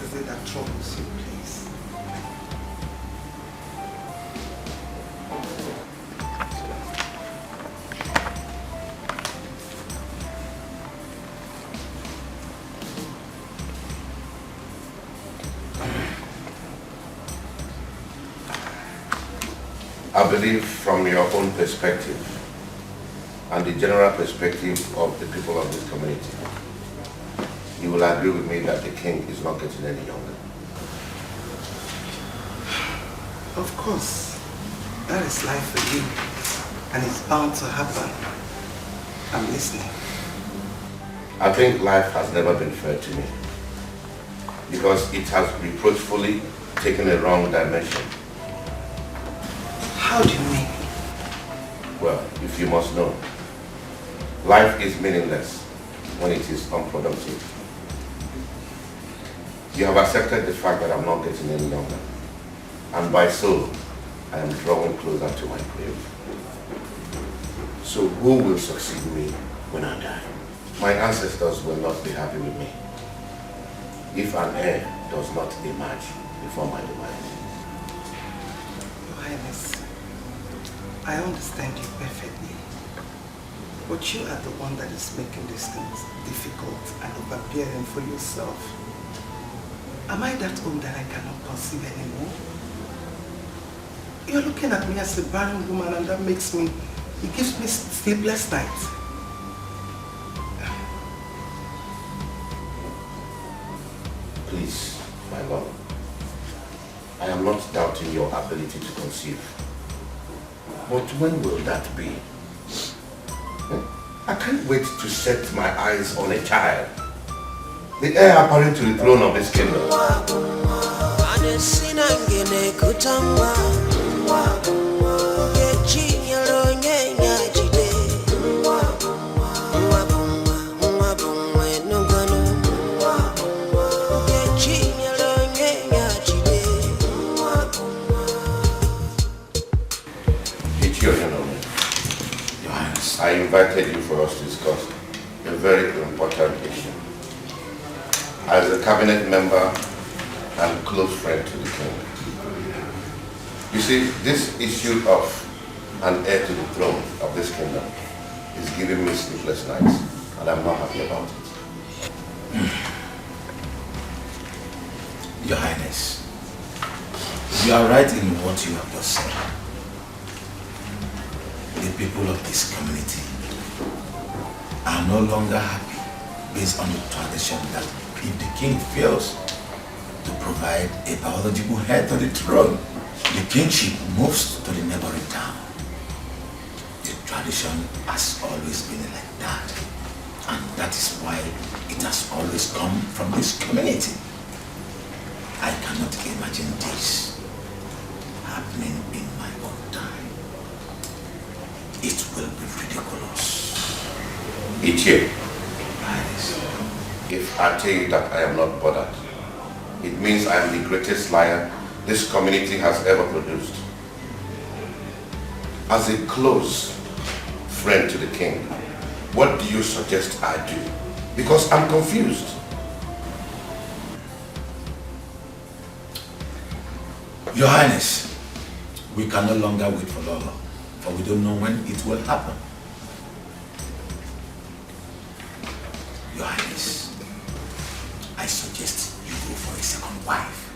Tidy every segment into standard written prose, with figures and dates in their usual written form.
is it that troubles you, please? I believe from your own perspective and the general perspective of the people of this community, you will agree with me that the king is not getting any younger. Of course, that is life for you, and it's bound to happen. I'm listening. I think life has never been fair to me because it has reproachfully taken a wrong dimension. How do you mean? Well, if you must know, life is meaningless when it is unproductive. You have accepted the fact that I'm not getting any younger, and by so, I am drawing closer to my grave. So who will succeed me when I die? My ancestors will not be happy with me if an heir does not emerge before my demise. Your Highness, I understand you perfectly, but you are the one that is making these things difficult and overbearing for yourself. Am I that old that I cannot conceive anymore? You're looking at me as a barren woman, and that makes me, it gives me sleepless nights. Please, my lord, I am not doubting your ability to conceive. But when will that be? I can't wait to set my eyes on a child, the heir apparent to the throne of this kingdom. I invited you for us to discuss a very important issue. As a cabinet member and close friend to the king. You see, this issue of an heir to the throne of this kingdom is giving me sleepless nights, and I'm not happy about it. Your Highness, you are right in what you have just said. The people of this community are no longer happy based on the tradition that if the king fails to provide a biological heir to the throne, the kingship moves to the neighboring town. The tradition has always been like that, and that is why it has always come from this community. I cannot imagine this happening in my own time. It will be ridiculous. Ichie, if I tell you that I am not bothered, it means I am the greatest liar this community has ever produced. As a close friend to the king, what do you suggest I do? Because I'm confused. Your Highness, we can no longer wait for Lolo, for we don't know when it will happen. Your Highness, I suggest you go for a second wife.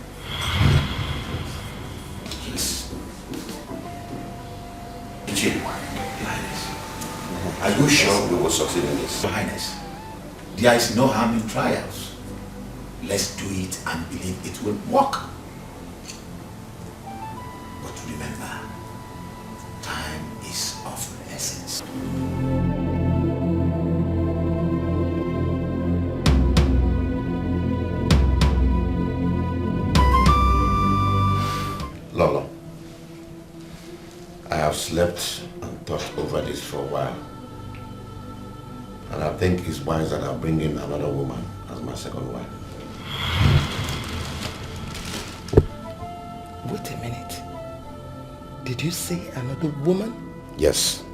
Yes. Your Highness, are you sure we will succeed in this? Your Highness, there is no harm in trials. Let's do it and believe it will work. But remember, time is of the essence. Lolo, I have slept and thought over this for a while. And I think it's wise that I bring in another woman as my second wife. Wait a minute. Did you say another woman? Yes.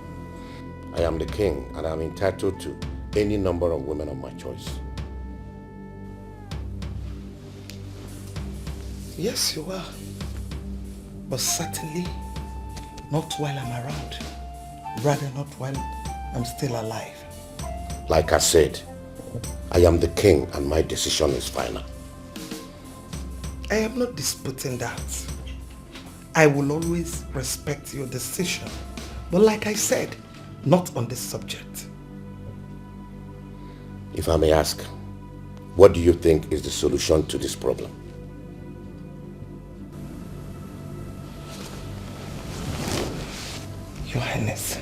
I am the king and I'm entitled to any number of women of my choice. Yes, you are. But certainly not while I'm around. Rather not while I'm still alive. Like I said, I am the king and my decision is final. I am not disputing that. I will always respect your decision. But like I said, not on this subject. If I may ask, what do you think is the solution to this problem? Your Highness,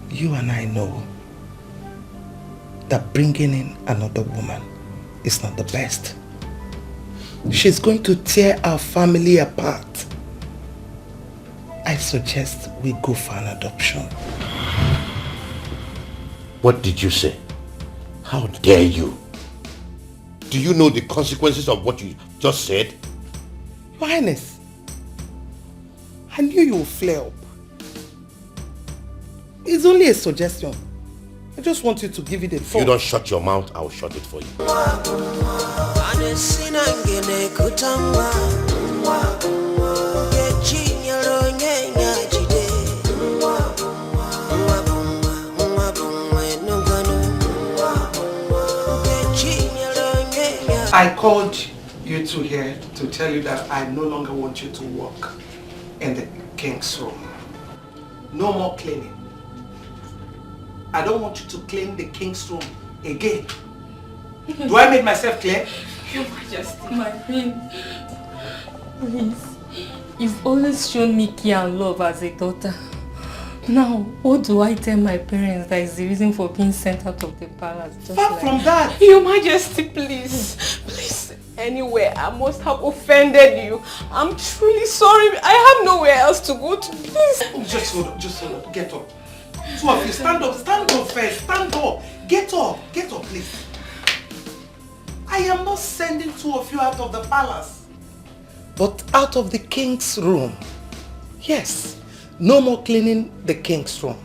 you and I know that bringing in another woman is not the best. She's going to tear our family apart. I suggest we go for an adoption. What did you say? How dare you? Do you know the consequences of what you just said? Your Highness, I knew you would flare up. It's only a suggestion. I just want you to give it a thought. If you don't shut your mouth, I'll shut it for you. I called you two here to tell you that I no longer want you to work in the king's room. No more cleaning. I don't want you to clean the king's room again. Do I make myself clear? Your Majesty, my queen. Please. You've always shown me care and love as a daughter. Now, what do I tell my parents that is the reason for being sent out of the palace? Far from that. Your Majesty, please. Please. Anyway, I must have offended you. I'm truly sorry. I have nowhere else to go to. Please. Just hold up. Get up. Two of you, stand up first. Stand up. Get up, please. I am not sending two of you out of the palace, but out of the king's room. Yes, no more cleaning the king's room.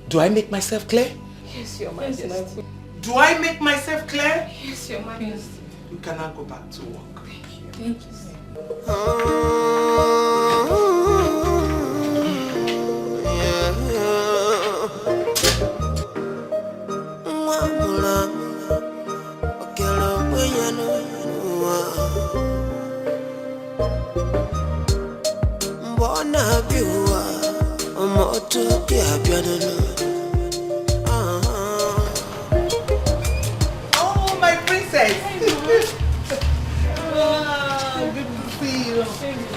Do I make myself clear? Yes, Your Majesty. Do I make myself clear? Yes, Your Majesty. You can now go back to work. Thank you. Thank you, sir. Oh, my princess! Wow, good to see you.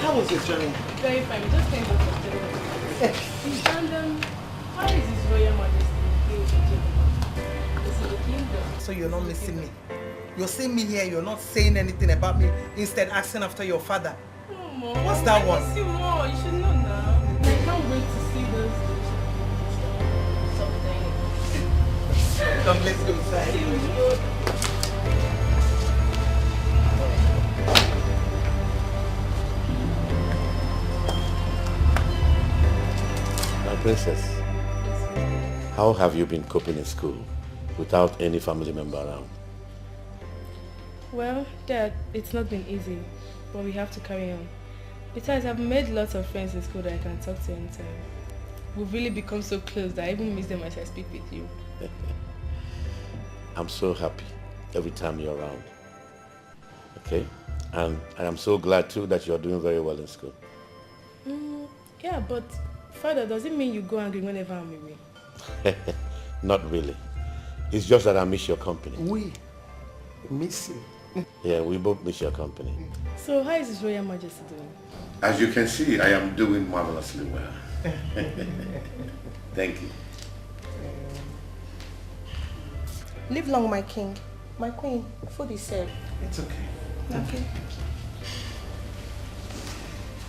How was your journey? Very fine. We just came back from Germany. And how is His Royal Majesty? This is the kingdom. So you're not missing me. You're seeing me here, you're not saying anything about me, instead asking after your father. Oh, Mom. What's that one? I miss you more. You should know now. I can't wait to see those something. Come, let's go inside. My princess, how have you been coping in school without any family member around? Well, Dad, it's not been easy, but we have to carry on. Besides, I've made lots of friends in school that I can talk to anytime. We've really become so close that I even miss them as I speak with you. I'm so happy every time you're around. Okay? And I am so glad too that you're doing very well in school. Yeah, but Father, does it mean you go angry whenever I'm away? Not really. It's just that I miss your company. We miss you. Yeah, we both miss your company. So how is His Royal Majesty doing? As you can see, I am doing marvelously well. Thank you. Live long, my king. My queen, food is served. It's okay. Okay.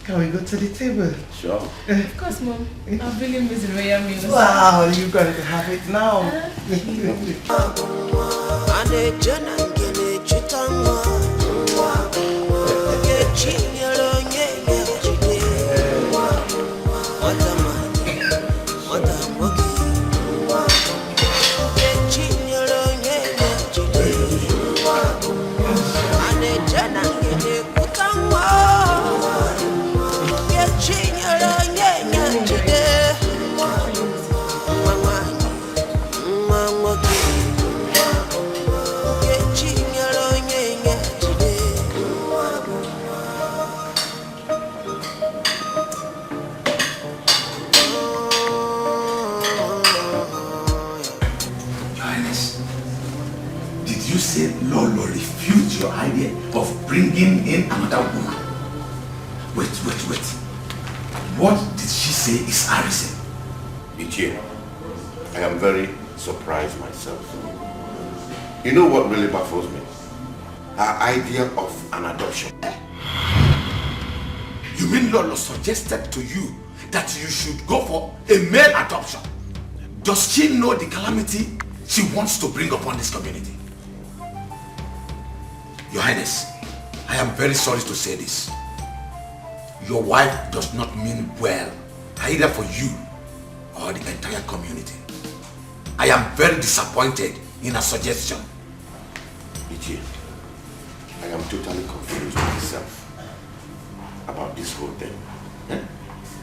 Can we go to the table? Sure. Of course, Mom. I've really missed the royal meal. Wow, you're going to have it now. idea of bringing in another woman. Wait. What did she say is arson? Ichie, I am very surprised myself. You know what really baffles me? Her idea of an adoption. You mean Lolo suggested to you that you should go for a male adoption? Does she know the calamity she wants to bring upon this community? Your Highness, I am very sorry to say this. Your wife does not mean well, either for you or the entire community. I am very disappointed in her suggestion. Ichie, I am totally confused myself about this whole thing.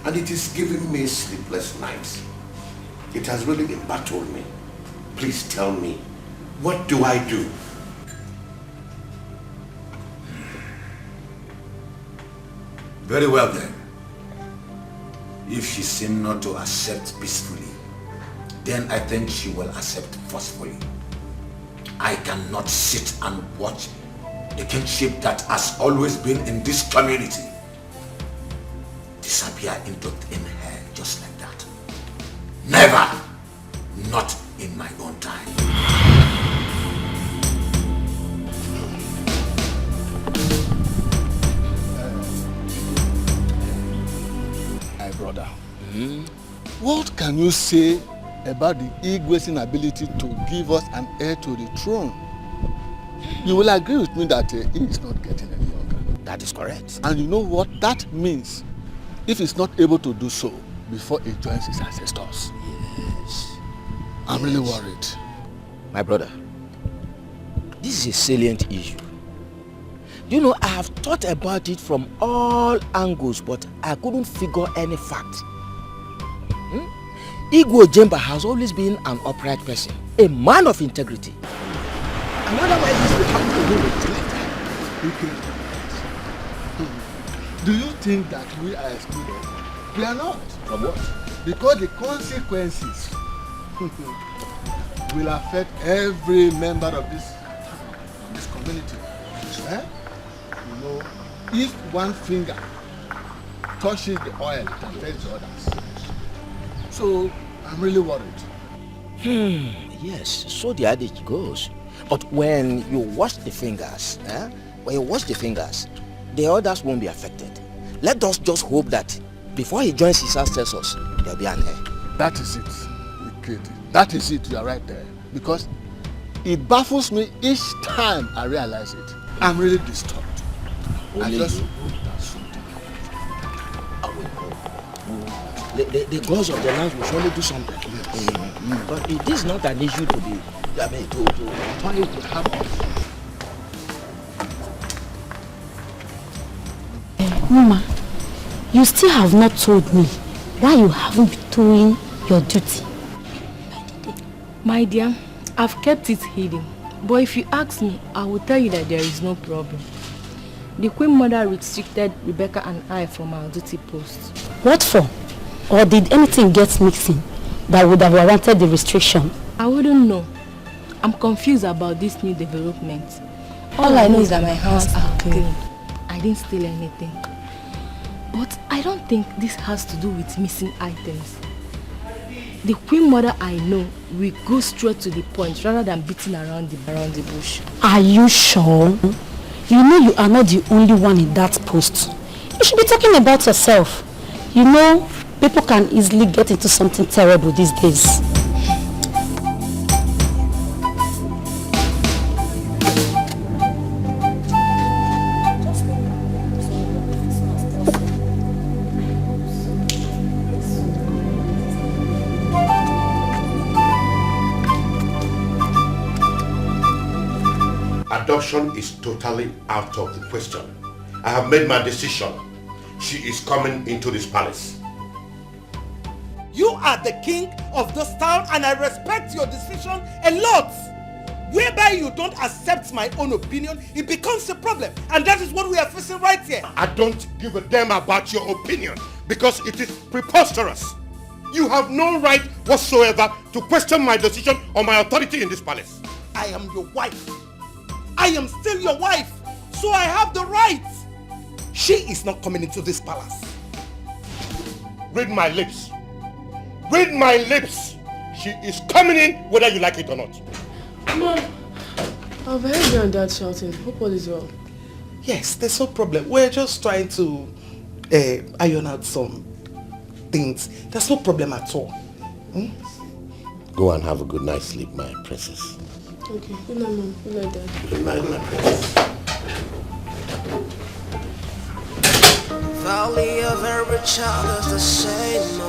And it is giving me sleepless nights. It has really embattled me. Please tell me, what do I do? Very well then. If she seems not to accept peacefully, then I think she will accept forcefully. I cannot sit and watch the kingship that has always been in this community disappear into thin air just like that. Never! Not in my own time. My brother, what can you say about the Igwe's inability to give us an heir to the throne? You will agree with me that he is not getting any younger. That is correct. And you know what that means if he's not able to do so before he joins his ancestors. Yes. I'm really worried. My brother, this is a salient issue. You know, I have thought about it from all angles, but I couldn't figure any fact. Igwe Jemba has always been an upright person, a man of integrity. I wonder why this will happen to him like that. Do you think that we are excluded? We are not. From what? Because the consequences will affect every member of this community. Eh? You know, if one finger touches the oil, it affects the others. So I'm really worried. Yes, so the adage goes. But when you wash the fingers, the others won't be affected. Let us just hope that before he joins his ancestors, there'll be an heir. That is it, Ikedi. That is it, you are right there. Because it baffles me each time I realize it. I'm really disturbed. I just hope that something happens. The gods of the land will surely do something. Yes. But it is not an issue to be, to toy with hammer. Mama, you still have not told me why you haven't been doing your duty. My dear, I've kept it hidden. But if you ask me, I will tell you that there is no problem. The Queen Mother restricted Rebecca and I from our duty post. What for? Or did anything get mixing that would have warranted the restriction? I wouldn't know. I'm confused about this new development. All I know is that my hands are clean. I didn't steal anything. But I don't think this has to do with missing items. The Queen Mother I know will go straight to the point rather than beating around the bush. Are you sure? You know you are not the only one in that post. You should be talking about yourself. You know, people can easily get into something terrible these days. Adoption is totally out of the question. I have made my decision. She is coming into this palace. You are the king of this town and I respect your decision a lot. Whereby you don't accept my own opinion, it becomes a problem. And that is what we are facing right here. I don't give a damn about your opinion because it is preposterous. You have no right whatsoever to question my decision or my authority in this palace. I am your wife. I am still your wife. So I have the right. She is not coming into this palace. Read my lips. Read my lips. She is coming in whether you like it or not. Mom, I've heard you and Dad shouting. Hope all is well. Yes, there's no problem. We're just trying to iron out some things. There's no problem at all. Go and have a good night's sleep, my princess. Okay, good night, Mom. Good night, Dad. Good night, my princess. Valley of every child is the same.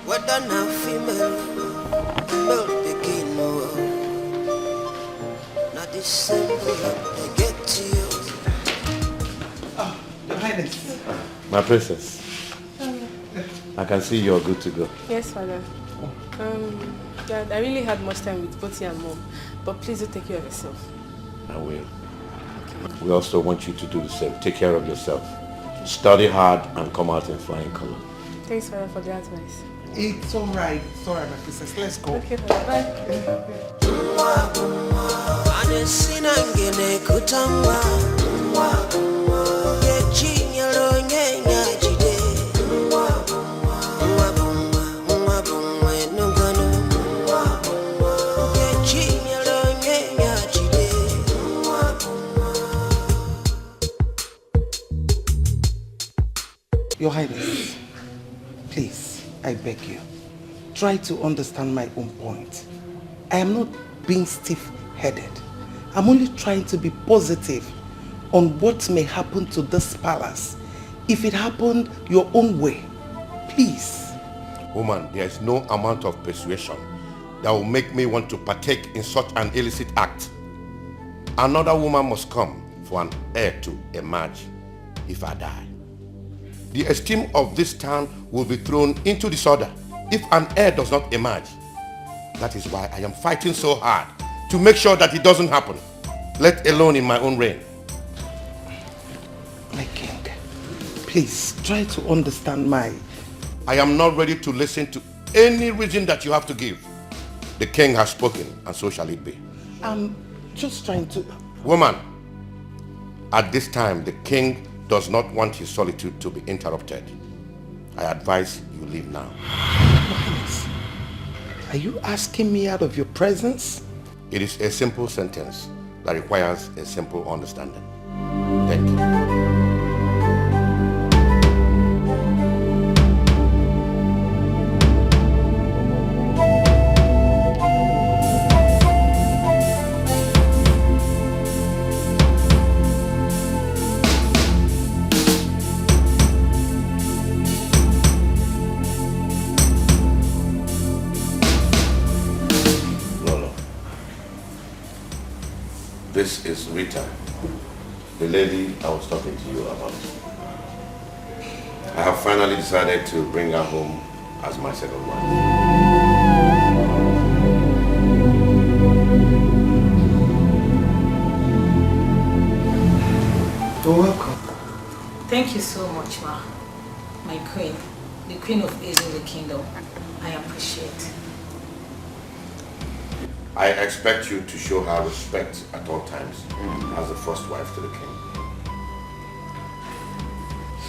Whether now female, male begin. Not the same they get to you. Oh, Your Highness. My princess. I can see you're good to go. Yes, Father. Dad, I really had much time with both you and Mom, but please do take care of yourself. I will. Okay. We also want you to do the same. Take care of yourself. Study hard and come out in flying color. Thanks, Father, for the advice. It's alright. It's alright, my princess. Let's go. Okay, Father. Bye. Your Highness, please, I beg you, try to understand my own point. I am not being stiff-headed. I'm only trying to be positive on what may happen to this palace if it happened your own way. Please. Woman, there is no amount of persuasion that will make me want to partake in such an illicit act. Another woman must come for an heir to emerge if I die. The esteem of this town will be thrown into disorder if an heir does not emerge. That is why I am fighting so hard to make sure that it doesn't happen, let alone in my own reign. My king, please try to understand my... I am not ready to listen to any reason that you have to give. The king has spoken, and so shall it be. I'm just trying to... Woman, at this time, the king does not want his solitude to be interrupted. I advise you leave now. Highness, are you asking me out of your presence? It is a simple sentence that requires a simple understanding. Thank you. This is Rita, the lady I was talking to you about. I have finally decided to bring her home as my second wife. You're welcome. Thank you so much, Ma. My queen, the queen of Asia, the kingdom. I appreciate. I expect you to show her respect at all times as the first wife to the king.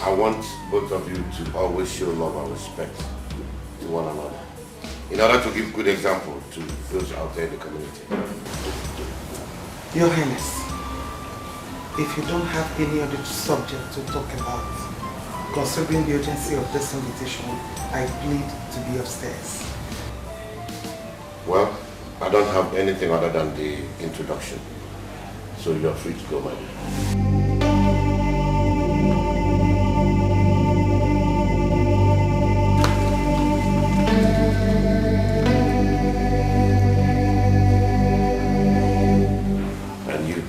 I want both of you to always show love and respect to one another in order to give good example to those out there in the community. Your Highness, if you don't have any other subject to talk about, considering the urgency of this invitation, I plead to be upstairs. Well, I don't have anything other than the introduction, so you're free to go, my dear. And you,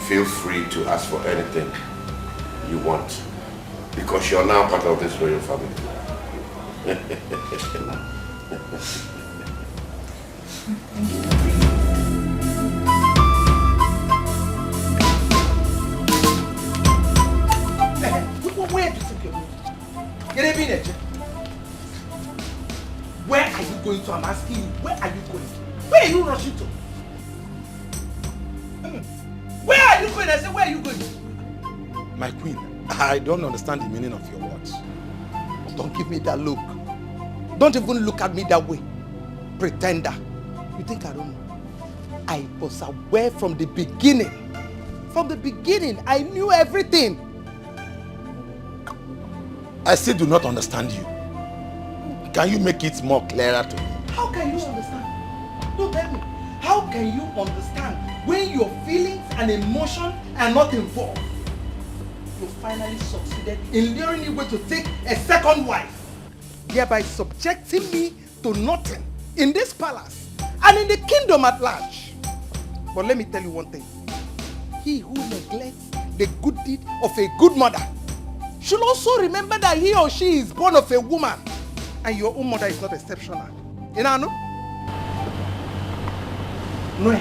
feel free to ask for anything you want, because you're now part of this royal family. Where do you think you're going? Where are you going to? I'm asking you, where are you going? Where are you rushing to? My queen, I don't understand the meaning of your words. Don't give me that look. Don't even look at me that way. Pretender. You think I don't know? I was aware from the beginning. From the beginning, I knew everything. I still do not understand you. Can you make it more clearer to me? How can you understand? Don't tell me. How can you understand when your feelings and emotions are not involved? You finally succeeded in luring Igwe to take a second wife, thereby subjecting me to nothing in this palace and in the kingdom at large. But let me tell you one thing. He who neglects the good deed of a good mother should also remember that he or she is born of a woman, and your own mother is not exceptional. You know? No.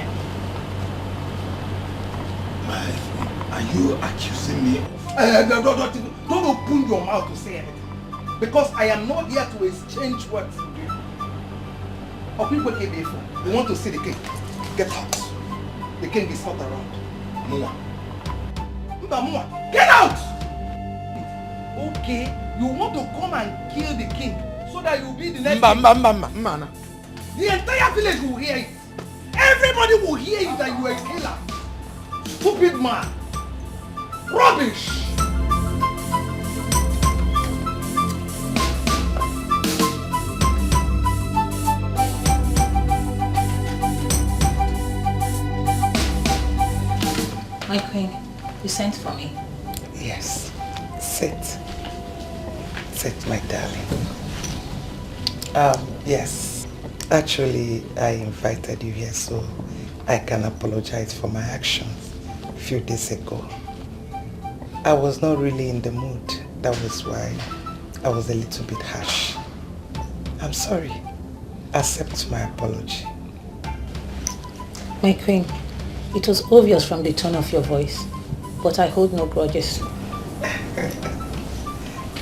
Are you accusing me of... Don't open your mouth to say anything. Because I am not here to exchange words with you. Or people came here for. You want to see the king. Get out. The king is not around. Mua. Get out! Okay, you want to come and kill the king so that you'll be the next king. The entire village will hear it. Everybody will hear it that you are a killer. Stupid man. Rubbish. My queen, you sent for me. Yes. Sit. Sit, my darling. Yes. Actually, I invited you here so I can apologize for my actions a few days ago. I was not really in the mood. That was why I was a little bit harsh. I'm sorry. Accept my apology. My queen, it was obvious from the tone of your voice, but I hold no grudges.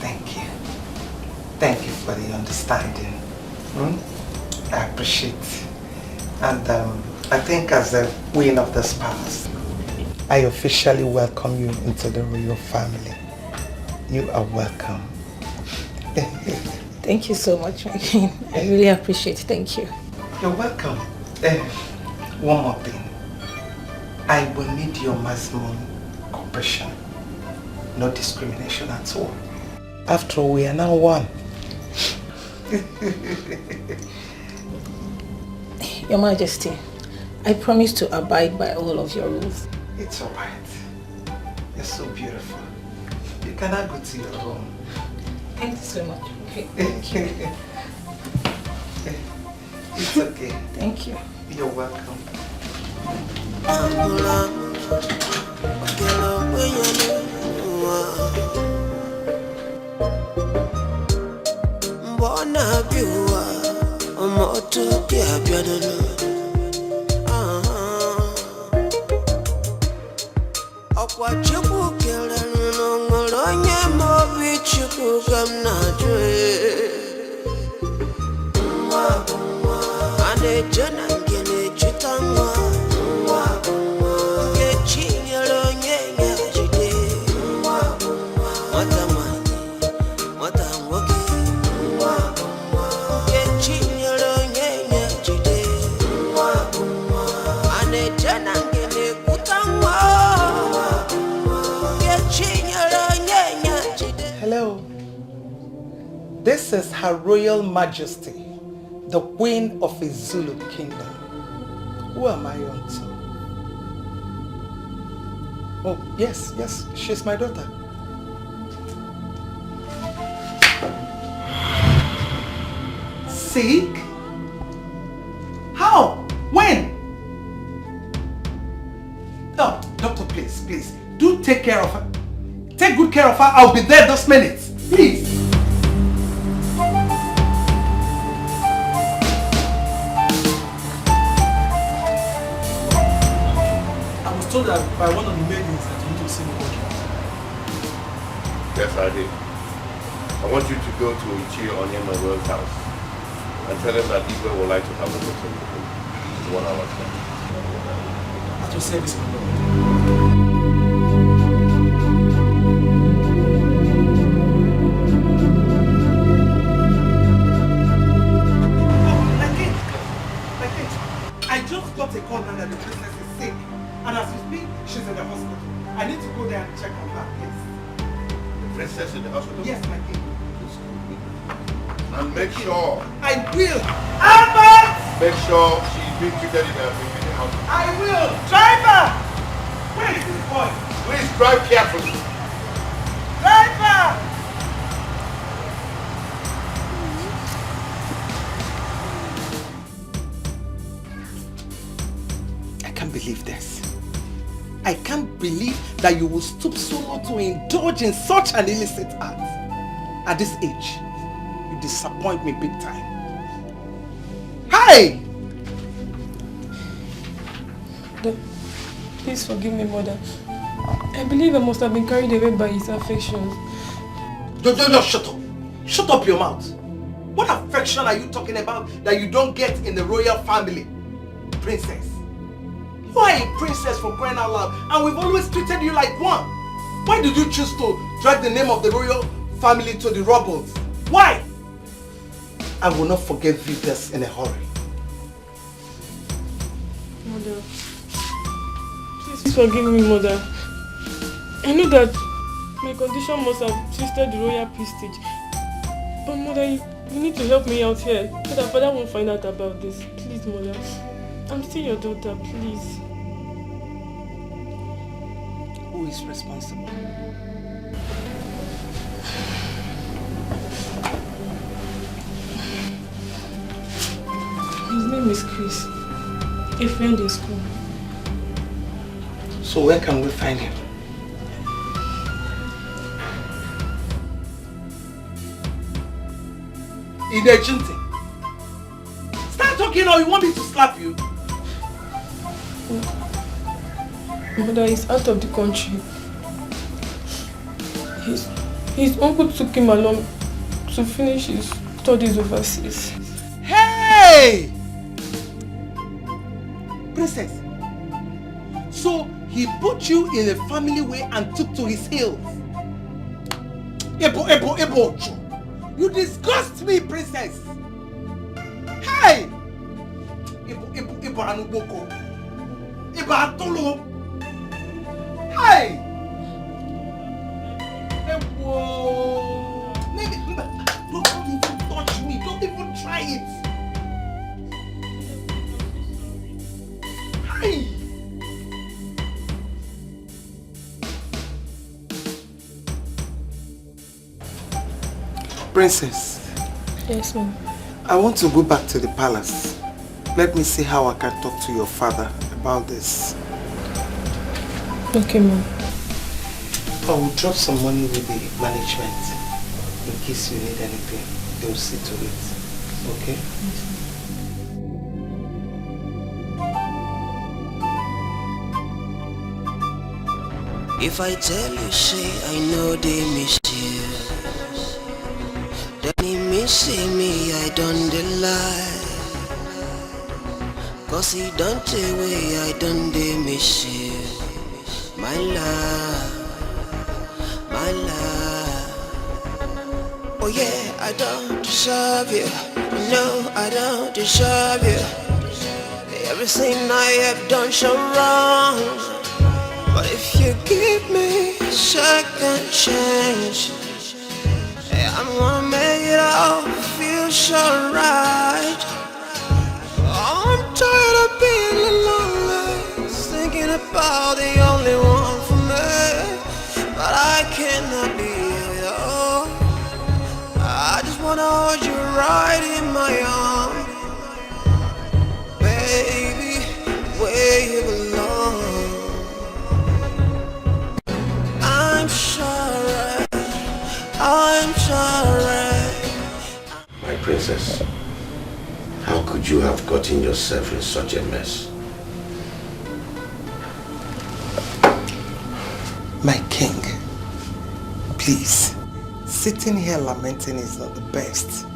Thank you. Thank you for the understanding. I appreciate it. And I think as the queen of this palace, I officially welcome you into the royal family. You are welcome. Thank you so much, my queen. I really appreciate it. Thank you. You're welcome. One more thing. I will need your maximum cooperation. No discrimination at all. After all, we are now one. Your Majesty, I promise to abide by all of your rules. It's alright. You're so beautiful. You cannot go to your room. Thank you so much. Okay. Thank you. It's okay. Thank you. You're welcome. Mbona biwa moto kia biadolo Okwa chuku kele nongolonye mobi chuku kamnajwe Ane jana ngene chutangwa Hello. This is Her Royal Majesty, the Queen of the Zulu Kingdom. Who am I on to? Oh, yes, she's my daughter. Sick? How? When? Oh, doctor, please, do take care of her. Take good care of her. I'll be there this minute. Please. I was told that by one of the maidens that you need to see me. Yes, I did. I want you to go to Uju Okoli's house and tell him that Igwe would like to have a meeting with him. It's 1 hour time. At your service, my lord. understand that the princess is sick. And as we speak, she's in the hospital. I need to go there and check on her, please. The princess in the hospital? Yes, my king. And make sure. I will. Albert! Make sure she's being treated in the hospital. I will. Driver! Where is this boy? Please drive carefully. Driver! I can't believe this. I can't believe that you will stoop so low to indulge in such an illicit act. At this age, you disappoint me big time. Hi! Please forgive me, mother. I believe I must have been carried away by his affections. No, shut up. Shut up your mouth. What affection are you talking about that you don't get in the royal family? Princess. You are a princess for crying out loud, and we've always treated you like one. Why did you choose to drag the name of the royal family to the rubble? Why? I will not forgive you this in a hurry. Mother, please forgive me, mother. I know that my condition must have twisted the royal prestige. But mother, you need to help me out here so that father won't find out about this. Please, mother. I'm still your daughter, please. Who is responsible? His name is Chris, a friend in school. So where can we find him? In Ejinti. Start talking or you want me to slap you? Mother is out of the country. His uncle took him along to finish his studies overseas. Hey! Princess. So he put you in a family way and took to his heels. Ebo. You disgust me, princess. Hey! Ebo anuboko. Ebo atolo. Hey! Ebo. Maybe don't even touch me. Don't even try it. Hey! Princess. Yes, ma'am. I want to go back to the palace. Let me see how I can talk to your father about this. Okay, ma'am. I will drop some money with the management in case you need anything. They will see to it. Okay? If I tell you, say I know they miss you, then he miss me, I don't lie. Cause he don't take away, I don't miss you. My love, my love. Oh yeah, I don't deserve you. No, I don't deserve you. Everything I have done so wrong. But if you give me a second chance, hey, I'm gonna make it all feel so right. I'm tired of being alone, thinking about the only one for me. But I cannot be it all. I just wanna hold you right in my arms, baby, where you belong. I'm sorry. My princess, how could you have gotten yourself in such a mess? My king, please, sitting here lamenting is not the best.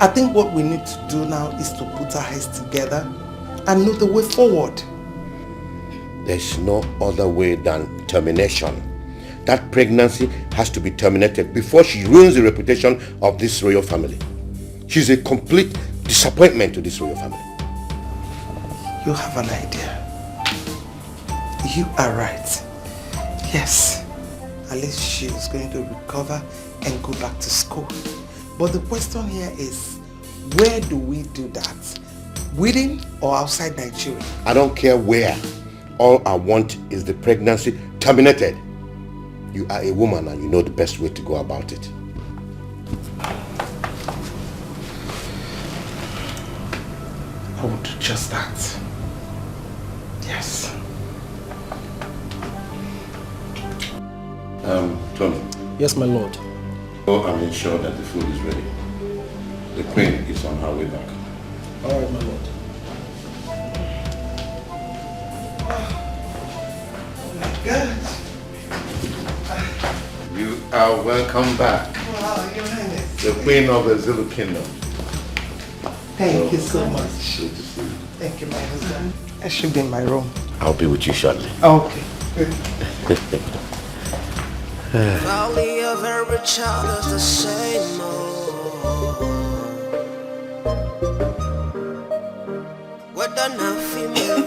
I think what we need to do now is to put our heads together and know the way forward. There's no other way than termination. That pregnancy has to be terminated before she ruins the reputation of this royal family. She's a complete disappointment to this royal family. You have an idea. You are right. Yes, at least she is going to recover and go back to school. But the question here is, where do we do that? Within or outside Nigeria? I don't care where. All I want is the pregnancy terminated. You are a woman and you know the best way to go about it. I will do just that. Yes. Tony. Yes, my lord. Oh, I'm ensure that the food is ready. The queen is on her way back. All right, my lord. Oh my God. You are welcome back. Wow, Your Highness. The queen of the Zulu kingdom. Thank you so much. Good to see you. Thank you, my husband. I should be in my room. I'll be with you shortly. Okay. Valley of every child is the same. Whether not female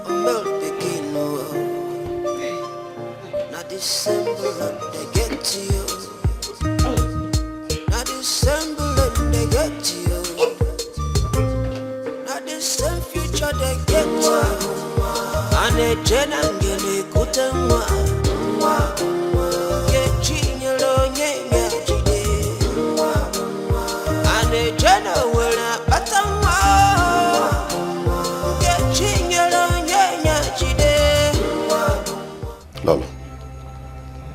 or male begin, not December they get to you. Not December they get to you. Not the same future they get to you. And they generally good and Lolo,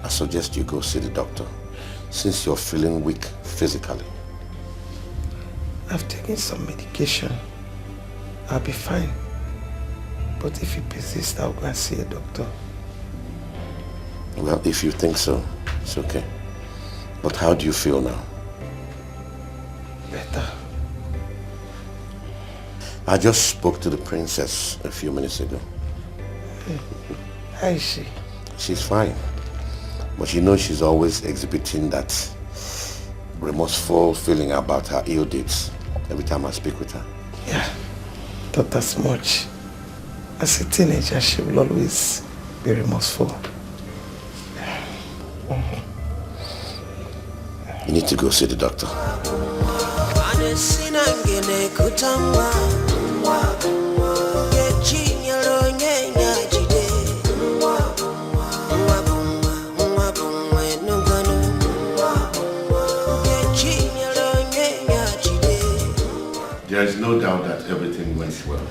I suggest you go see the doctor since you're feeling weak physically. I've taken some medication. I'll be fine. But if you persist, I'll go and see a doctor. Well, if you think so, it's okay. But how do you feel now? Better. I just spoke to the princess a few minutes ago. How is she? She's fine. But you know she's always exhibiting that remorseful feeling about her ill deeds every time I speak with her. Yeah, not as much. As a teenager, she will always be remorseful. You need to go see the doctor. There is no doubt that everything went well,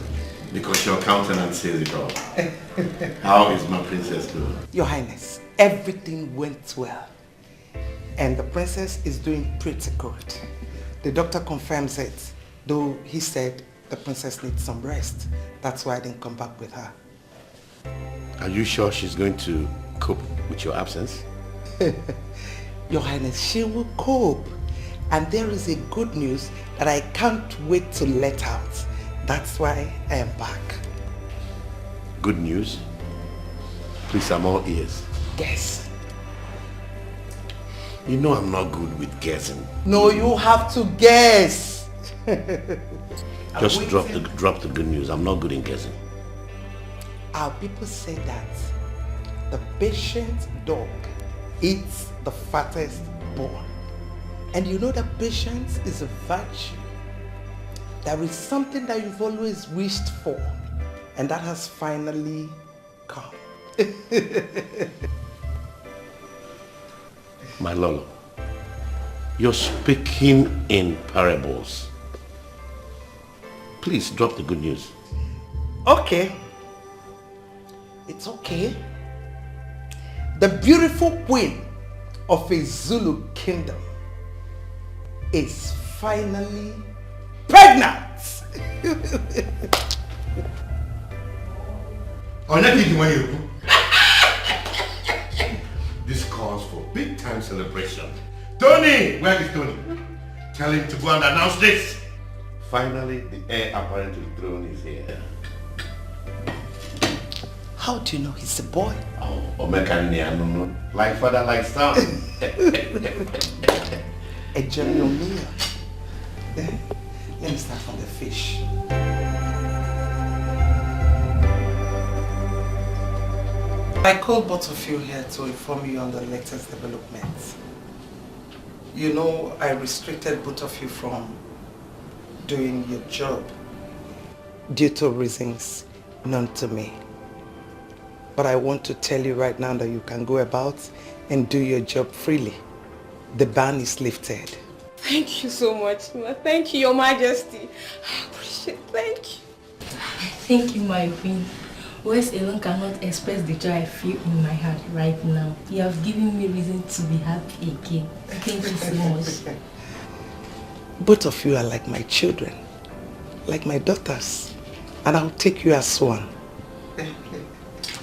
because your countenance says it all. How is my princess doing? Your Highness, everything went well. And the princess is doing pretty good. The doctor confirms it, though he said the princess needs some rest. That's why I didn't come back with her. Are you sure she's going to cope with your absence? Your Highness, she will cope. And there is a good news that I can't wait to let out. That's why I am back. Good news? Please, I'm all ears. Guess. You know I'm not good with guessing. No, you have to guess. Just drop the good news. I'm not good in guessing. Our people say that the patient dog eats the fattest bone. And you know that patience is a virtue. There is something that you've always wished for, and that has finally come. My Lolo, you're speaking in parables. Please drop the good news. Okay. It's okay. The beautiful queen of a Zulu kingdom is finally pregnant. This calls for big time celebration. Tony! Where is Tony? Tell him to go and announce this. Finally, the heir apparent to the throne is here. How do you know he's a boy? Oh, Omeka, like father, like son. A general meal. Then, let me start from the fish. I called both of you here to inform you on the latest developments. You know, I restricted both of you from doing your job due to reasons known to me. But I want to tell you right now that you can go about and do your job freely. The ban is lifted. Thank you so much, Ma. Thank you, Your Majesty. I appreciate it. Thank you. Thank you, my queen. Words alone cannot express the joy I feel in my heart right now. You have given me reason to be happy again. Thank you so much. Both of you are like my children, like my daughters, and I'll take you as one.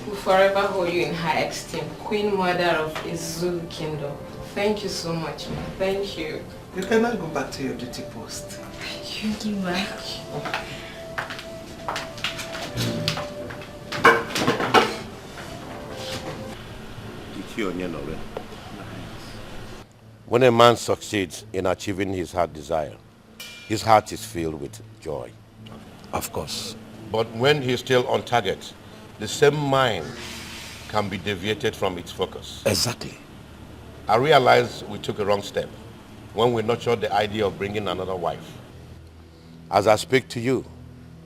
We'll forever hold you in high esteem, Queen Mother of Izulu Kingdom. Thank you so much, Ma. Thank you. You can now go back to your duty post. Thank you, Ma. When a man succeeds in achieving his heart desire, his heart is filled with joy. Of course. But when he's still on target, the same mind can be deviated from its focus. Exactly. I realized we took a wrong step when we nurtured the idea of bringing another wife. As I speak to you,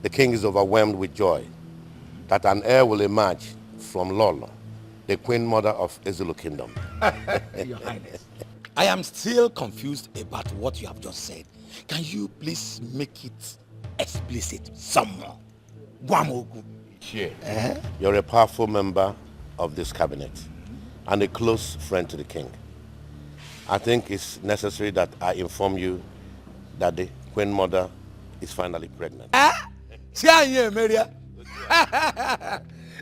the king is overwhelmed with joy that an heir will emerge from Lolo, the queen mother of Izulu Kingdom. Your Highness, I am still confused about what you have just said. Can you please make it explicit some more? Guamogu. Sure. You're a powerful member of this cabinet and a close friend to the king. I think it's necessary that I inform you that the queen mother is finally pregnant.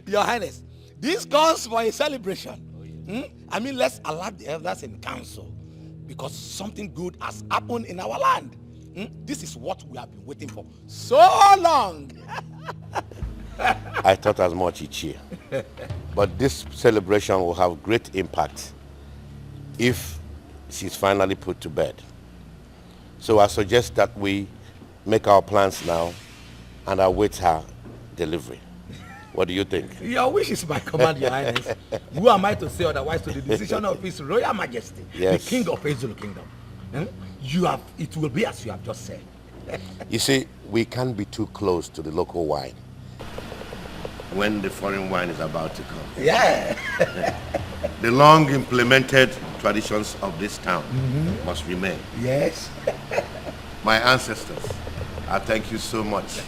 Your Highness, this calls for a celebration. I mean, let's alert the elders in council because something good has happened in our land. This is what we have been waiting for so long. I thought as much each year. But this celebration will have great impact if she's finally put to bed. So I suggest that we make our plans now and await her delivery. What do you think? Your wish is my command, Your Highness. Who am I to say otherwise to the decision of His Royal Majesty, yes, the King of Izulu Kingdom? It will be as you have just said. You see, we can't be too close to the local wine when the foreign wine is about to come. Yeah. The long implemented traditions of this town must remain. Yes. My ancestors, I thank you so much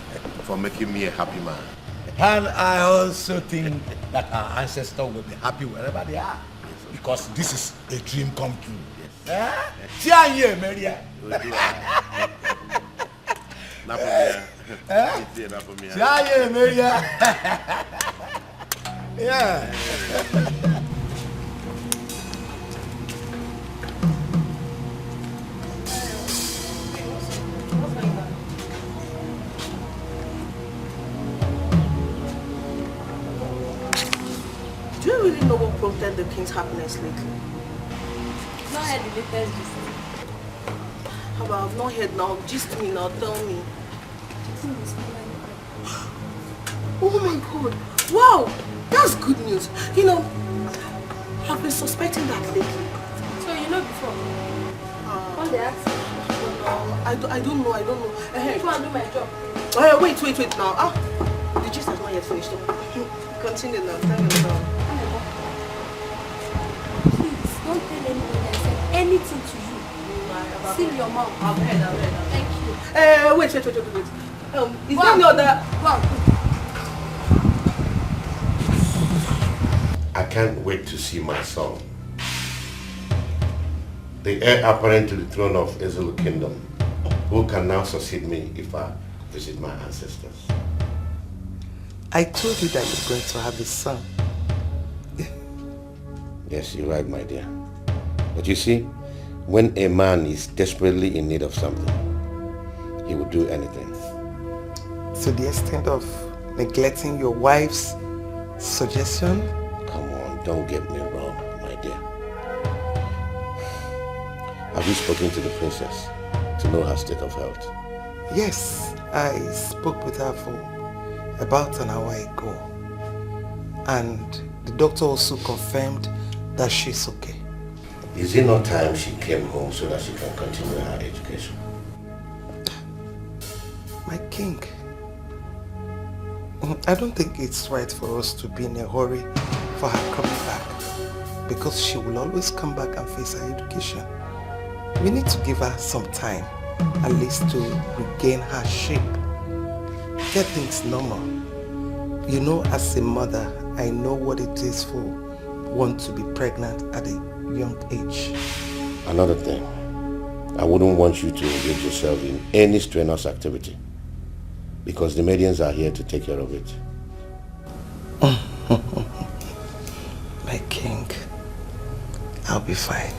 for making me a happy man. And I also think that our ancestors will be happy wherever they are. Because this is a dream come true. Yes. Yeah. Do you really know what prompted the king's happiness lately? Not heard the latest gist. How about I've not heard now? Gist me now, tell me. Oh my god. Wow! That's good news. You know, I've been suspecting that lately. So you know before? When they ask no, I don't know. if you want to do my job. Wait now. The gist has not yet finished. Continue now. Tell me now. Please, don't tell anyone I said anything to you. Seal your mouth. I've heard. Thank you. Wait. Is there no other... I can't wait to see my son, the heir apparent to the throne of Izulu Kingdom, who can now succeed me if I visit my ancestors. I told you that you're going to have a son. Yes, you're right, my dear. But you see, when a man is desperately in need of something, he will do anything. To the extent of neglecting your wife's suggestion? Come on, don't get me wrong, my dear. Have you spoken to the princess to know her state of health? Yes, I spoke with her for about an hour ago. And The doctor also confirmed that she's okay. Is it not time she came home so that she can continue her education? My king, I don't think it's right for us to be in a hurry for her coming back, because she will always come back and face her education. We need to give her some time, at least to regain her shape, get things normal. You know, as a mother, I know what it is for one to be pregnant at a young age. Another thing, I wouldn't want you to engage yourself in any strenuous activity, because the medians are here to take care of it. My king, I'll be fine.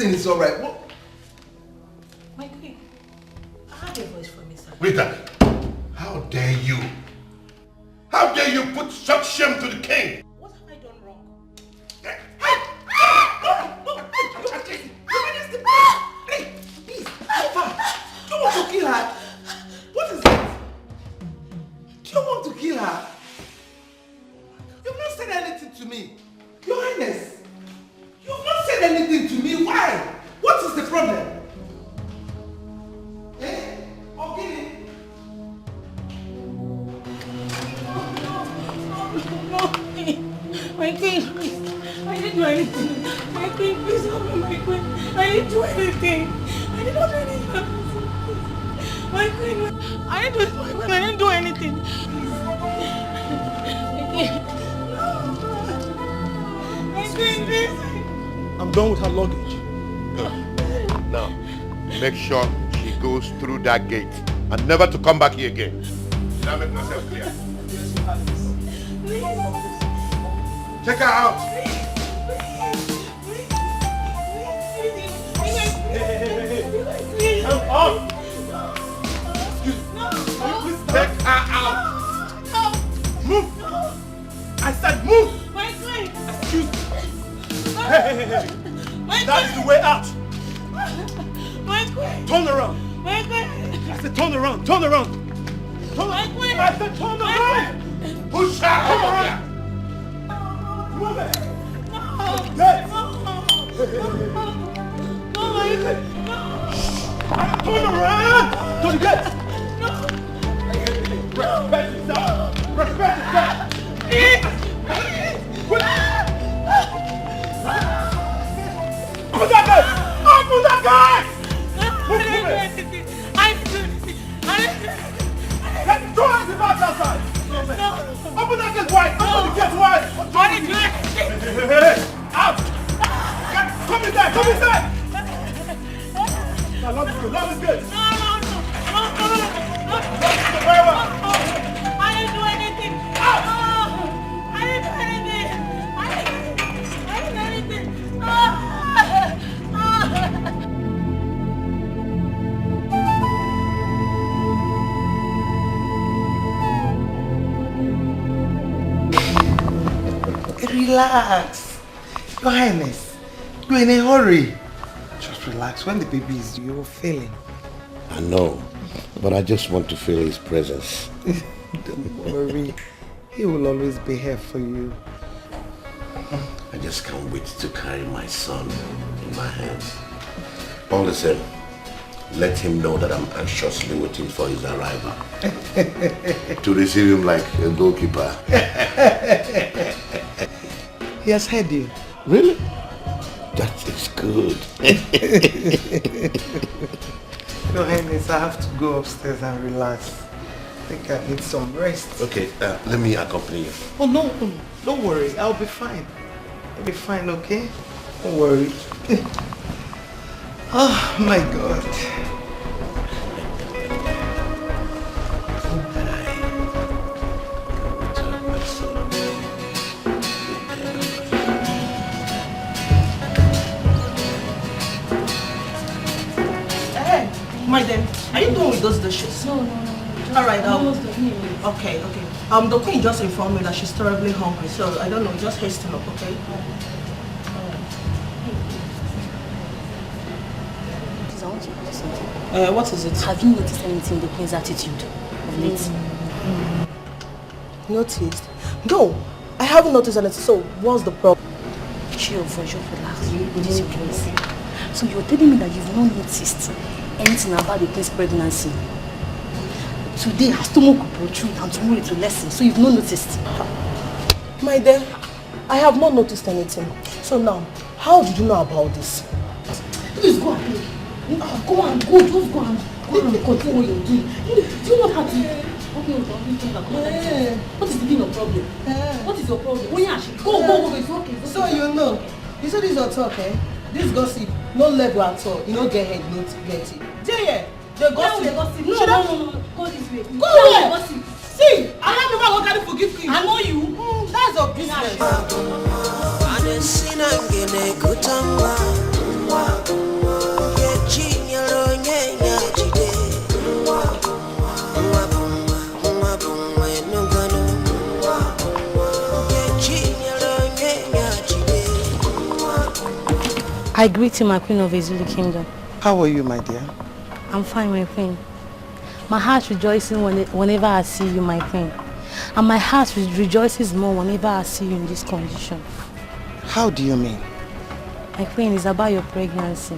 It's all right. What? My queen, I heard a voice from me, sir. Rita, how dare you? How dare you put such shame to the king? What have I done wrong? Please, you want to kill her? What is it? Do you want to kill her? You've not said anything to me. Your Highness, you've not said anything to me. Why? What is the problem? Eh? Okay. My queen, please. I didn't do anything. My queen, please help me, my queen. I didn't do anything. I did not do anything. My queen, I didn't do it, my queen. I didn't do anything. My queen, please. I'm done with her luggage. Now, make sure she goes through that gate and never to come back here again. Did I make myself clear? Take her out. Come on. Take her out. Move. I said move. My queen. Excuse me. Hey. That is the way out. My queen. Turn around. My queen. I said turn around. Turn around. Turn My queen. I said turn around. Push her over here. Move it. No. Yes. No, my queen. No. Turn around. To the gate. Respect yourself. Respect yourself. Open that gate. Open that gate. I didn't do anything. I didn't do anything. Let's throw it back outside. No. Open that gate wide. Open the gate wide. I didn't do anything. Hey. Out. Come inside. Come inside. Now lock this gate. Lock this gate. No. Very well. I didn't do anything. I didn't do anything. I didn't do anything. Relax. Your Highness, you're in a hurry. Just relax. When the baby is due, you're failing. I know, but I just want to feel his presence. Don't worry. He will always be here for you. I just can't wait to carry my son in my hands. All the same, let him know that I'm anxiously waiting for his arrival. To receive him like a goalkeeper. He has heard you. Really? That is good. Your Highness, I have to go upstairs and relax. I think I need some rest. Okay, let me accompany you. Oh, no, don't worry. I'll be fine. I'll be fine, okay? Don't worry. Oh, my God. Madam, are you done with those dishes? No. Alright, okay. The queen just informed me that she's terribly hungry, so I don't know, just hasten up, okay? Please, I want to ask something. What is it? Have you noticed anything in the queen's attitude of late? Noticed? No, I haven't noticed anything, so what's the problem? Chill, relax. This is your case. So you're telling me that you've not noticed anything about the queen's pregnancy? Today her stomach will protrude and tomorrow it will lessen, so you've not noticed? My dear, I have not noticed anything. So now, how did you know about this? Please go and play. Just go and continue what you're doing. Do you not have to? Okay, what is the meaning of problem? What is your problem? Go, it's okay. So you know, you said this is your talk, eh? This gossip, no level at all. You don't get head, not get it. Yeah, the gossip. No, go this way. Go where? Gossip. See, I have never looked to forgive you. I know you. That's your business. I greet you, my queen of Izulu Kingdom. How are you, my dear? I'm fine, my queen. My heart rejoices whenever I see you, my queen. And my heart rejoices more whenever I see you in this condition. How do you mean? My queen, it's about your pregnancy.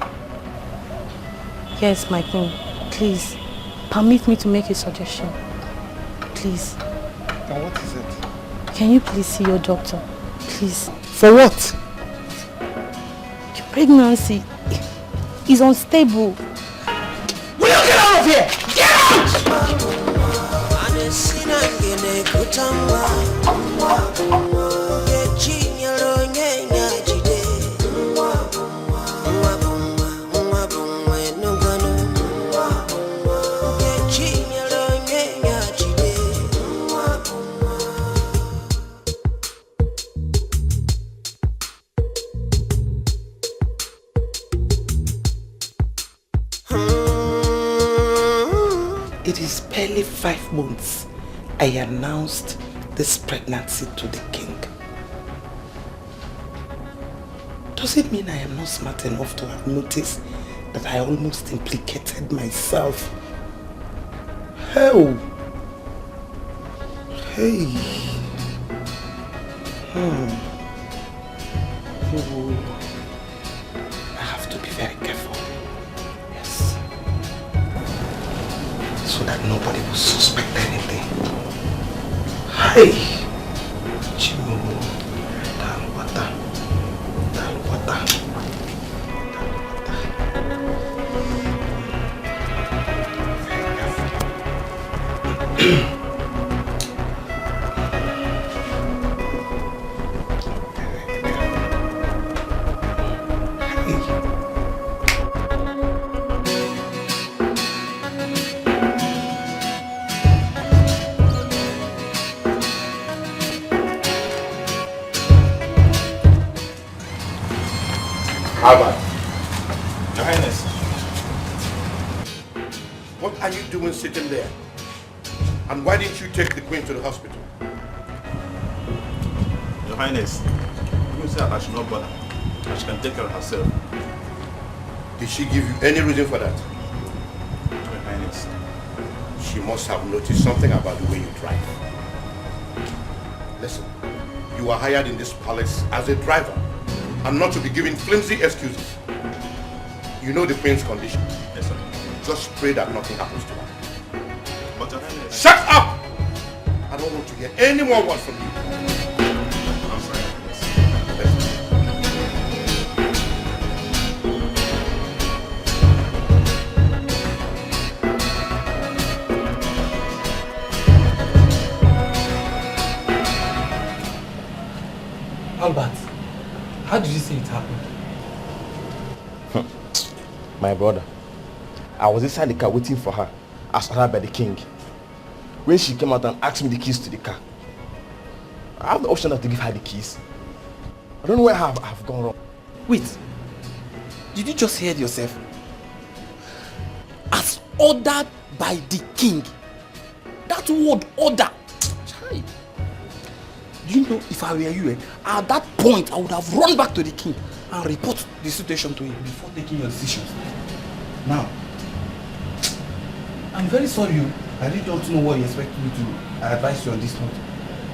Yes, my queen. Please, permit me to make a suggestion. Please. And what is it? Can you please see your doctor? Please. For what? Your pregnancy is unstable. Will you get out of here? Get out! It is barely 5 months I announced this pregnancy to the king. Does it mean I am not smart enough to have noticed that I almost implicated myself? Hell! Hey! Oh. I have to be very careful. Yes. So that nobody will suspect anything. Hey! Chimo. Dalwata. Albert. Your Highness. What are you doing sitting there? And why didn't you take the Queen to the hospital? Your Highness, you said I should not bother. That she can take care of herself. Did she give you any reason for that? Your Highness. She must have noticed something about the way you drive. Listen, you are hired in this palace as a driver and not to be giving flimsy excuses. You know the Queen's condition. Yes, sir. Just pray that nothing happens to her. But Your Highness... Shut up! I don't want to hear any more words from you. I'm sorry, Your Highness. How did you say it happened? My brother, I was inside the car waiting for her as ordered by the king. When she came out and asked me the keys to the car, I have the option to give her the keys. I don't know where I have gone wrong. Wait, did you just hear yourself? As ordered by the king. That word order. Chai. Do you know if I were you, at that point I would have run back to the king and report the situation to him before taking your decisions. Now, I'm very sorry. I really don't know what you expect me to advise you on this note.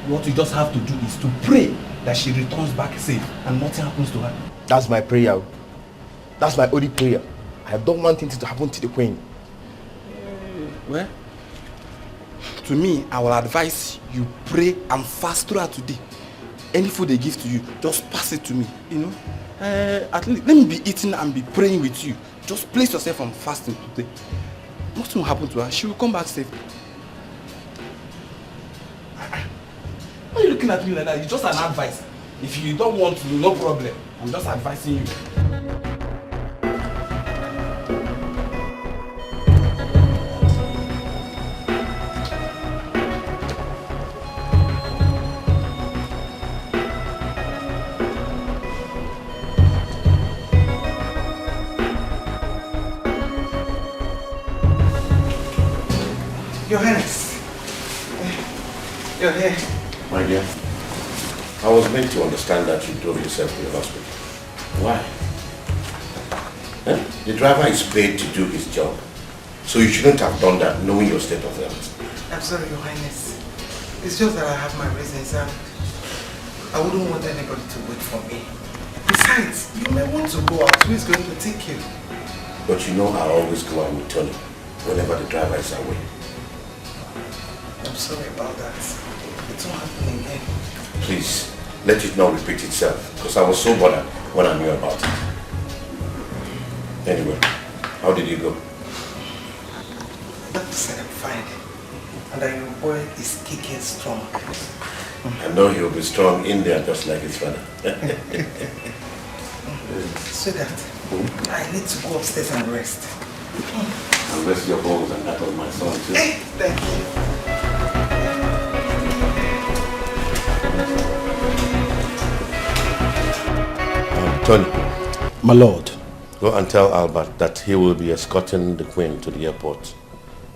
What you just have to do is to pray that she returns back safe and nothing happens to her. That's my prayer. That's my only prayer. I don't want anything to happen to the queen. Well, to me, I will advise you pray and fast throughout today. Any food they give to you, just pass it to me. You know, at least let me be eating and be praying with you. Just place yourself on fasting today. Nothing will happen to her. She will come back safe. Why are you looking at me like that? It's just an advice. If you don't want to, no problem. I'm just advising you. Your Highness. You're here. My dear, I was meant to understand that you drove yourself to the hospital. Why? The driver is paid to do his job. So you shouldn't have done that knowing your state of health. I'm sorry, Your Highness. It's just that I have my reasons and I wouldn't want anybody to wait for me. Besides, you may want to go out. Who is going to take you? But you know I always go out with Tony whenever the driver is away. I'm sorry about that. It won't happen again. Please, let it not repeat itself, because I was so bothered when I knew about it. Anyway, how did you go? Doctor said I'm fine. And that your boy is kicking strong. I know he'll be strong in there just like his father. Sweetheart, I need to go upstairs and rest. And rest your bones and that of my son too. Hey, thank you. Tony. My lord. Go and tell Albert that he will be escorting the Queen to the airport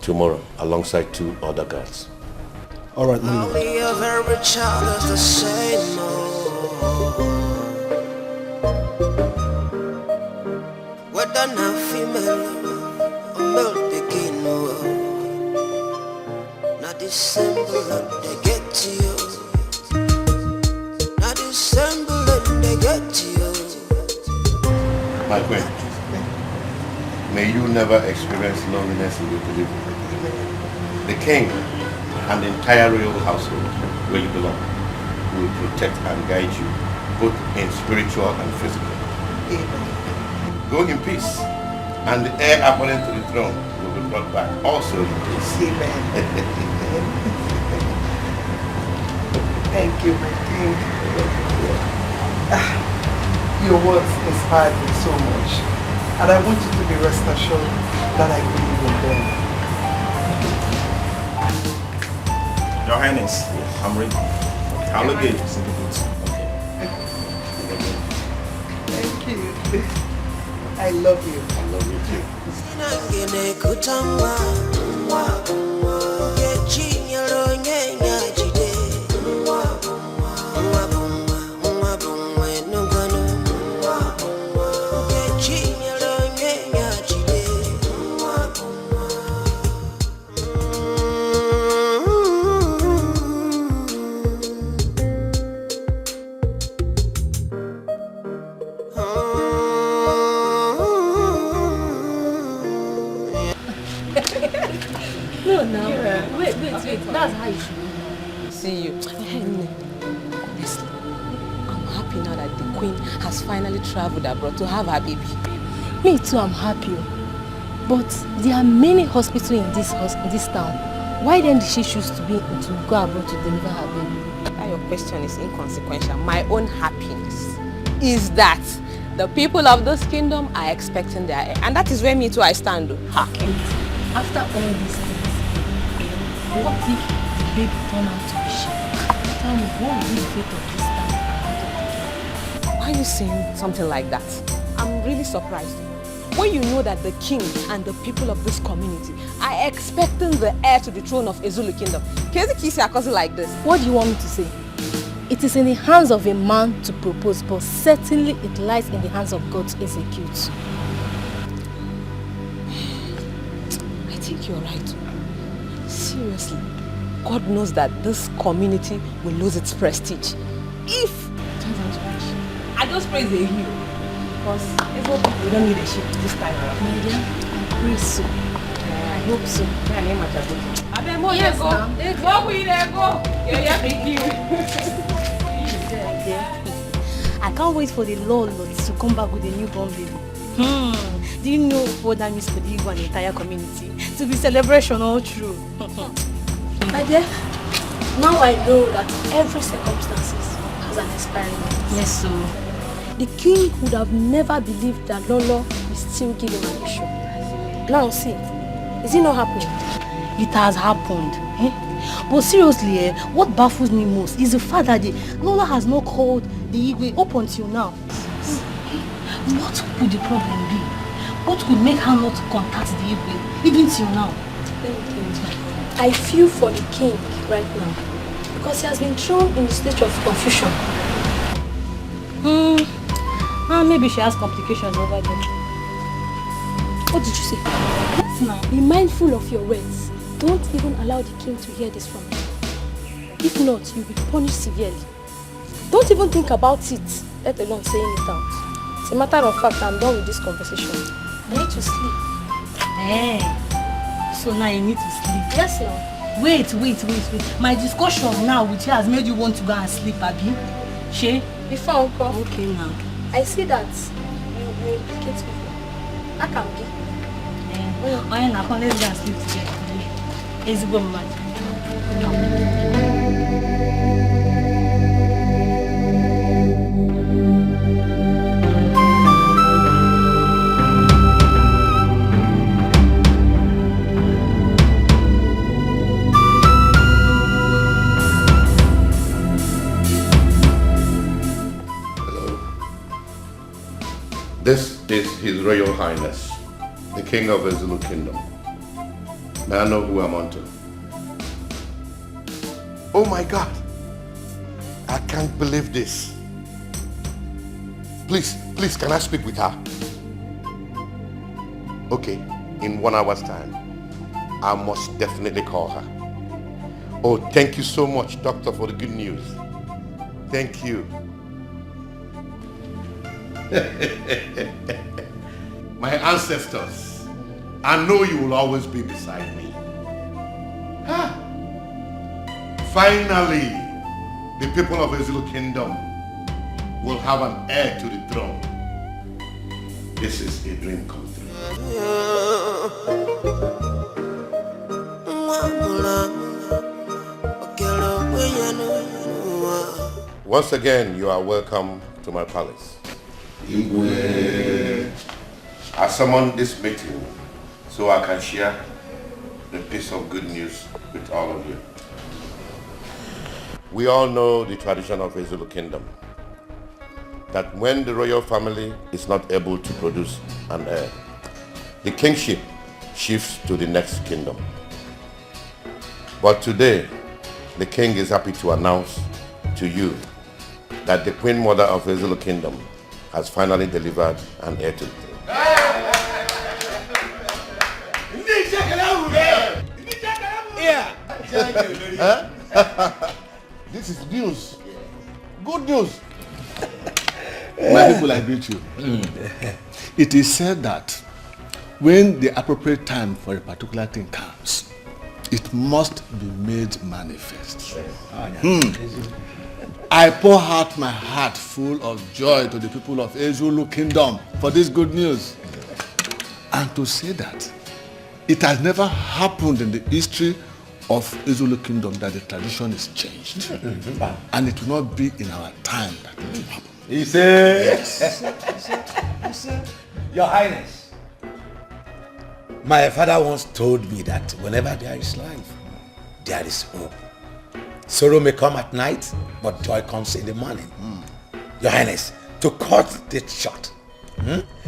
tomorrow alongside 2 other guards. All right, my lord. Only of every child is the same. Whether now female or male begin, not December they get to you. Not December they get to you. My Queen, may you never experience loneliness in your delivery. The King and the entire royal household where you belong will protect and guide you both in spiritual and physical. Amen. Go in peace, and the heir apparent to the throne will be brought back also in peace. Amen. Thank you, my King. Your words inspired me so much, and I want you to be rest assured that I believe in them. Your Highness, I'm ready. I'll look at you. Thank you. I love you. I love you too. That's how you should see you. Honestly, I'm happy now that the Queen has finally traveled abroad to have her baby. Me too, I'm happy. But there are many hospitals in this town. Why then did she choose to go abroad to deliver her baby? That your question is inconsequential. My own happiness. is that the people of this kingdom are expecting their heir. And that is where me too I stand. After all these things, what if the baby turn out to be sheep? Tell me, what will be the fate of this town? Why are you saying something like that? I'm really surprised. When you know that the king and the people of this community are expecting the heir to the throne of Ezulu Kingdom, can you kiss your cousin like this? What do you want me to say? It is in the hands of a man to propose, but certainly it lies in the hands of God to execute. I think you're right. Seriously, God knows that this community will lose its prestige if it turns out to be sheep. I just praise the hero because we don't need a sheep this time around. My dear, I pray so. I hope so. Yes, I can't wait for the Lord to come back with a newborn baby. Do you know what that means for the Igbo and the entire community? To be celebration all through. My dear, now I know that every circumstances has an expiry date. Yes, so the king would have never believed that Lolo will still give him an issue. Now see, is it not happening? it has happened. But seriously, what baffles me most is the fact that Lola has not called the Igwe up until now. What could the problem be? What could make her not contact the Igwe even till now? I feel for the king right now because he has been thrown in a state of confusion. Maybe she has complications over there. What did you say? Now, be mindful of your words. Don't even allow the king to hear this from you. If not, you'll be punished severely. Don't even think about it, let alone saying it out. As a matter of fact, I'm done with this conversation. I need to sleep. So now you need to sleep? Yes, now. Wait. My discussion now with you has made you want to go and sleep, Abi? She? Before, Uncle. Okay, now. I see that you implicate me. I can be. Let's go and sleep together. Let's go, Mama. This is His Royal Highness, the King of the Zulu Kingdom. May I know who I'm on to? Oh my God! I can't believe this. Please, can I speak with her? Okay, in 1 hour's time, I must definitely call her. Oh, thank you so much, Doctor, for the good news. Thank you. My ancestors, I know you will always be beside me. Finally, the people of the Zulu Kingdom will have an heir to the throne. This is a dream come true. Once again, you are welcome to my palace. I summoned this meeting so I can share the piece of good news with all of you. We all know the tradition of the Zulu Kingdom, that when the royal family is not able to produce an heir, the kingship shifts to the next kingdom. But today, the king is happy to announce to you that the Queen Mother of the Zulu Kingdom has finally delivered an heir to the throne. This is news. Good news. My people, I greet you. It is said that when the appropriate time for a particular thing comes, it must be made manifest. I pour out my heart full of joy to the people of Ezulu Kingdom for this good news. And to say that it has never happened in the history of Ezulu Kingdom that the tradition is changed. And it will not be in our time that it will happen. He said, Yes. Your Highness, my father once told me that whenever there is life, there is hope. Sorrow may come at night, but joy comes in the morning. Your Highness, to cut this short,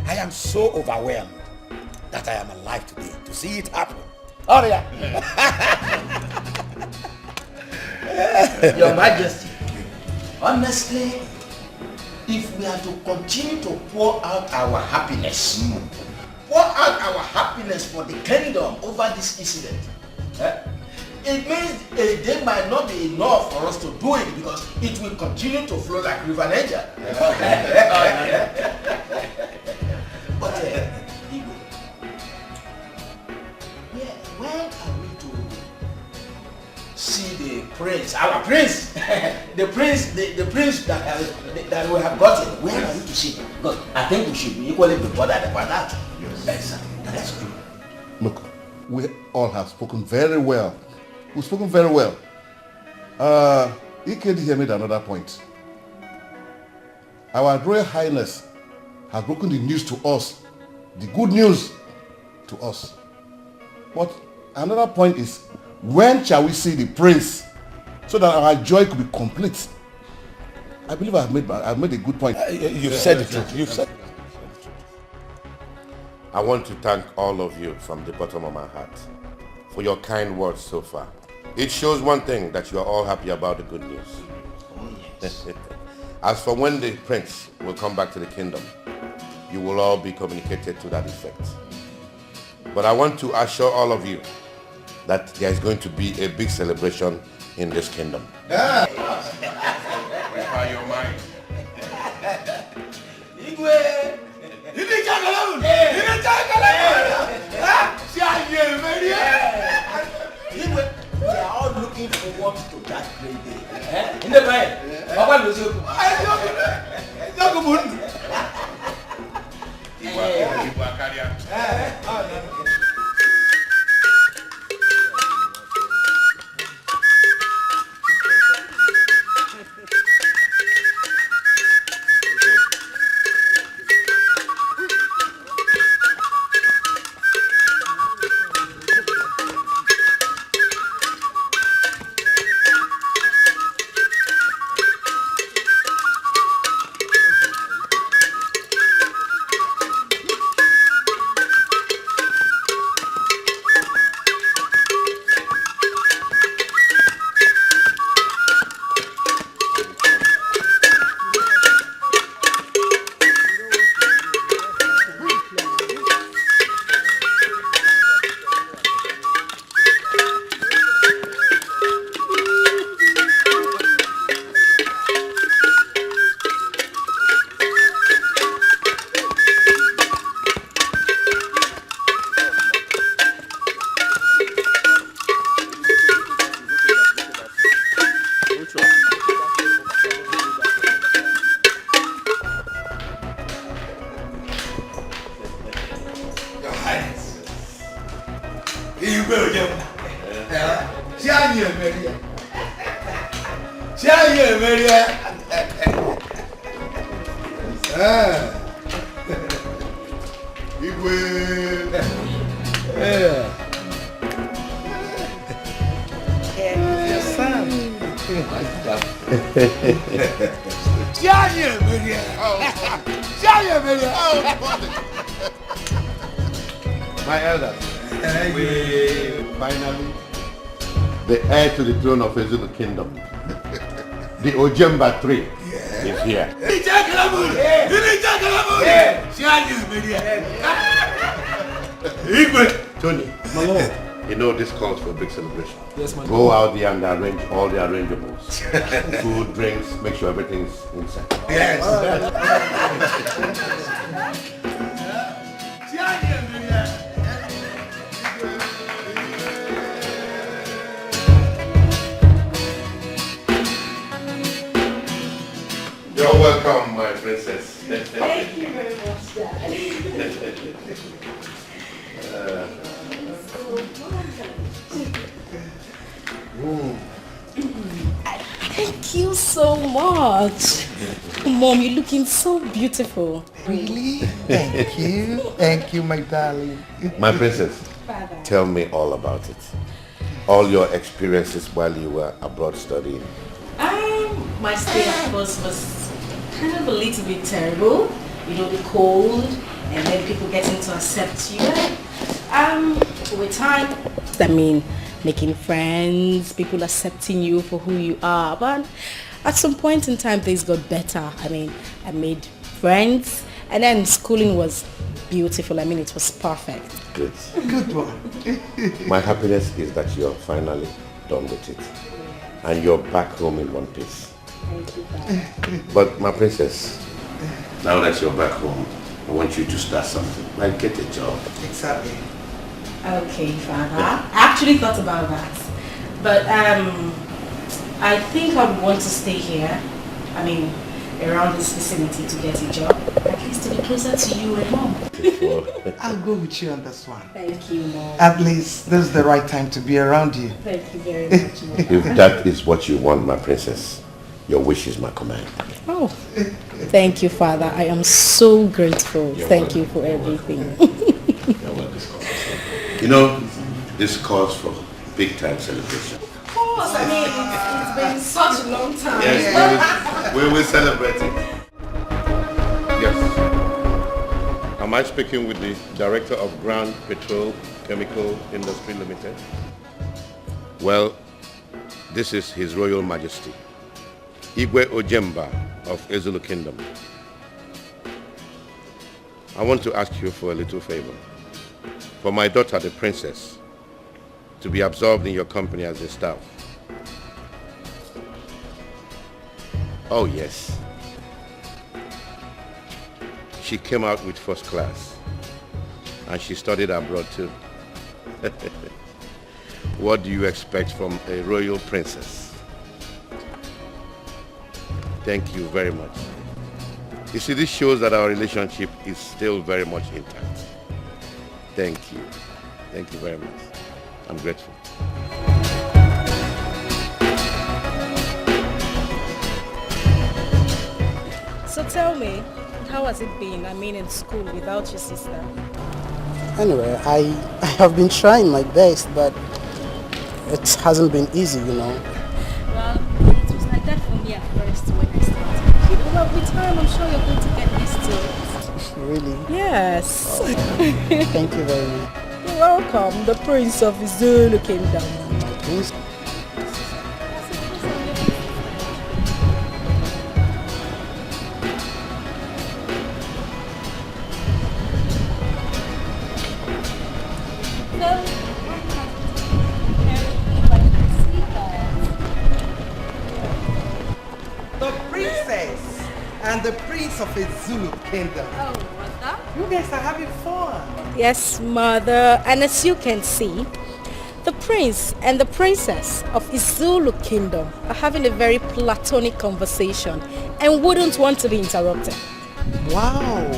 I am so overwhelmed that I am alive today to see it happen. Oh yeah. Your Majesty, honestly, if we are to continue to pour out our happiness, for the kingdom over this incident, it means a day might not be enough for us to do it because it will continue to flow like River Niger. But Igwe, when are we to see the prince, our prince, the prince that we have gotten? When are we to see him? Because I think we should be equally bothered about that. Yes, that's true. Look, we all have spoken very well. We've spoken very well. Ikedi here made another point. Our Royal Highness has broken the news to us, the good news to us. But another point is, when shall we see the prince so that our joy could be complete? I believe I've made a good point. You've said the truth. You've said. I want to thank all of you from the bottom of my heart for your kind words so far. It shows one thing, that you are all happy about the good news. Oh, yes. As for when the prince will come back to the kingdom, you will all be communicated to that effect. But I want to assure all of you that there is going to be a big celebration in this kingdom. Prepare your mind. Igwe! You need to alone! You need to Igwe, we are all looking forward to that great day. In the way, Papa Lucio. My elders, we finally, the heir to the throne of Ezulu Kingdom, the Ojemba 3 is here. Tony, you know this calls for a big celebration. Yes, my Go out there and arrange all the arrangeables. Food, drinks, make sure everything's inside. Yes. You're welcome, my princess. Thank you very much, Daddy. Thank you so much. Mom, you're looking so beautiful. Really? Thank you. Thank you, my darling. My princess, Father. tell me all about it. All your experiences while you were abroad studying. My stay, of course, was kind of a little bit terrible. You know, the cold, and then people getting to accept you. With time, I mean, making friends, people accepting you for who you are. But at some point in time, things got better. I mean, I made friends, and then schooling was beautiful. I mean, it was perfect. Good. Good one. My happiness is that you're finally done with it. And you're back home in one piece. Thank you, Father. But my princess, now that you're back home, I want you to start something. Like get a job. Exactly. Okay, Father. I actually thought about that. But I think I would want to stay here. I mean, around this vicinity to get a job. At least to be closer to you and Mom. I'll go with you on this one. Thank you, Mom. At least this is the right time to be around you. Thank you very much, Mom. If that is what you want, my princess, your wish is my command. Oh, thank you, Father. I am so grateful. Thank you for everything. You're welcome. You know, this calls for big time celebration. Of course, I mean, it's been such a long time. Yes, we will celebrate it. Yes. Am I speaking with the Director of Grand Petrol Chemical Industry Limited? Well, this is His Royal Majesty, Igwe Ojemba of Ezulu Kingdom. I want to ask you for a little favor. For my daughter, the princess, to be absorbed in your company as a staff. Oh yes. She came out with first class and she studied abroad too. What do you expect from a royal princess? Thank you very much. You see, this shows that our relationship is still very much intact. Thank you. Thank you very much. I'm grateful. So tell me, how has it been? I mean, in school without your sister? Anyway, I have been trying my best, but it hasn't been easy, you know. Well, it was like that for me at first when I started. You know, but with time, I'm sure you're going to get used to it. Really? Yes. Thank you very much. You're welcome. The Prince of Zulu Kingdom. Prince? The princess and the prince of a Zulu kingdom. Oh, what's that? You guys are having fun. Yes, Mother. And as you can see, the prince and the princess of Zulu Kingdom are having a very platonic conversation and wouldn't want to be interrupted. Wow,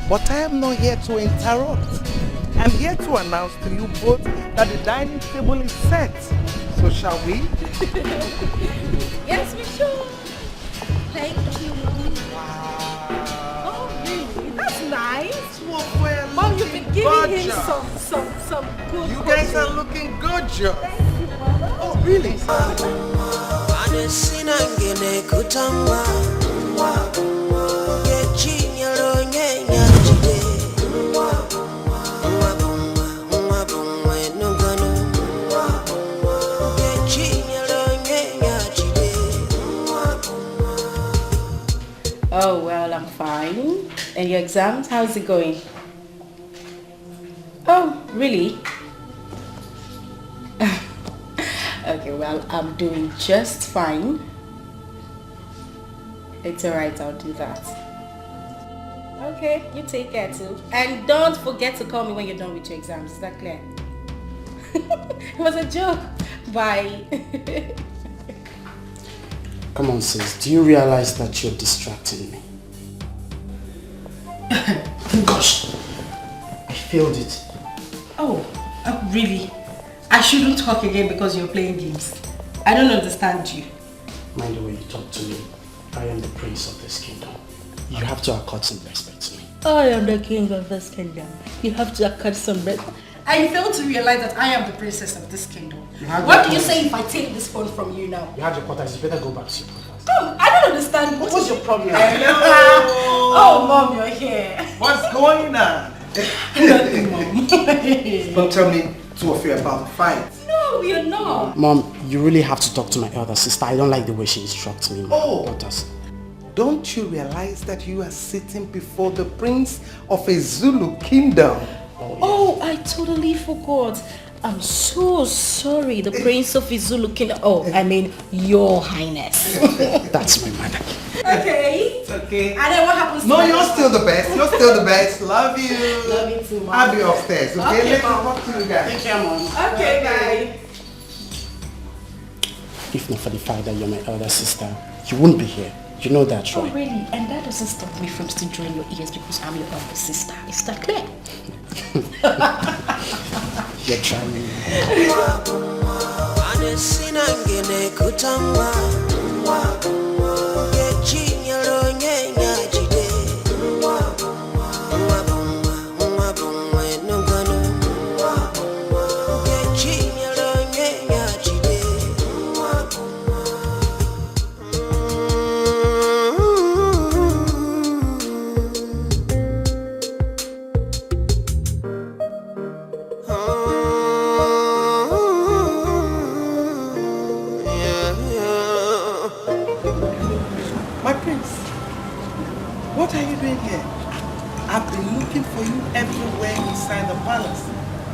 but I am not here to interrupt. I'm here to announce to you both that the dining table is set. So shall we? Yes, we should. Thank you, Mom. Wow. Oh, really? That's nice. Mom, you've been giving him some good. You guys are looking good, Joe. Thank you, Mother. Oh, really? Oh, well, I'm fine. And your exams, how's it going? Oh, really? Okay, well, I'm doing just fine. It's alright, I'll do that. Okay, you take care too. And don't forget to call me when you're done with your exams, is that clear? It was a joke. Bye. Come on, sis. Do you realize that you're distracting me? Gosh, I failed it. Oh, really? I shouldn't talk again because you're playing games. I don't understand you. Mind the way you talk to me. I am the prince of this kingdom. You have to accord some respect to me. I am the king of this kingdom. You have to accord some respect. I fail to realize that I am the princess of this kingdom. What do you say if I take this phone from you now? You have your quarters, you better go back to your quarters. I don't understand. What's your problem? Hello! Oh, Mom, you're here. What's going on? Nothing, Mom. Don't tell me two of you about the fight. No, we are not. Mom, you really have to talk to my elder sister. I don't like the way she instructs me, my daughters. Don't you realize that you are sitting before the prince of a Zulu kingdom? Oh, I totally forgot. I'm so sorry, the Prince of Izulu Kingdom. Oh, I mean, Your Highness. That's my mother. Okay. It's okay. And then what happens to No, my you're husband? still the best. You're still the best. Love you. Love you too, Mom. I'll be upstairs, okay? Okay, Let's Mom. talk to you guys. Take care, Mom. Okay, bye. If not for the fact that you're my elder sister, you wouldn't be here. You know that, Oh, right? really? And that doesn't stop me from still drawing your ears because I'm your elder sister. Is that clear? You're trying. My prince, what are you doing here? I've been looking for you everywhere inside the palace.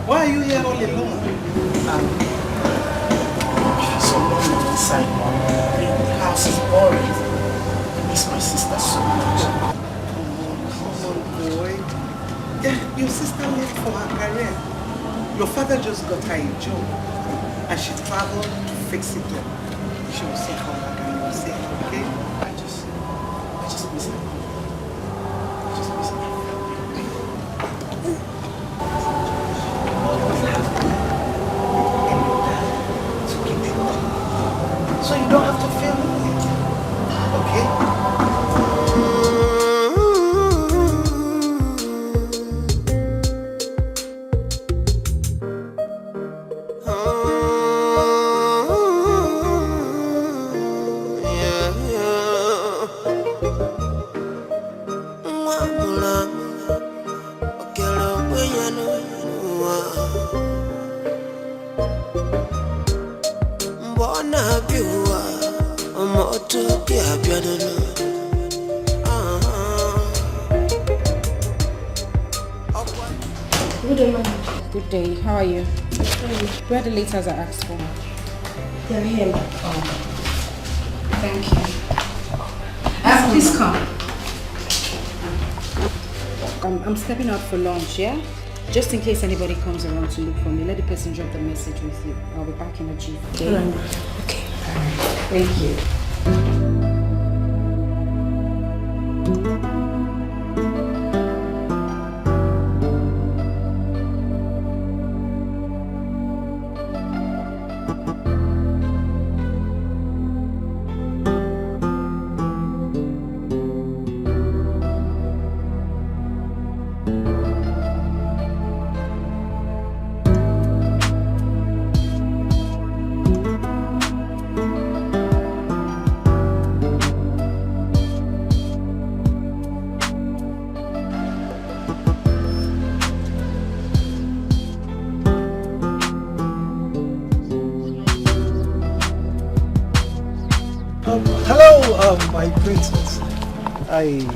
Why are you here all alone? So lonely inside, Mom. The house is boring. I miss my sister so much. Come on, boy. Yeah, your sister left for her career. Your father just got her a job. And she traveled to fix it up. She will soon come back and you will see her, okay? I just miss her. So you don't have to feel it, okay? Good day, ma'am. Good day. How are you? Where are the letters I asked for? They're here. Thank you. Please come. I'm stepping out for lunch, yeah? Just in case anybody comes around to look for me, let the person drop the message with you. I'll be back in a jiff, okay? Okay. Thank you. Hello, my princess. I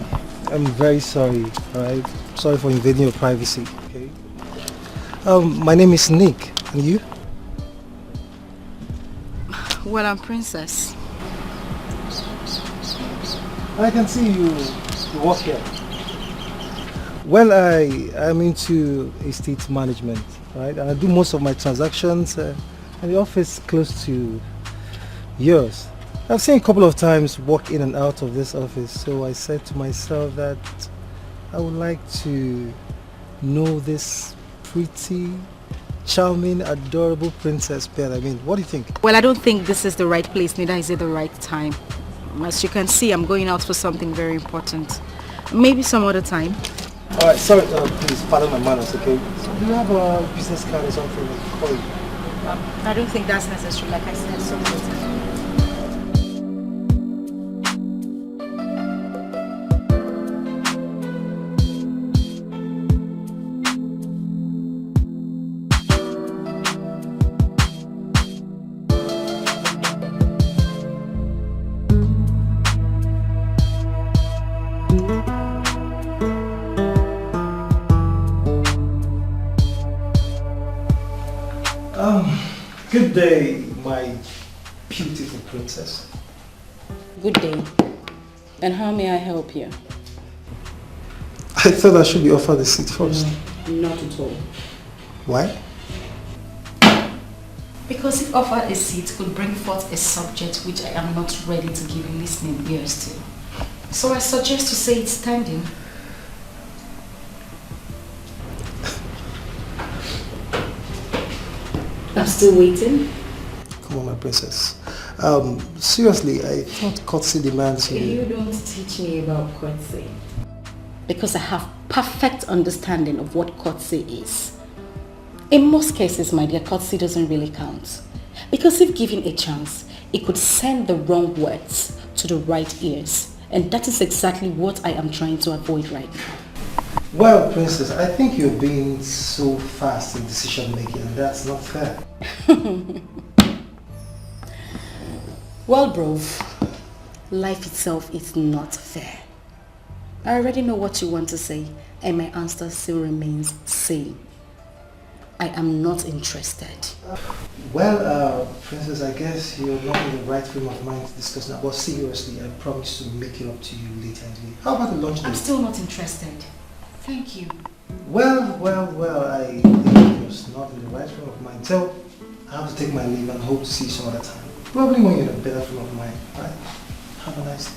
am very sorry, alright? Sorry for invading your privacy, okay? My name is Nick, and you? Well, I'm Princess. I can see you work here. Well, I'm into estate management, right? And I do most of my transactions and the office close to yours. I've seen a couple of times walk in and out of this office, so I said to myself that I would like to know this pretty, charming, adorable princess better. I mean, what do you think? Well, I don't think this is the right place, neither is it the right time. As you can see, I'm going out for something very important. Maybe some other time. Alright, sorry, please, pardon my manners, okay? So do you have a business card or something I can call you? I don't think that's necessary, like I said, some other time. Good day, my beautiful princess. Good day. And how may I help you? I thought I should be offered a seat first. Not at all. Why? Because if offered a seat could bring forth a subject which I am not ready to give listening ears to. So I suggest to say it standing. I'm still waiting. Come on, my princess. Seriously, I thought courtesy demands you. You don't teach me about courtesy. Because I have perfect understanding of what courtesy is. In most cases, my dear, courtesy doesn't really count. Because if given a chance, it could send the wrong words to the right ears. And that is exactly what I am trying to avoid right now. Well, princess, I think you're being so fast in decision making, and that's not fair. Well, bro, life itself is not fair. I already know what you want to say, and my answer still remains same. I am not interested. Well, princess, I guess you're not in the right frame of mind to discuss now. But seriously, I promise to make it up to you later in the day. How about the lunch date? I'm still not interested. Thank you. Well, I think you're not in the right frame of mind. So, I have to take my leave and hope to see you some other time. Probably when you're in a better frame of mind. Right? Have a nice day.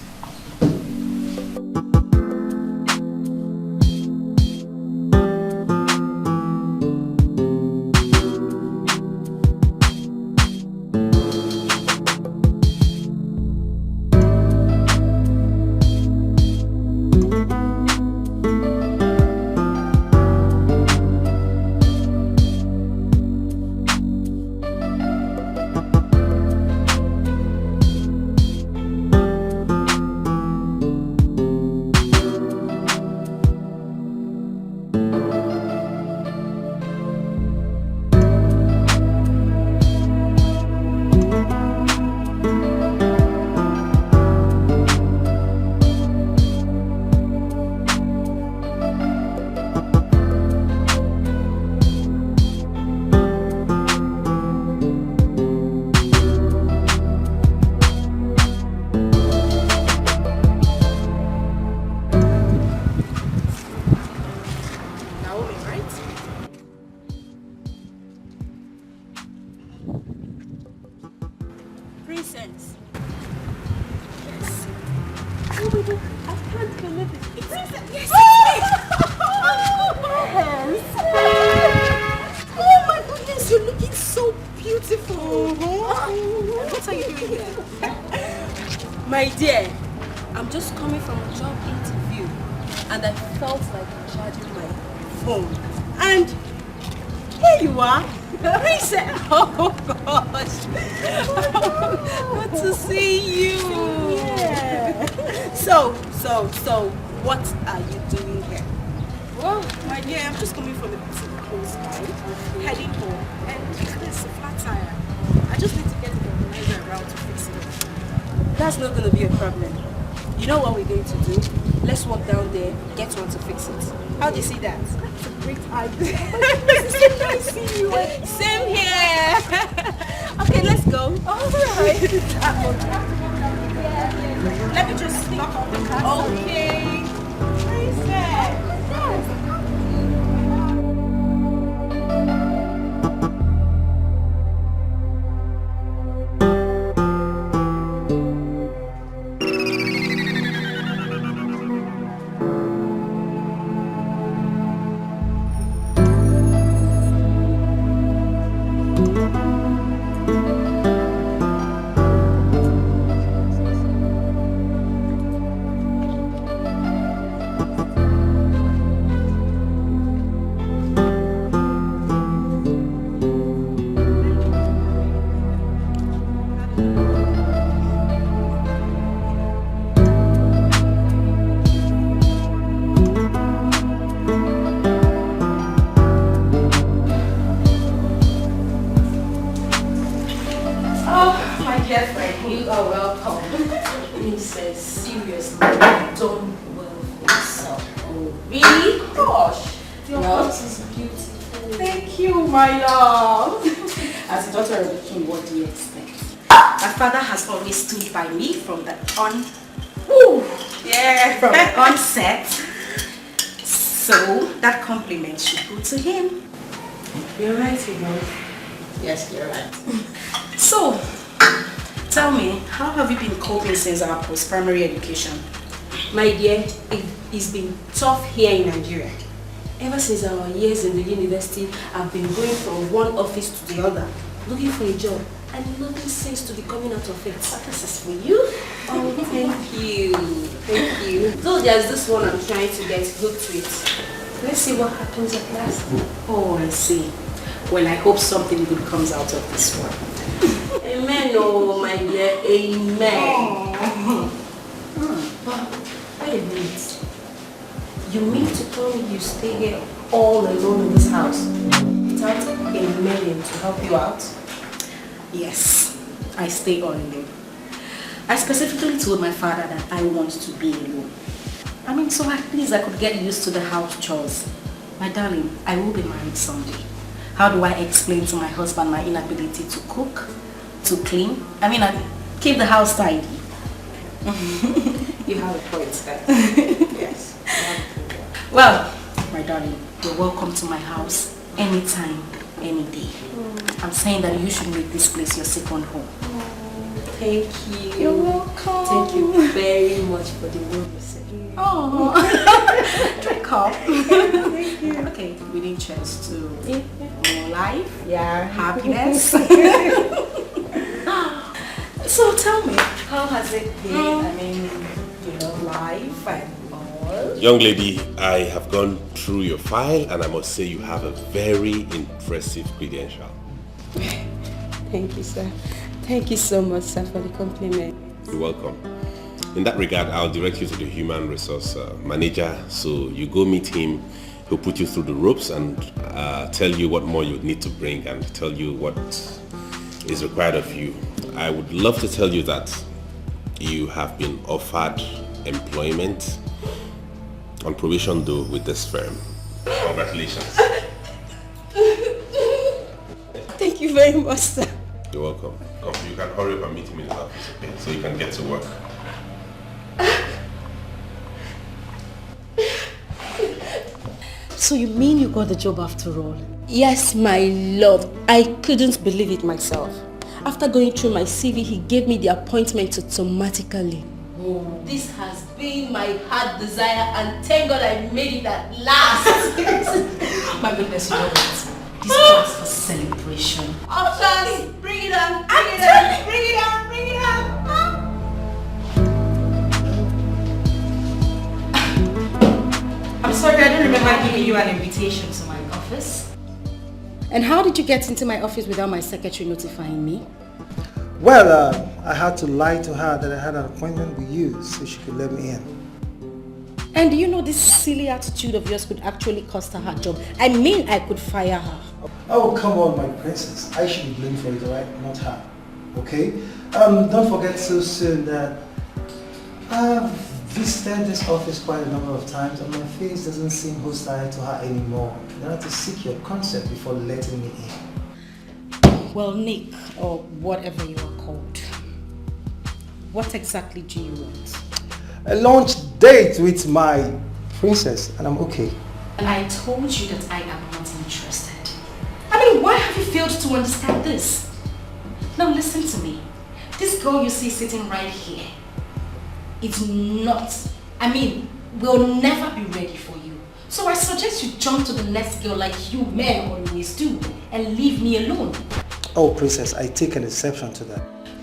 So, what are you doing here? Well, my dear, I'm just coming from a bit close by, heading home, and there's a flat tire. I just need to get the organizer around to fix it. That's not going to be a problem. You know what we're going to do? Let's walk down there, get one to fix it. How do you see that? That's a great idea. It's so nice to see you. Same here. Okay, let's go. All right. Let me just knock off the car. Okay. Thank you, my love. As a daughter of the king, what do you expect? My father has always stood by me from the onset. So that compliment should go to him. You're right, you know. Yes, you're right. So, tell me, how have you been coping since our post-primary education? My dear, it's been tough here in Nigeria. Ever since our years in the university, I've been going from one office to the other, looking for a job, and nothing seems to be coming out of it. This is for you. Oh, thank you. Thank you. Though there's this one I'm trying to get hooked with. Let's see what happens at last. Oh, I see. Well, I hope something good comes out of this one. Amen, oh my dear. Amen. But wait a minute. You mean to tell me you stay here all alone in this house without a million to help you out? Yes, I stay all alone. I specifically told my father that I want to be alone. I mean, so at least I could get used to the house chores. My darling, I will be married someday. How do I explain to my husband my inability to cook, to clean? I keep the house tidy. You have a point there. Yes. Well, my darling, you're welcome to my house anytime, any day. I'm saying that you should make this place your second home. Thank you. You're welcome. Thank you very much for the word you said. Oh, drink up. Thank you. Okay, we need cheers to more life, happiness. So tell me, how has it been? Life and all. Young lady, I have gone through your file and I must say you have a very impressive credential. Thank you, sir. Thank you so much, sir, for the compliment. You're welcome. In that regard, I'll direct you to the human resource manager. So you go meet him, he'll put you through the ropes and tell you what more you need to bring and tell you what is required of you. I would love to tell you that you have been offered employment on probation though with this firm. Congratulations. Thank you very much, sir. You're welcome. Come, you can hurry up and meet him in his office, okay? So you can get to work. So you mean you got the job after all? Yes, my lord. I couldn't believe it myself. After going through my CV, he gave me the appointment automatically. Oh, this has been my heart desire and thank God I made it at last. My goodness, you know what? This calls for celebration. Oh, Charlie, bring it on, bring it on, bring it on, bring it on. I'm sorry, I don't remember giving you an invitation to my office. And how did you get into my office without my secretary notifying me? Well, I had to lie to her that I had an appointment with you so she could let me in. And do you know this silly attitude of yours could actually cost her her job? I mean, I could fire her. Oh, come on, my princess. I should be blamed for it, right? Not her. Okay? Don't forget so soon that I've visited this office quite a number of times and my face doesn't seem hostile to her anymore. You have to seek your consent before letting me in. Well, Nick, or whatever you are called, what exactly do you want? A launch date with my princess and I'm okay. And I told you that I am not interested. I mean, why have you failed to understand this? Now listen to me. This girl you see sitting right here, it's not, will never be ready for you. So I suggest you jump to the next girl like you men always do and leave me alone. Oh, princess, I take an exception to that.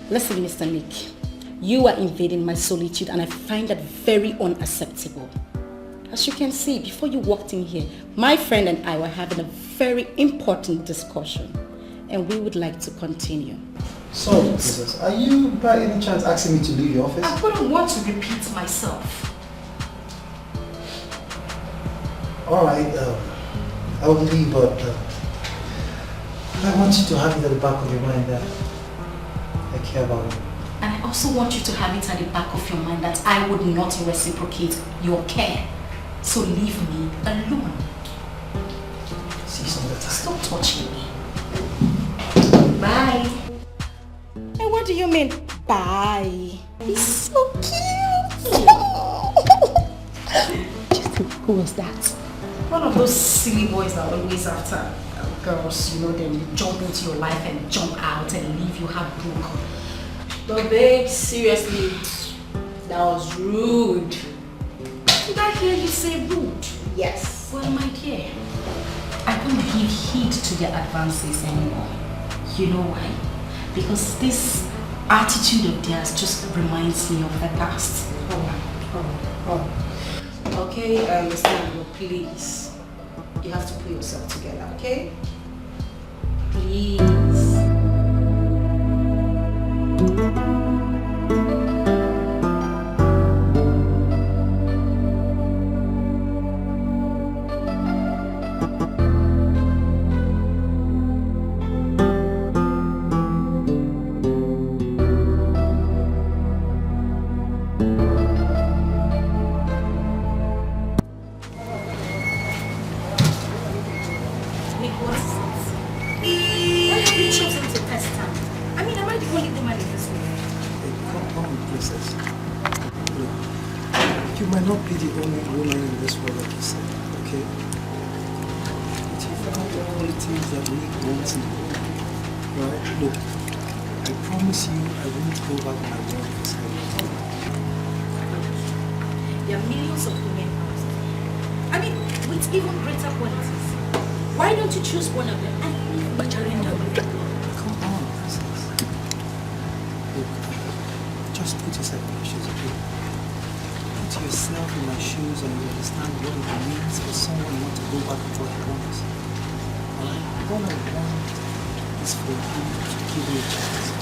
Listen, Mr. Nick, you are invading my solitude and I find that very unacceptable. As you can see, before you walked in here, my friend and I were having a very important discussion and we would like to continue. Sorry, princess, are you by any chance asking me to leave your office? I wouldn't want to repeat myself. Alright, I will leave, but I want you to have it at the back of your mind that I care about you. And I also want you to have it at the back of your mind that I would not reciprocate your care. So leave me alone. See you some other time. Stop touching me. Bye. Hey, what do you mean, bye? He's so cute. Who was that? One of those silly boys that are always after girls, you know, then jump into your life and jump out and leave you heartbroken. But babe, seriously, that was rude. Did I hear you say rude? Yes. Well, my dear, I don't give heed to their advances anymore. You know why? Because this attitude of theirs just reminds me of the past. Okay, Mr. please. You have to pull yourself together, okay? Please. There are millions of women out there. I mean, with even greater qualities. Why don't you choose one of them and leave Bacharenda? Come on, princess. Look, just put yourself in my shoes, okay? Put yourself in my shoes and you understand what it means for someone not to go back to what he wants. Alright? All I want is for you to give me a chance.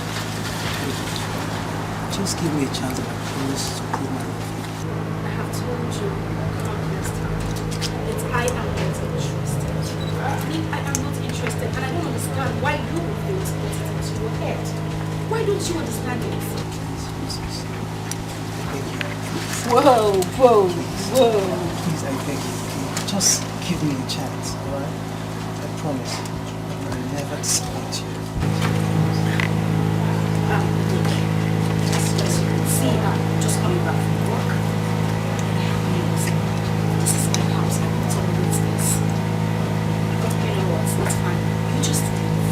Just give me a chance and I promise to prove my love. I have told you countless times that I am not interested. I am not interested, and I don't understand why you would feel to put it into your head. Why don't you understand it? Whoa. Please, I beg you, okay? Just give me a chance, alright? I promise I will never disappoint you. As you can see, I'm just coming back from work. This is my house. I put on business. But you know what? It's fine. You just leave.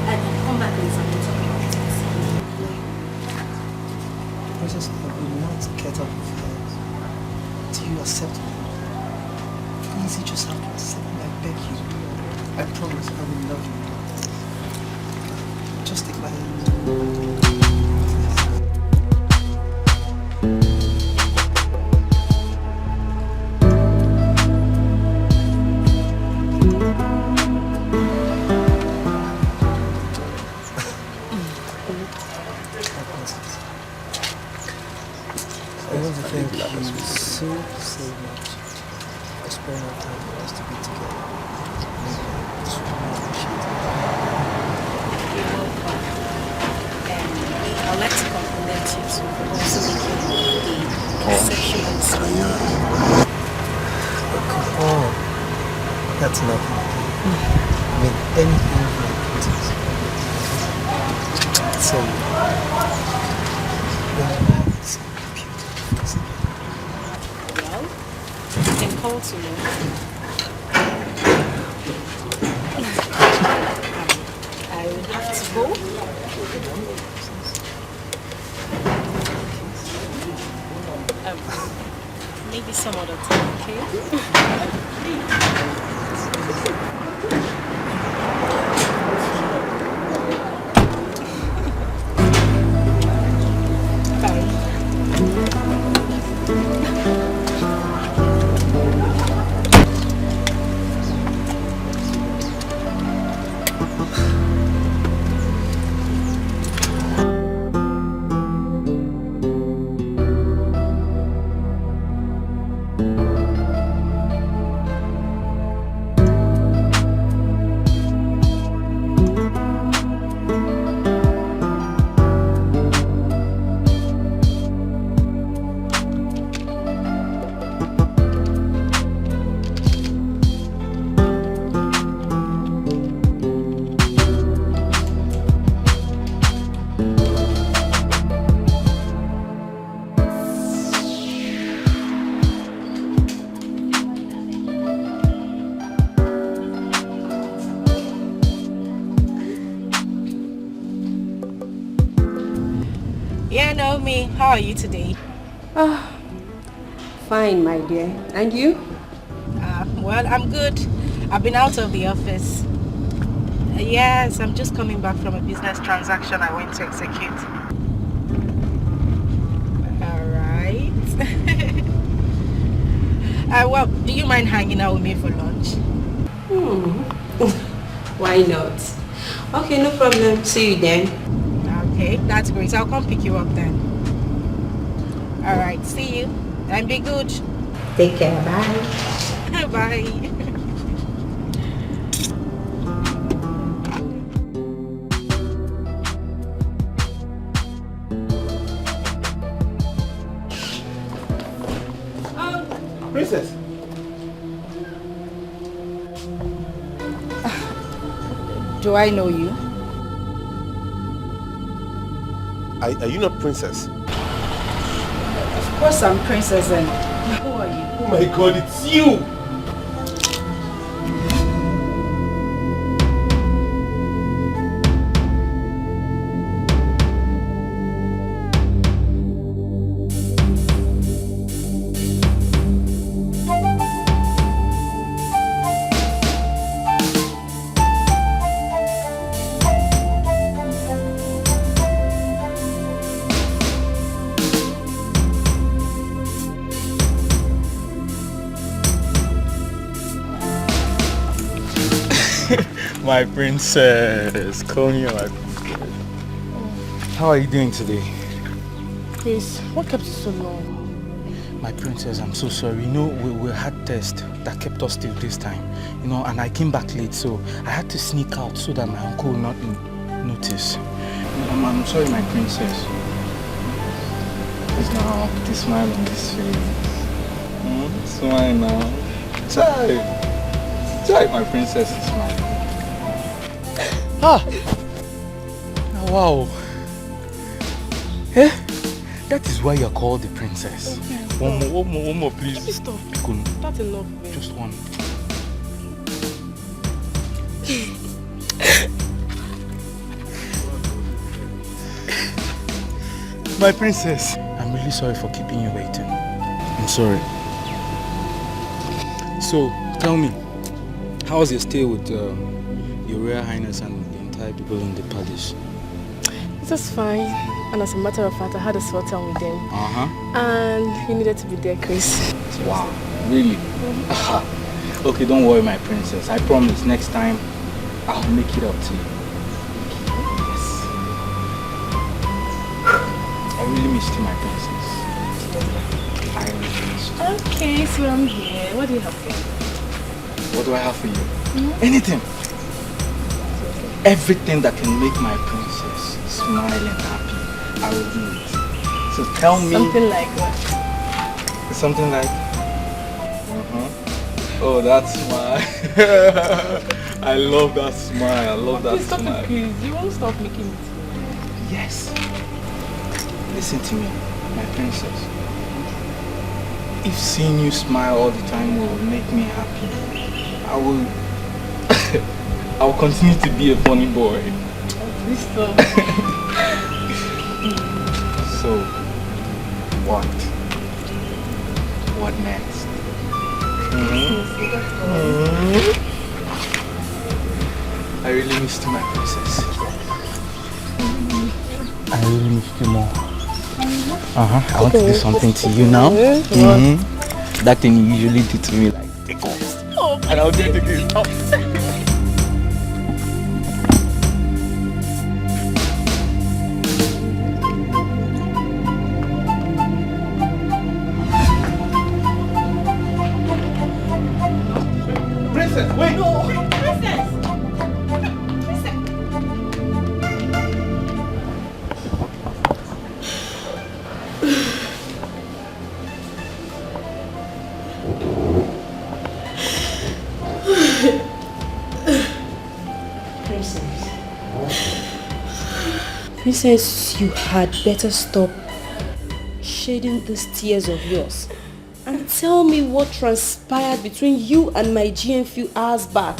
And then come back and we'll talk about this. Princess, I will not get up with you. Do you accept me? Please, you just have to accept me. I beg you. I promise I will love you. Just take my hand. So much for spending our time for us to be together. It's really appreciated. I'd like to compliment you for also making the sexual smile. Oh, come on. That's nothing. I mean, anything for the princess. So, it's beautiful. Well, you can call to me. I will have to go. Maybe some other time, okay? Yeah, Naomi, how are you today? Fine, my dear. And you? Well, I'm good. I've been out of the office. Yes, I'm just coming back from a business transaction I went to execute. Alright. Well, do you mind hanging out with me for lunch? Why not? Okay, no problem. See you then. Okay, that's great. I'll come pick you up then. Alright, see you. And be good. Take care. Bye. Bye. Princess. Do I know you? Are you not Princess? Of course I'm Princess and who are you? Oh my God, it's you! My princess, call me my princess. How are you doing today? Chris, what kept you so long? My princess, I'm so sorry. You know, we had test that kept us till this time. You know, and I came back late, so I had to sneak out so that my uncle will not notice. I'm sorry, my princess. Please now, put a smile on this face. Smile now. Try, my princess, smile. Wow. Eh? That is why you're called the princess. Okay, One more, please. Please stop. That's enough, babe. Just one. My princess. I'm really sorry for keeping you waiting. I'm sorry. So, tell me, how was your stay with your Royal Highness and the entire people in the palace? It was fine. And as a matter of fact, I had a sort time with them. Uh-huh. And you needed to be there, Chris. Wow, really? Okay, don't worry, my princess. I promise next time I'll make it up to you. Yes. I really missed you, my princess. I really missed you. Okay, so I'm here. What do you have for me? What do I have for you? Anything. Everything that can make my princess smile and happy, I will do it. So tell me. Something like what? Something like. Oh, that smile. I love that smile. I love that stop smile. It, please. You won't stop making it. Yes. Listen to me, my princess. If seeing you smile all the time will make me happy, I will continue to be a funny boy. Please stop. So, what? What next? I really missed you, my princess. I really missed you more. I want to do something to you now. That thing you usually do to me, like take off. And I'll do it again. Princess, wait! No! Princess! Princess, you had better stop shedding these tears of yours and tell me what transpired between you and my GM few hours back.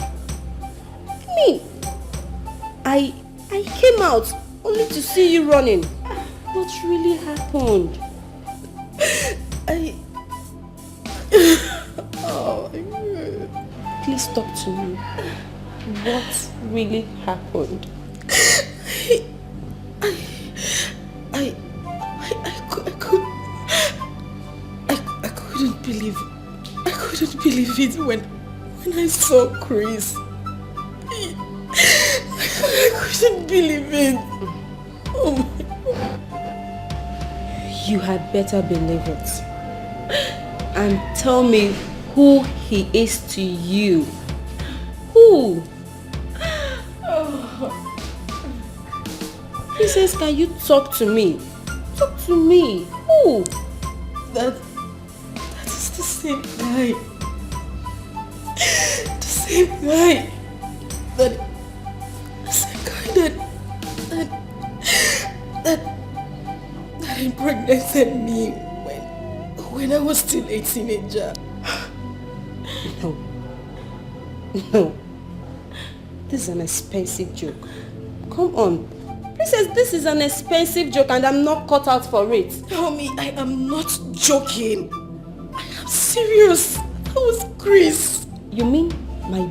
I came out only to see you running. What really happened? Oh my God. Please talk to me. What really happened? I couldn't believe it when I saw Chris. I couldn't believe it. Oh my God. You had better believe it. And tell me who he is to you. Who? Princess, can you talk to me? Talk to me. Who? That is the same guy. The same guy that impregnated me when I was still a teenager. No. This is an expensive joke. Come on. Princess, this is an expensive joke and I'm not cut out for it. Naomi, I am not joking. I am serious. That was Chris. You mean my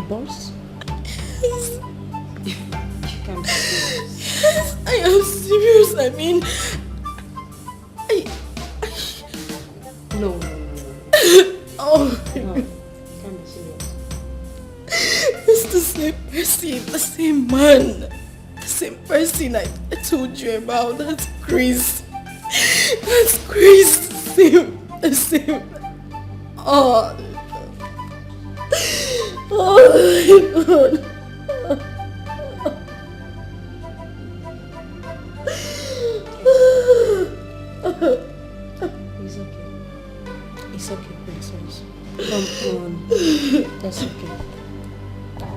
boss? Yes. You can't be serious. Yes, I am serious. I mean, No. Oh. No. You can't be serious. It's the same person, the same man, the same person I told you about. That's Chris. That's Chris. The same. Oh. Oh my God. It's okay. It's okay, Princess. Come on. That's okay.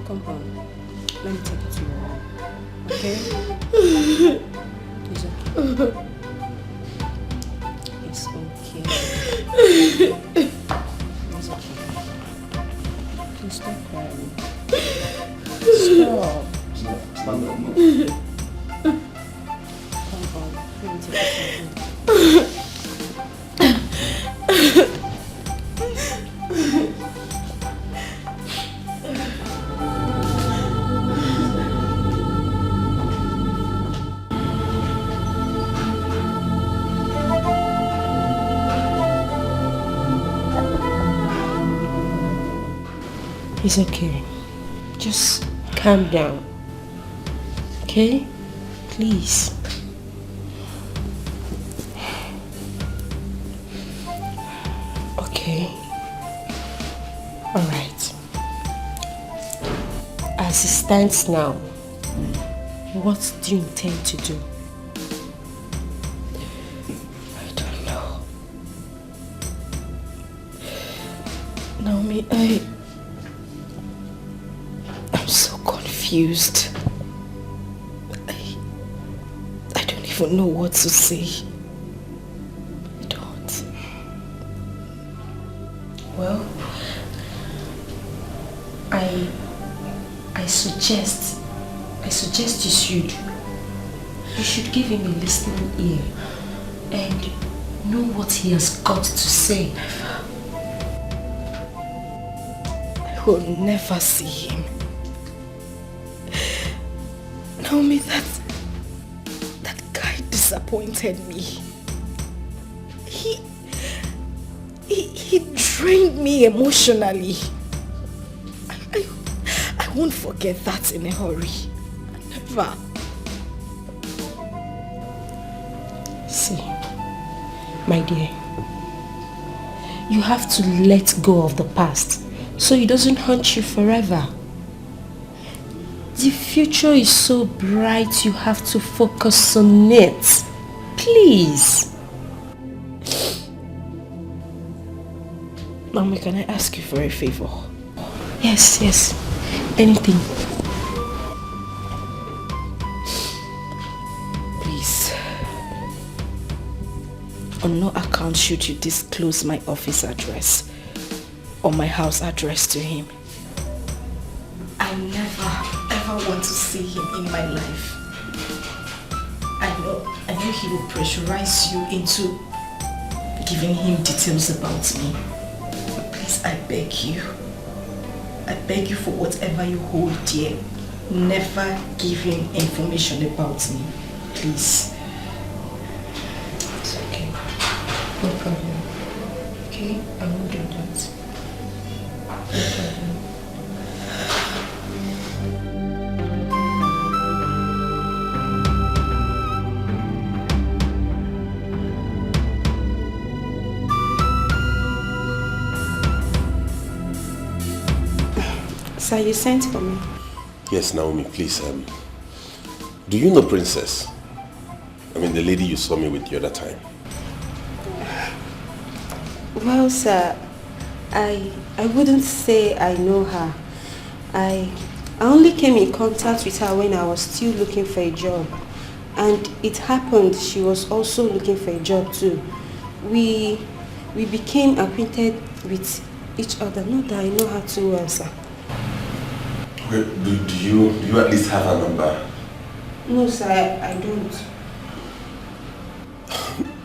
Come on. Let me take you to your room. Okay? It's okay. It's okay. It's okay. Please stop crying. Stop. Come on. Let me take you to your room. It's okay. Just calm down. Okay? Please. Okay. Alright. As it stands now, what do you intend to do? I don't know. Naomi, I'm so confused. I don't even know what to say. I don't. Well, I suggest you should give him a listening ear and know what he has got to say. I will never see him. Naomi, that guy disappointed me. He drained me emotionally. I won't forget that in a hurry. Never. See, my dear, you have to let go of the past so it doesn't haunt you forever. The future is so bright, you have to focus on it. Please. Mama, can I ask you for a favor? Yes. Anything. Please. On no account should you disclose my office address or my house address to him. I never ever want to see him in my life. I know he will pressurize you into giving him details about me. But please, I beg you for whatever you hold dear, never give him information about me, please. It's okay. No problem. Okay? I won't do that. No problem. Sir, you sent for me. Yes, Naomi, please. Do you know Princess? I mean, the lady you saw me with the other time. Well, sir, I wouldn't say I know her. I only came in contact with her when I was still looking for a job. And it happened she was also looking for a job too. We became acquainted with each other. Not that I know her too well, sir. Okay, do you at least have her number? No, sir, I don't.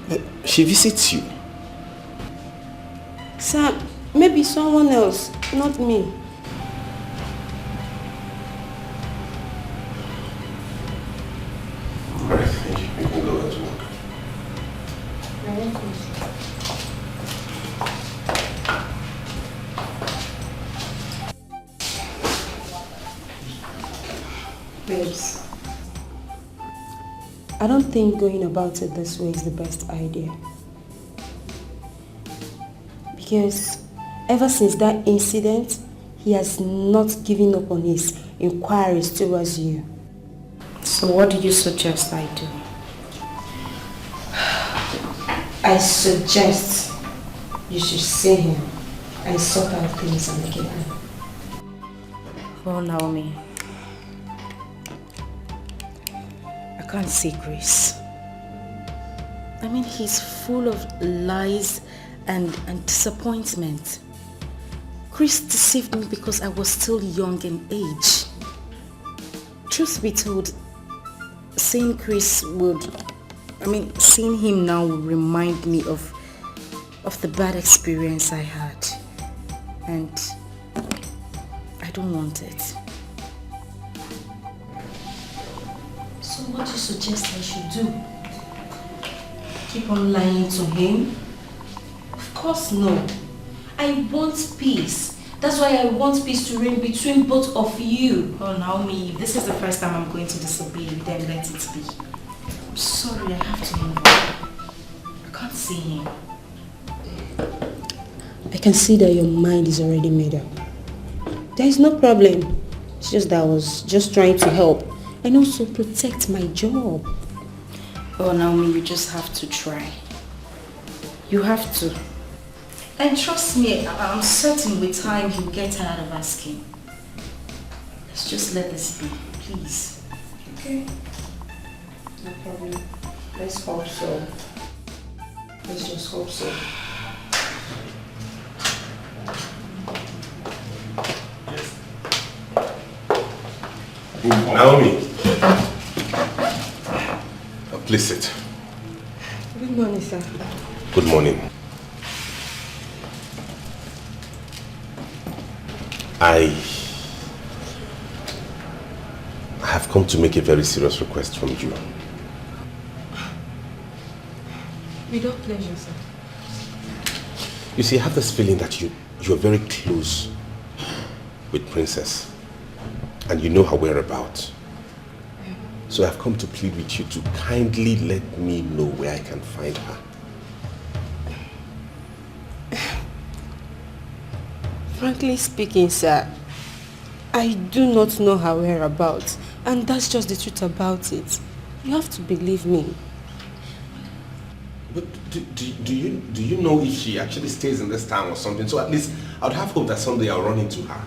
But she visits you. Sir, maybe someone else, not me. Alright, thank you. You can go back to work. You're welcome, sir. Babes, I don't think going about it this way is the best idea. Because ever since that incident, he has not given up on his inquiries towards you. So what do you suggest I do? I suggest you should see him and sort out things amicably. Well, Naomi, I can't see Chris. I mean, he's full of lies and disappointment. Chris deceived me because I was still young in age. Truth be told, seeing him now would remind me of the bad experience I had. And I don't want it. So what do you suggest I should do? Keep on lying to him? Of course no. I want peace. That's why I want peace to reign between both of you. Oh, Naomi, if this is the first time I'm going to disobey you, then let it be. I'm sorry, I have to move on. I can't see him. I can see that your mind is already made up. There is no problem. It's just that I was just trying to help and also protect my job. Oh, Naomi, you just have to try. You have to. And trust me, I'm certain with time he'll get tired of asking. Let's just let this be, please. Okay. No problem. Let's hope so. Let's just hope so. Naomi. Please sit. Good morning, sir. Good morning. I have come to make a very serious request from you. Without pleasure, sir. You see, I have this feeling that you're very close with Princess and you know her whereabouts. So I've come to plead with you to kindly let me know where I can find her. Frankly speaking, sir, I do not know her whereabouts, and that's just the truth about it. You have to believe me. But do you know if she actually stays in this town or something? So at least I would have hope that someday I'll run into her.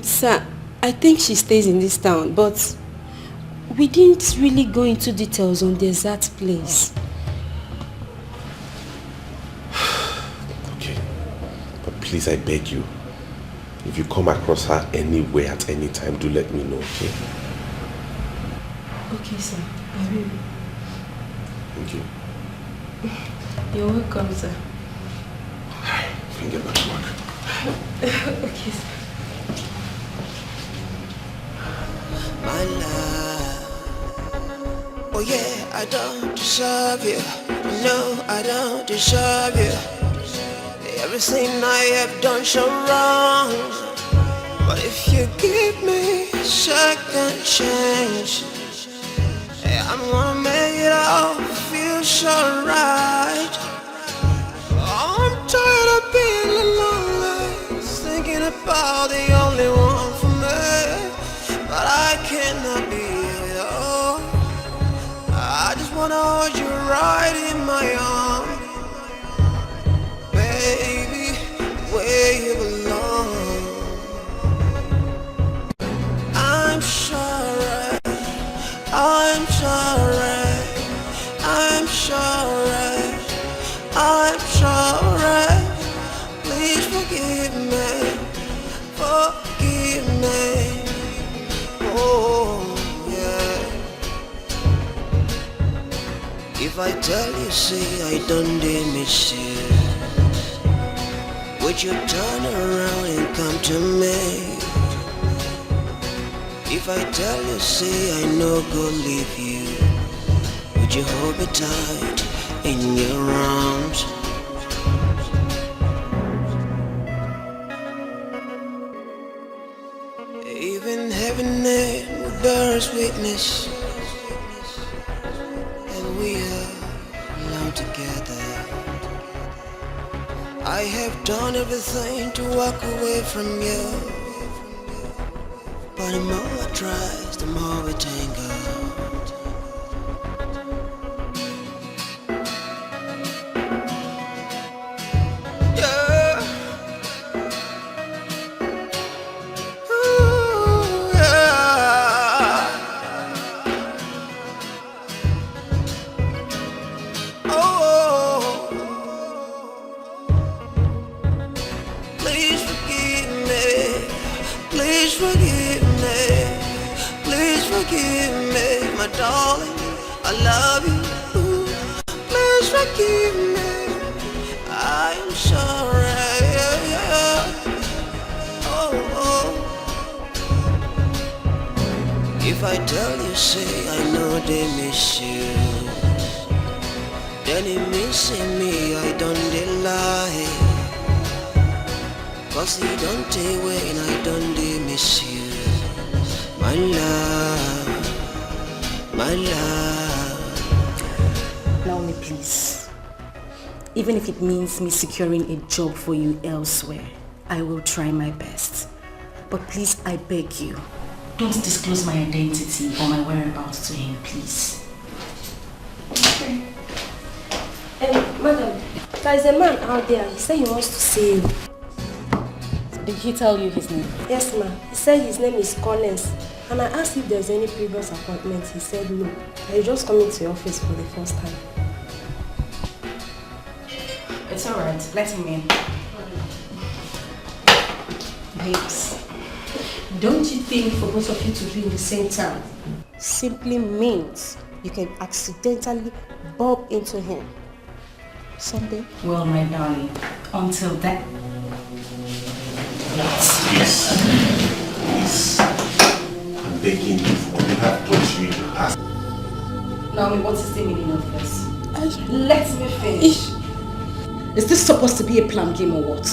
Sir, I think she stays in this town, but we didn't really go into details on the exact place. Okay, but please, I beg you, if you come across her anywhere at any time, do let me know, okay? Okay, sir. I will. Thank you. You're welcome, sir. I can get back to work. Okay, sir. My love, oh yeah, I don't deserve you. No, I don't deserve you. Everything I have done so wrong. But if you give me a second chance, I'm gonna make it all feel so right. I'm tired of being alone, thinking about the only one for me. But I cannot be with all. I just wanna hold you right in my arms, baby, where you belong. I'm sorry, I'm sorry, I'm sorry, I'm sorry. Please forgive me, forgive me. Oh, yeah. If I tell you, say I don't miss you, would you turn around and come to me? If I tell you, say I no go leave you, would you hold me tight in your arms? Even heaven will bear us witness, and we are alone together. I have done everything to walk away from you, but the more I try, the more we tangle. Yeah. Ooh, yeah. Oh, please forgive me. Please forgive me. Please forgive me, my darling. I love you. Please forgive me. I'm sorry. Oh, oh. If I tell you, say I know they miss you, then it missing me, I don't lie. Cause he don't take away and I don't miss you. My love, my love. Naomi, please. Even if it means me securing a job for you elsewhere, I will try my best. But please, I beg you, don't disclose my identity or my whereabouts to him, please. Okay. Madam, there is a man out there. He said he wants to see you. Did he tell you his name? Yes, ma'am. He said his name is Collins. And I asked if there's any previous appointment. He said no. He's just coming to your office for the first time. It's alright. Let him in. Babes, don't you think for both of you to be in the same town simply means you can accidentally bump into him someday? Well, my darling, until then. Please. Please. I'm begging you for what you have taught you in the past. Naomi, what is the meaning of this? Let me finish. Is this supposed to be a plan game or what?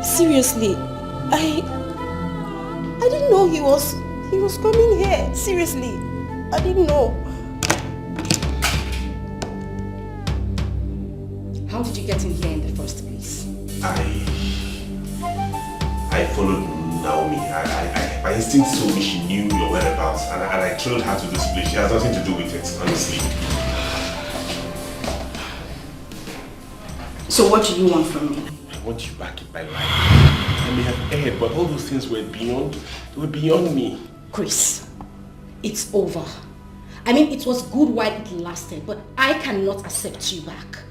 Seriously, I didn't know he was coming here. Seriously, I didn't know. How did you get in here in the first place? I followed Naomi. My instinct told me she knew your whereabouts, and I trailed her to this place. She has nothing to do with it, honestly. So what do you want from me? I want you back in my life. I may have erred, but all those things were beyond me. Chris, it's over. I mean, it was good while it lasted, but I cannot accept you back.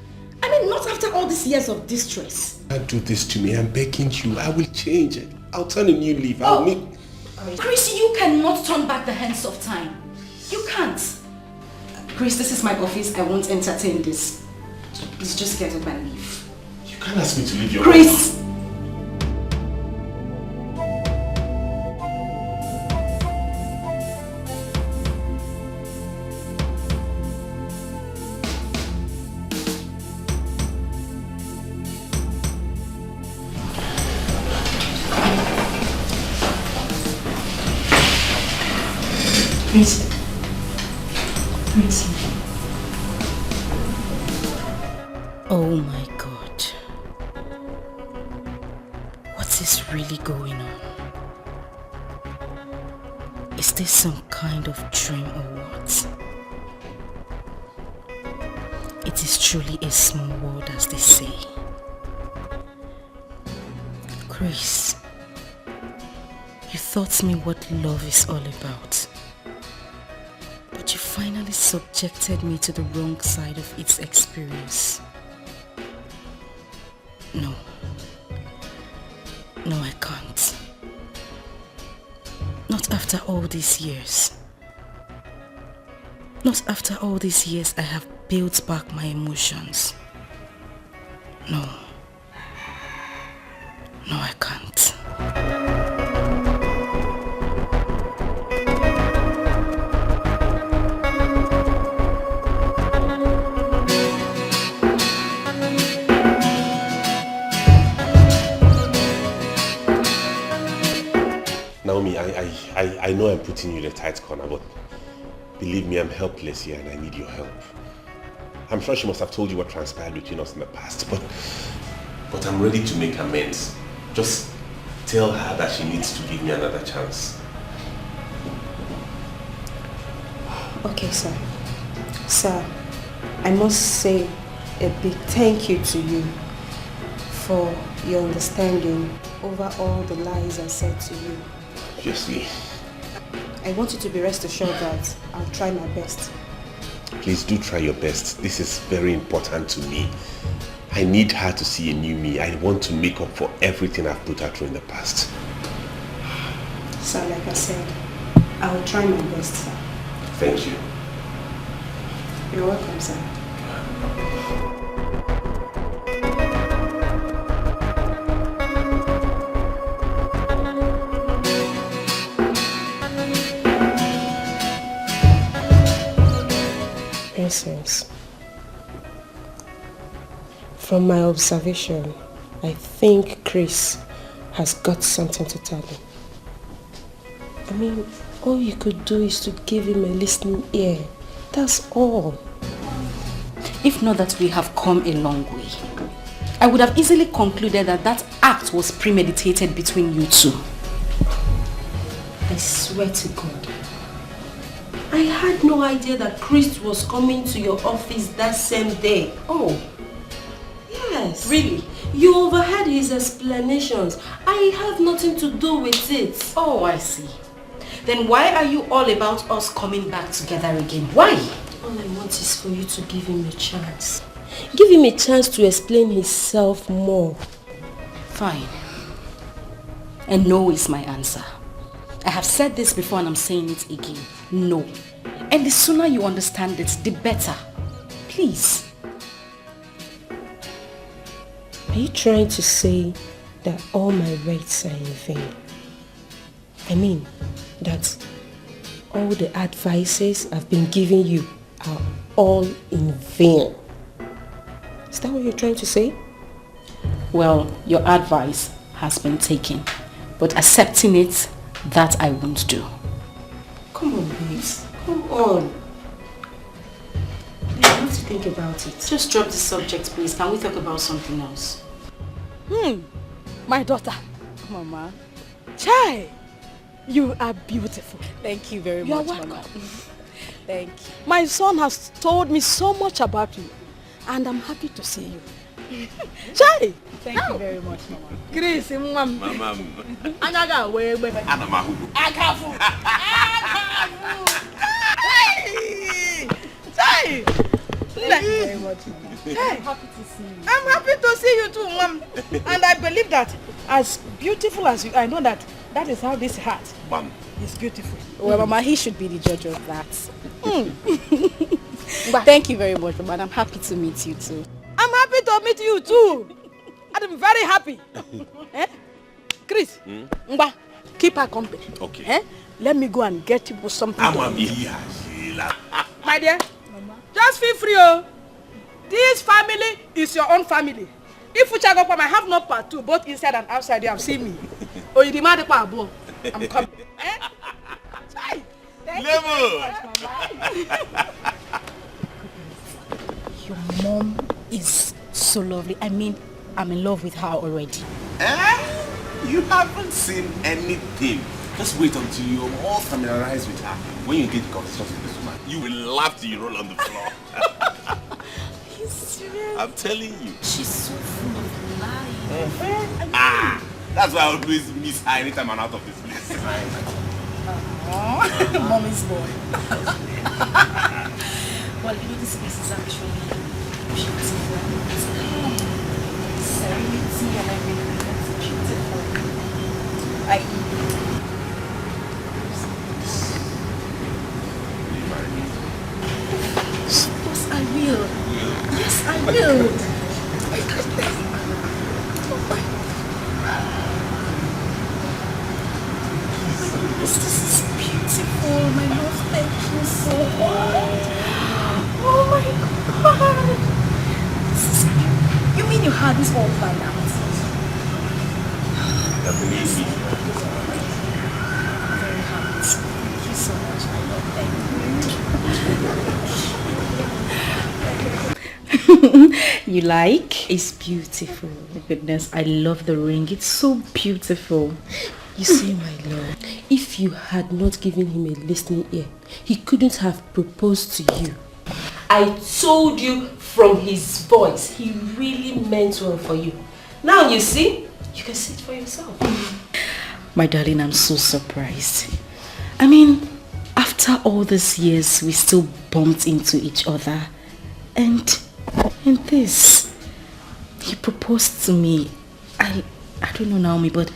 I mean, not after all these years of distress. Don't do this to me. I'm begging you. I will change. I'll turn a new leaf. Chris, you cannot turn back the hands of time. You can't. Chris, this is my office. I won't entertain this. Please just get up and leave. You can't ask me to leave your Chris! Chris. Chris. Oh my God. What is really going on? Is this some kind of dream or what? It is truly a small world, as they say. Chris, you taught me what love is all about. But you finally subjected me to the wrong side of its experience. No. No, I can't. Not after all these years. Not after all these years I have built back my emotions. No. No, I can't. Naomi, I know I'm putting you in a tight corner, but believe me, I'm helpless here and I need your help. I'm sure she must have told you what transpired between us in the past, but I'm ready to make amends. Just tell her that she needs to give me another chance. Okay, sir. Sir, I must say a big thank you to you for your understanding over all the lies I said to you. Obviously. I want you to be rest assured that I'll try my best. Please do try your best. This is very important to me. I need her to see a new me. I want to make up for everything I've put her through in the past. Sir, like I said, I will try my best, sir. Thank you. You're welcome, sir. Essence. From my observation, I think Chris has got something to tell him. I mean, all you could do is to give him a listening ear. That's all. If not that we have come a long way, I would have easily concluded that that act was premeditated between you two. I swear to God, I had no idea that Chris was coming to your office that same day. Oh. Yes. Really? You overheard his explanations. I have nothing to do with it. Oh, I see. Then why are you all about us coming back together again? Why? All I want is for you to give him a chance. Give him a chance to explain himself more. Fine. And no is my answer. I have said this before and I'm saying it again. No. And the sooner you understand it, the better. Please. Are you trying to say that all my rights are in vain? I mean, that all the advices I've been giving you are all in vain. Is that what you're trying to say? Well, your advice has been taken, but accepting it, that I won't do. Come on, please. Come on. You have to think about it. Just drop the subject, please. Can we talk about something else? My daughter. Mama. Chai, you are beautiful. Thank you very You are much, welcome. Mama. Thank you. My son has told me so much about you, and I'm happy to see you. Chai! Thank you very much, Mama. Grace, Mama. Anaga, where? Agafu. Chai! Thank you very much, Mama. I'm happy to see you. I'm happy to see you too, Mom. And I believe that as beautiful as you, I know that That is how this hat is beautiful. Well, Mama, he should be the judge of that. Thank you very much, Mama. And I'm happy to meet you too. I'm happy to meet you too. I'm very happy. Chris, Ngba, keep her company. Okay. Let me go and get you something to eat. Sheila. My dear, just feel free. Oh. This family is your own family. If you check up, I have no part two, both inside and outside. You have seen me. Oh, you demand the I'm coming. Thank you very much, Mama. Your mom is so lovely. I mean, I'm in love with her already. You haven't seen anything. Just wait until you're more familiarized with her. When you get conversation with this woman, you will laugh till you roll on the floor. Are you serious? I'm telling you. She's so full of life. That's why I always miss her anytime I'm out of this place. Mommy's boy. Well, you know, this place is actually beautiful. Serenity and everything. That's beautiful. Yes, I will. Yes, I will. This is beautiful. My love, thank you so much. Oh my God. You mean you had this all planned out? Definitely. Very happy. Thank you so much. I love you. You like? It's beautiful. Oh, goodness, I love the ring. It's so beautiful. You see, my love, if you had not given him a listening ear, he couldn't have proposed to you. I told you from his voice, he really meant well for you. Now you see, you can see it for yourself. My darling, I'm so surprised. I mean, after all these years, we still bumped into each other. And this, he proposed to me. I don't know, Naomi, but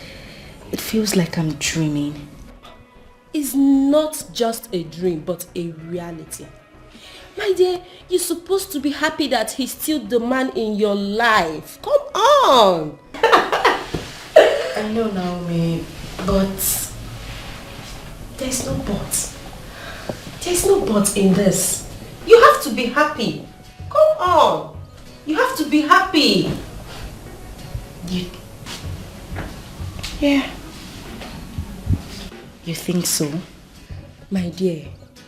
it feels like I'm dreaming. It's not just a dream, but a reality. My dear, you're supposed to be happy that he's still the man in your life. Come on! I know, Naomi, but there's no but. There's no but in this. You have to be happy. Come on. You have to be happy. Yeah. You think so? My dear,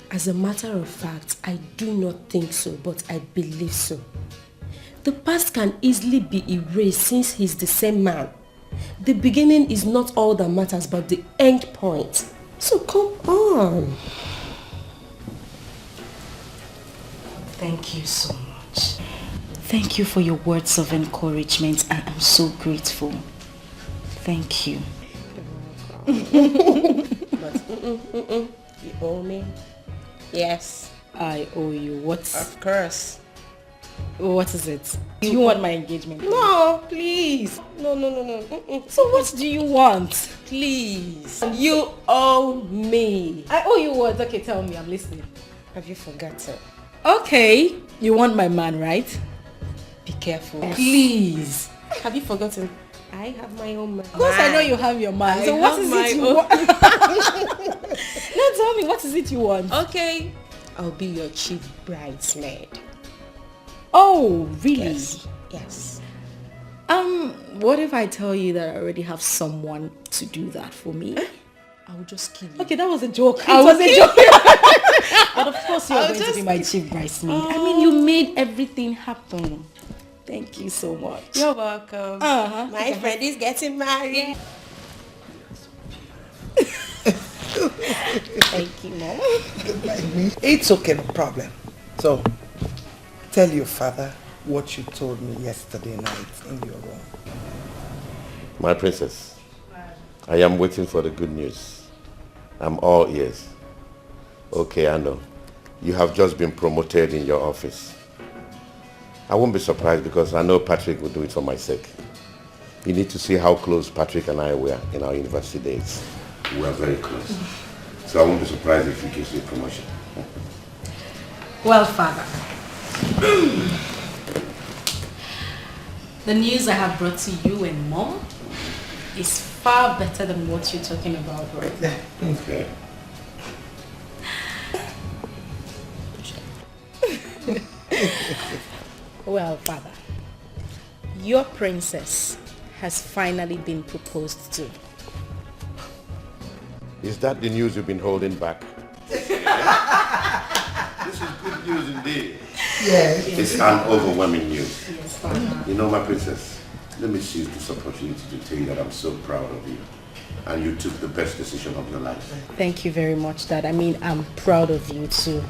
as a matter of fact, I do not think so, but I believe so. The past can easily be erased since he's the same man. The beginning is not all that matters, but the end point. So come on. Thank you so much. Thank you for your words of encouragement, and I'm so grateful. Thank you. But you owe me. Yes. I owe you. What? Of course. What is it? Do you want my engagement ring? No, please. No. So what do you want? Please. You owe me. I owe you what? Okay, tell me. I'm listening. Have you forgotten? Okay. You want my man, right? Be careful. Please. Have you forgotten? I have my own man. Of course I know you have your man. So what is it you want? Now tell me, what is it you want? Okay. I'll be your chief bridesmaid. Oh, really? Yes. What if I tell you that I already have someone to do that for me? I will just kill you. Okay, that was a joke. I was a joke. But of course you are going to be my chief bridesmaid. I mean, you made everything happen. Thank you so much. You're welcome. My friend is getting married. Thank you, Mom. It's okay, no problem. So, tell your father what you told me yesterday night in your room. My princess, I am waiting for the good news. I'm all ears. Okay, I know. You have just been promoted in your office. I won't be surprised because I know Patrick will do it for my sake. You need to see how close Patrick and I were in our university days. We were very close. So I won't be surprised if he gives you a promotion. Well, Father, the news I have brought to you and Mom is far better than what you're talking about right now. Okay. Well, Father, your princess has finally been proposed to. Is that the news you've been holding back? This is good news indeed. Yes. It's an overwhelming news. Yes, Father. You know, my princess, let me seize this opportunity to tell you that I'm so proud of you. And you took the best decision of your life. Thank you very much, Dad. I mean, I'm proud of you too.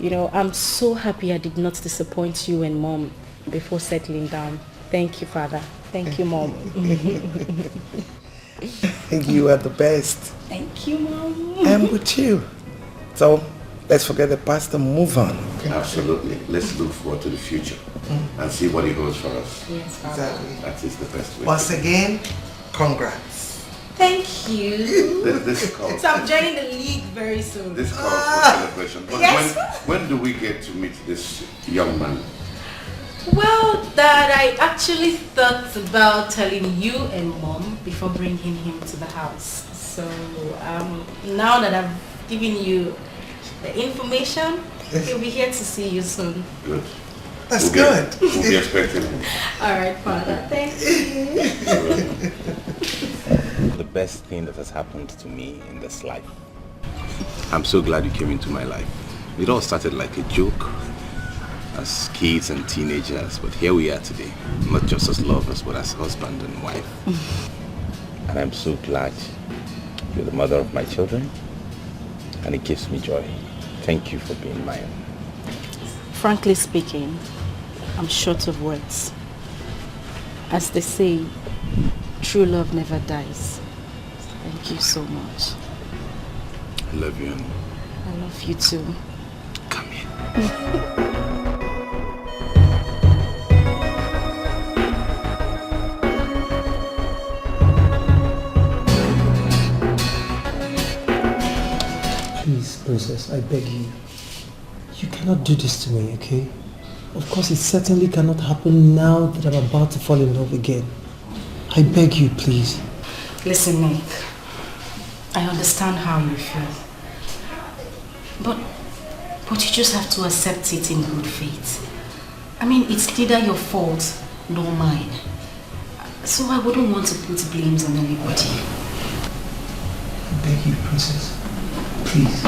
You know, I'm so happy I did not disappoint you and Mom before settling down. Thank you, Father. Thank you, Mom. You are the best. Thank you, Mom. I'm with you. So, let's forget the past and move on. Okay? Absolutely. Let's look forward to the future and see what he holds for us. Yes, Father. Exactly. That is the best way. Once again, congrats. Thank you. This calls. So I'm joining the league very soon. This calls for celebration. But yes. when do we get to meet this young man? Well, Dad, I actually thought about telling you and Mom before bringing him to the house. So now that I've given you the information, he'll be here to see you soon. Good. That's good. We'll be expecting him. All right, Father. Thank you. The best thing that has happened to me in this life. I'm so glad you came into my life. It all started like a joke as kids and teenagers, but here we are today, not just as lovers, but as husband and wife. And I'm so glad you're the mother of my children, and it gives me joy. Thank you for being mine. Frankly speaking, I'm short of words. As they say, true love never dies. Thank you so much. I love you, honey. I love you too. Come here. Please, princess, I beg you. You cannot do this to me, okay? Of course, it certainly cannot happen now that I'm about to fall in love again. I beg you, please. Listen, Nick. I understand how you feel. But you just have to accept it in good faith. I mean, it's neither your fault nor mine. So I wouldn't want to put blames on anybody. I beg you, princess. Please.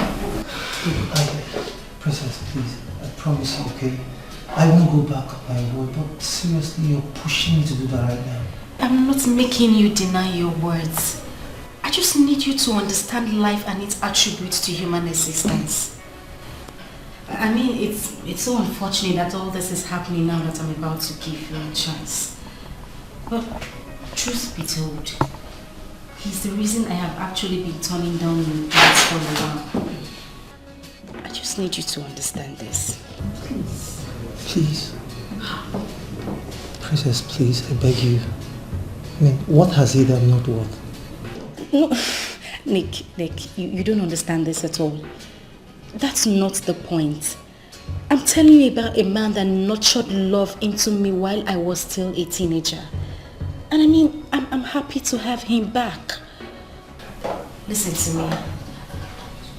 Princess, please. I promise you, okay? I won't go back on my word, but seriously, you're pushing me to do that right now. I'm not making you deny your words. I just need you to understand life and its attributes to human existence. I mean, it's so unfortunate that all this is happening now that I'm about to give you a chance. But truth be told, he's the reason I have actually been turning down your plans for a while. I just need you to understand this. Please. Princess, please, I beg you. I mean, what has he that I'm not worth? No, Nick, you don't understand this at all. That's not the point. I'm telling you about a man that nurtured love into me while I was still a teenager. And I mean, I'm happy to have him back. Listen to me.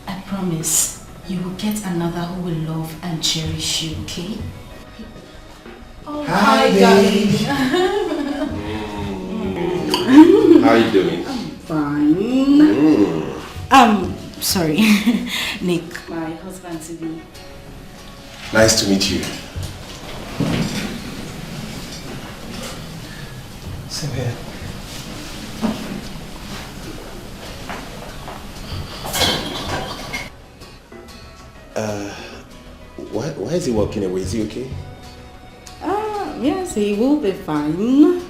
I promise you will get another who will love and cherish you, okay? Oh, Hi, darling. How are you doing? Fine. Sorry. Nick, my husband to be. Nice to meet you. Same here. Why is he walking away? Is he okay? Yes, he will be fine.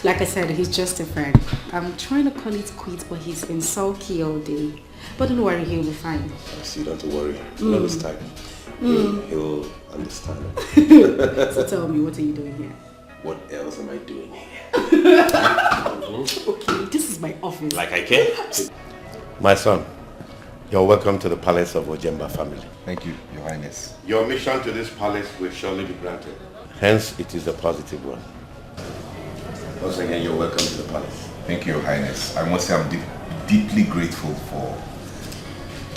Like I said, he's just a friend. I'm trying to call it quits, but he's been sulky all day. But don't worry, he'll be fine. You don't have to worry. Not this time. He'll understand. So tell me, what are you doing here? What else am I doing here? Okay, this is my office. Like I care? My son, you're welcome to the palace of Ojemba family. Thank you, Your Highness. Your mission to this palace will surely be granted. Hence, it is a positive one. Once again, you're welcome to the palace. Thank you, Your Highness. I must say I'm deeply grateful for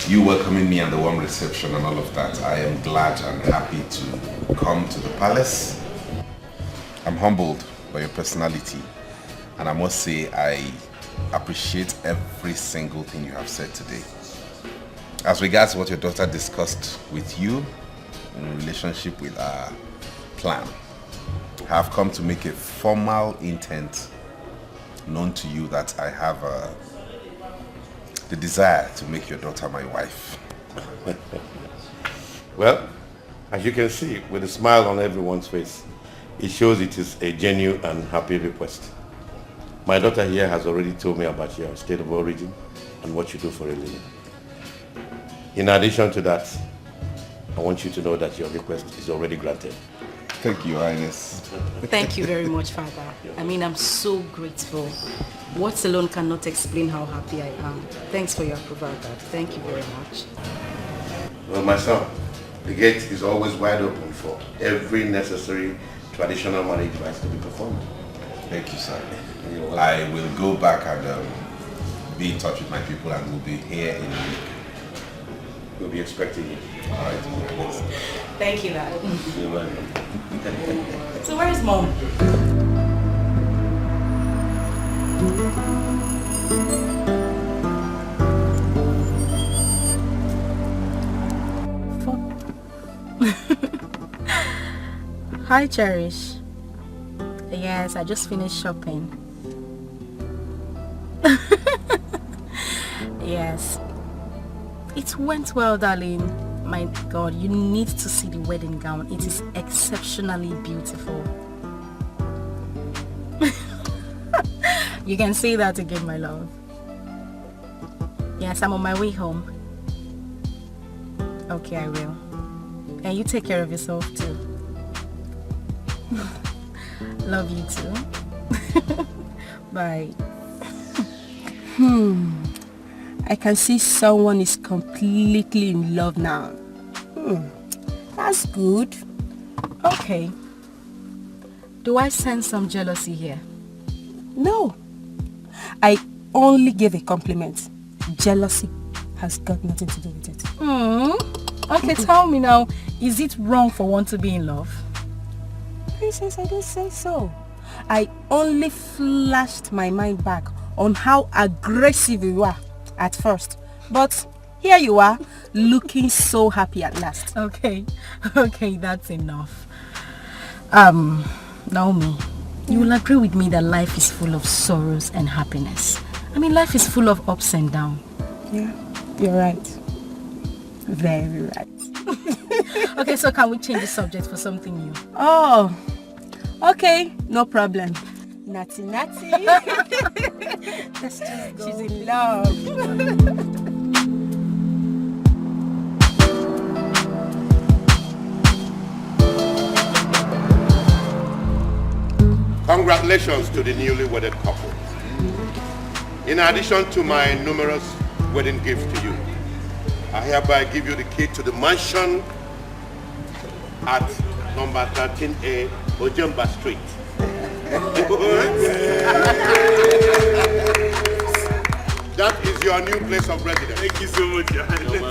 you welcoming me and the warm reception and all of that. I am glad and happy to come to the palace. I'm humbled by your personality, and I must say I appreciate every single thing you have said today. As regards what your daughter discussed with you in relationship with our plan, I have come to make a formal intent known to you that I have the desire to make your daughter my wife. Well, as you can see, with a smile on everyone's face, it shows it is a genuine and happy request. My daughter here has already told me about your state of origin and what you do for a living. In addition to that, I want you to know that your request is already granted. Thank you, Your Highness. Thank you very much, Father. I mean, I'm so grateful. Words alone cannot explain how happy I am. Thanks for your approval, Dad. Thank you very much. Well, my son, the gate is always wide open for every necessary traditional marriage rites to be performed. Thank you, sir. I will go back and be in touch with my people, and we'll be here in a week. We'll be expecting you. All right. Thank you, Dad. You're welcome. So where is Mom? Hi, Cherish. Yes, I just finished shopping. Yes. It went well, darling. My God, you need to see the wedding gown. It is exceptionally beautiful. You can say that again, my love. Yes, I'm on my way home. Okay, I will. And you take care of yourself too. Love you too. Bye. I can see someone is completely in love now. That's good. Okay. Do I sense some jealousy here? No. I only gave a compliment. Jealousy has got nothing to do with it. Okay, tell me now, is it wrong for one to be in love? Princess, I didn't say so. I only flashed my mind back on how aggressive you were at first. But here you are, looking so happy at last. Okay, that's enough. Naomi, you will agree with me that life is full of sorrows and happiness. I mean, life is full of ups and downs. Yeah, you're right. Very right. Okay, so can we change the subject for something new? Oh, okay, no problem. Natty. Let's just go. She's in love. Congratulations to the newly wedded couple. In addition to my numerous wedding gifts to you, I hereby give you the key to the mansion at number 13A Ojemba Street. That is your new place of residence. Thank you so much, Your Highness.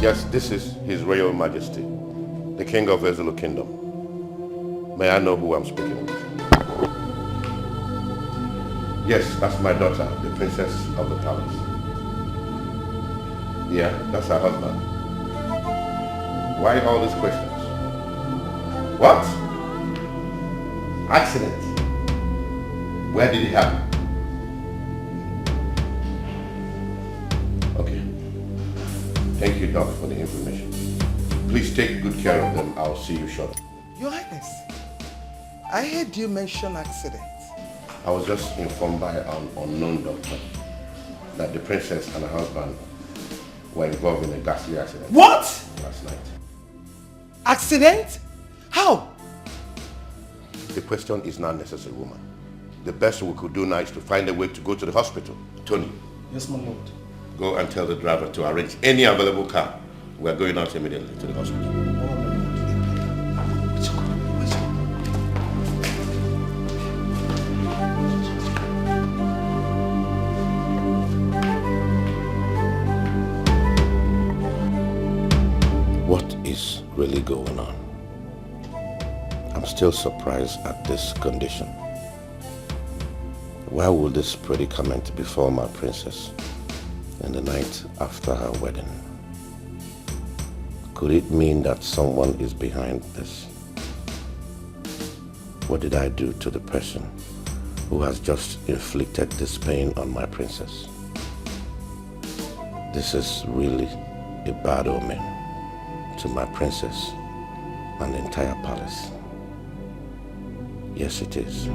Yes, this is His Royal Majesty, the King of Ezulu Kingdom. May I know who I'm speaking with? Yes, that's my daughter, the princess of the palace. Yeah, that's her husband. Why all these questions? What? Accident? Where did it happen? Okay. Thank you, Doc, for the information. Please take good care of them. I'll see you shortly. Your Highness, I heard you mention accident. I was just informed by an unknown doctor that the princess and her husband were involved in a ghastly accident. What? Last night. Accident? How? The question is not necessary, woman. The best we could do now is to find a way to go to the hospital. Tony. Yes, my lord. Go and tell the driver to arrange any available car. We're going out immediately to the hospital. What is really going on? I'm still surprised at this condition. Why would this predicament befall my princess in the night after her wedding? Could it mean that someone is behind this? What did I do to the person who has just inflicted this pain on my princess? This is really a bad omen to my princess and the entire palace. Yes, it is.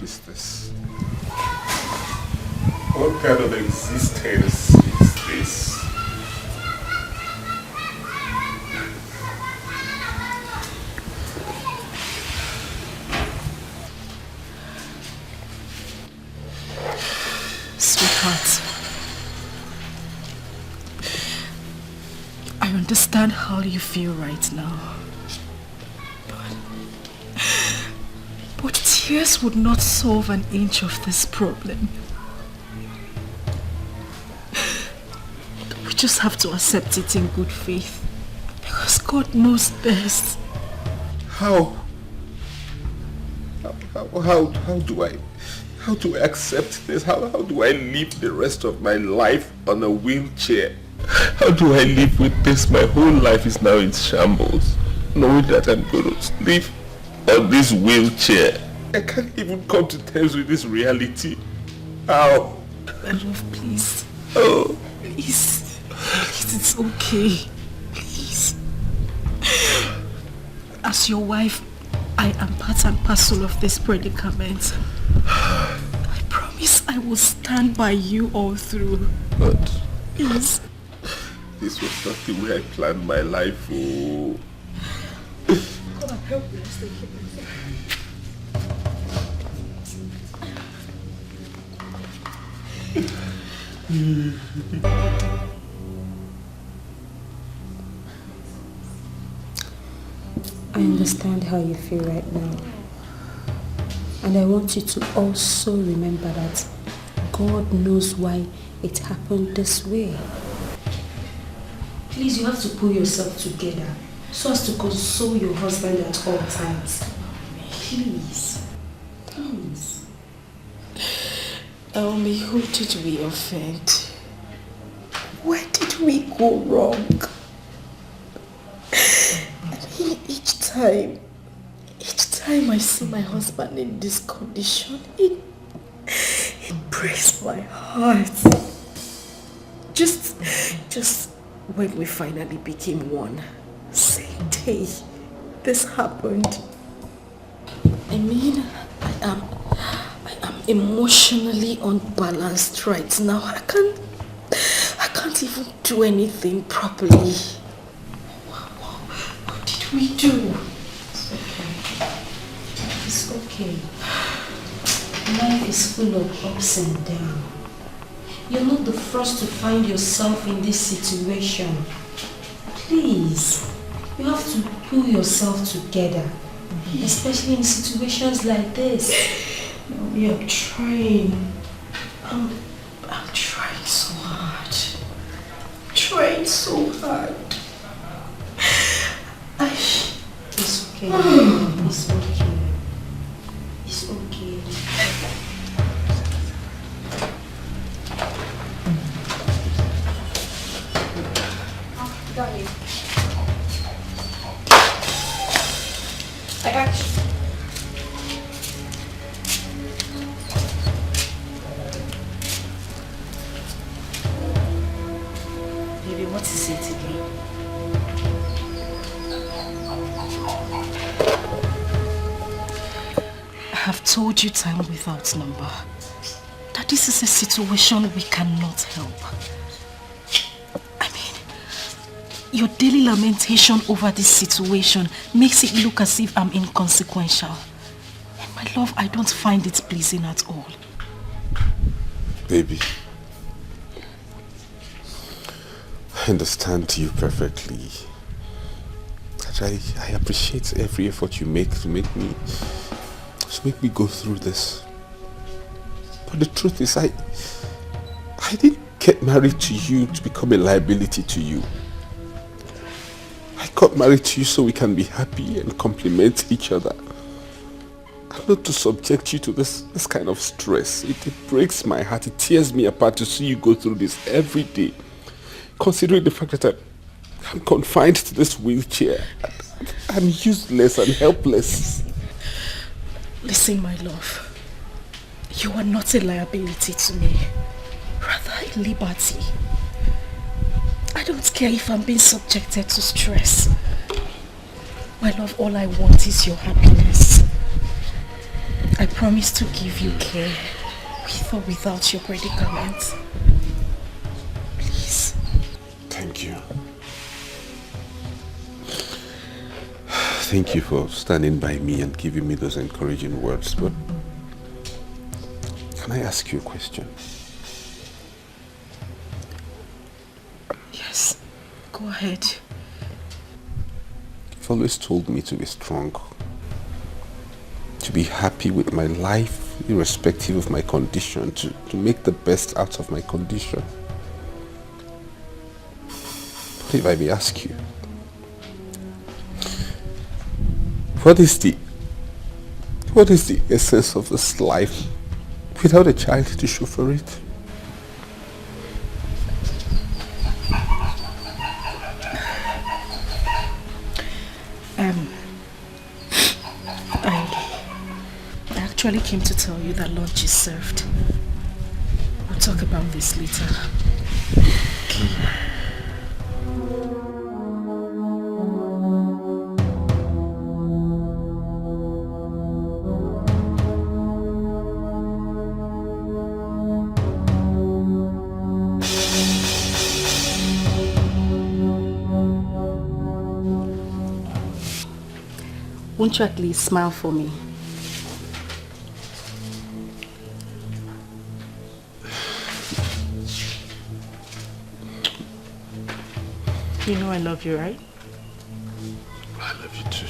Is this? What kind of existence is this? Sweetheart, I understand how you feel right now. But tears would not solve an inch of this problem. We just have to accept it in good faith. Because God knows best. How do I accept this? How do I live the rest of my life on a wheelchair? How do I live with this? My whole life is now in shambles, knowing that I'm going to live on this wheelchair. I can't even come to terms with this reality. How? Love, please. Oh. Please. Please, it's okay. Please. As your wife, I am part and parcel of this predicament. I promise I will stand by you all through. But Please. this was not the way I planned my life. Oh. Come and help me. Let's take it. I understand how you feel right now. And I want you to also remember that God knows why it happened this way. Please, you have to pull yourself together so as to console your husband at all times. Please. Please. Naomi, who did we offend? Where did we go wrong? Each time I see my husband in this condition, it breaks my heart. Just when we finally became one, same day this happened. I mean, I am emotionally unbalanced right now. I can't even do anything properly. What did we do? It's okay. Life is full of ups and downs. You're not the first to find yourself in this situation. Please, you have to pull yourself together, especially in situations like this. Mommy, I'm trying. I'm trying so hard. Trying so hard. It's okay. It's okay. It's okay. Darling. I got you. Baby, what is it again? I have told you time without number that this is a situation we cannot help. I mean, your daily lamentation over this situation makes it look as if I'm inconsequential. And my love, I don't find it pleasing at all. Baby, I understand you perfectly. That I appreciate every effort you make to make me go through this. But the truth is, I didn't get married to you to become a liability to you. I got married to you so we can be happy and complement each other. And not to subject you to this kind of stress. It breaks my heart, it tears me apart to see you go through this every day. Considering the fact that I'm confined to this wheelchair. I'm useless and helpless. Listen, my love. You are not a liability to me. Rather a liberty. I don't care if I'm being subjected to stress. My love, all I want is your happiness. I promise to give you care with or without your predicament. Please. Thank you. Thank you for standing by me and giving me those encouraging words, but can I ask you a question? Yes, go ahead. You've always told me to be strong, to be happy with my life, irrespective of my condition, to make the best out of my condition. But if I may ask you, what is the essence of this life without a child to show for it? I actually came to tell you that lunch is served. We'll talk about this later. Won't you at least smile for me? You know I love you, right? I love you too.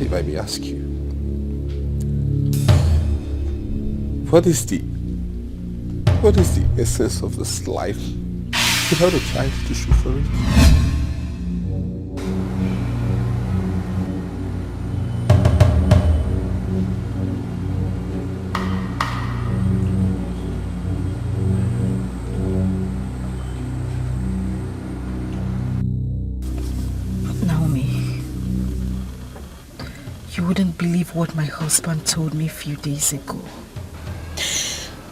If I may ask you, what is the essence of this life without a child to show for it? You wouldn't believe what my husband told me a few days ago.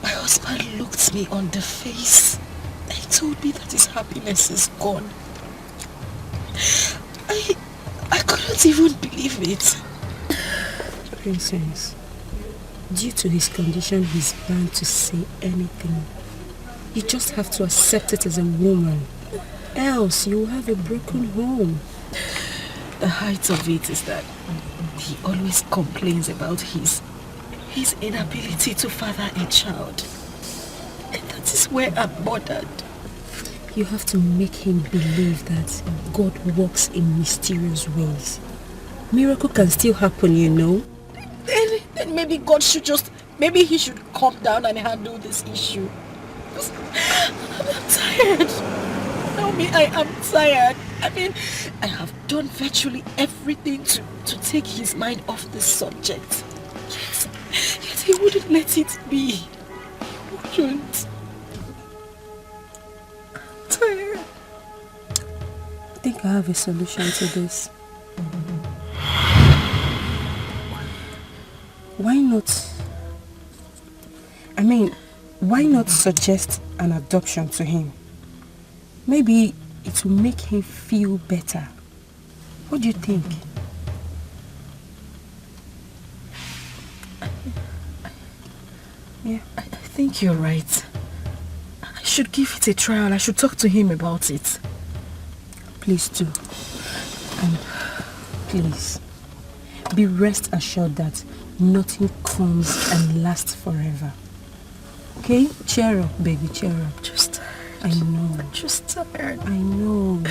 My husband looked me on the face and he told me that his happiness is gone. I couldn't even believe it. Princess, due to his condition, he's bound to say anything. You just have to accept it as a woman. Else, you will have a broken home. The height of it is that he always complains about his inability to father a child. And that is where I'm bothered. You have to make him believe that God works in mysterious ways. Miracle can still happen, you know. Then maybe God should maybe he should calm down and handle this issue. I'm tired. Naomi, I am tired. I mean, I have done virtually everything to take his mind off the subject. Yet he wouldn't let it be. He wouldn't. I'm tired. I think I have a solution to this. Why not suggest an adoption to him? Maybe it will make him feel better. What do you think? Yeah, I think you're right. I should give it a trial. I should talk to him about it. Please do. And please, be rest assured that nothing comes and lasts forever. Okay? Cheer up, baby, cheer up. Just tired. I know. I'm just tired. I know.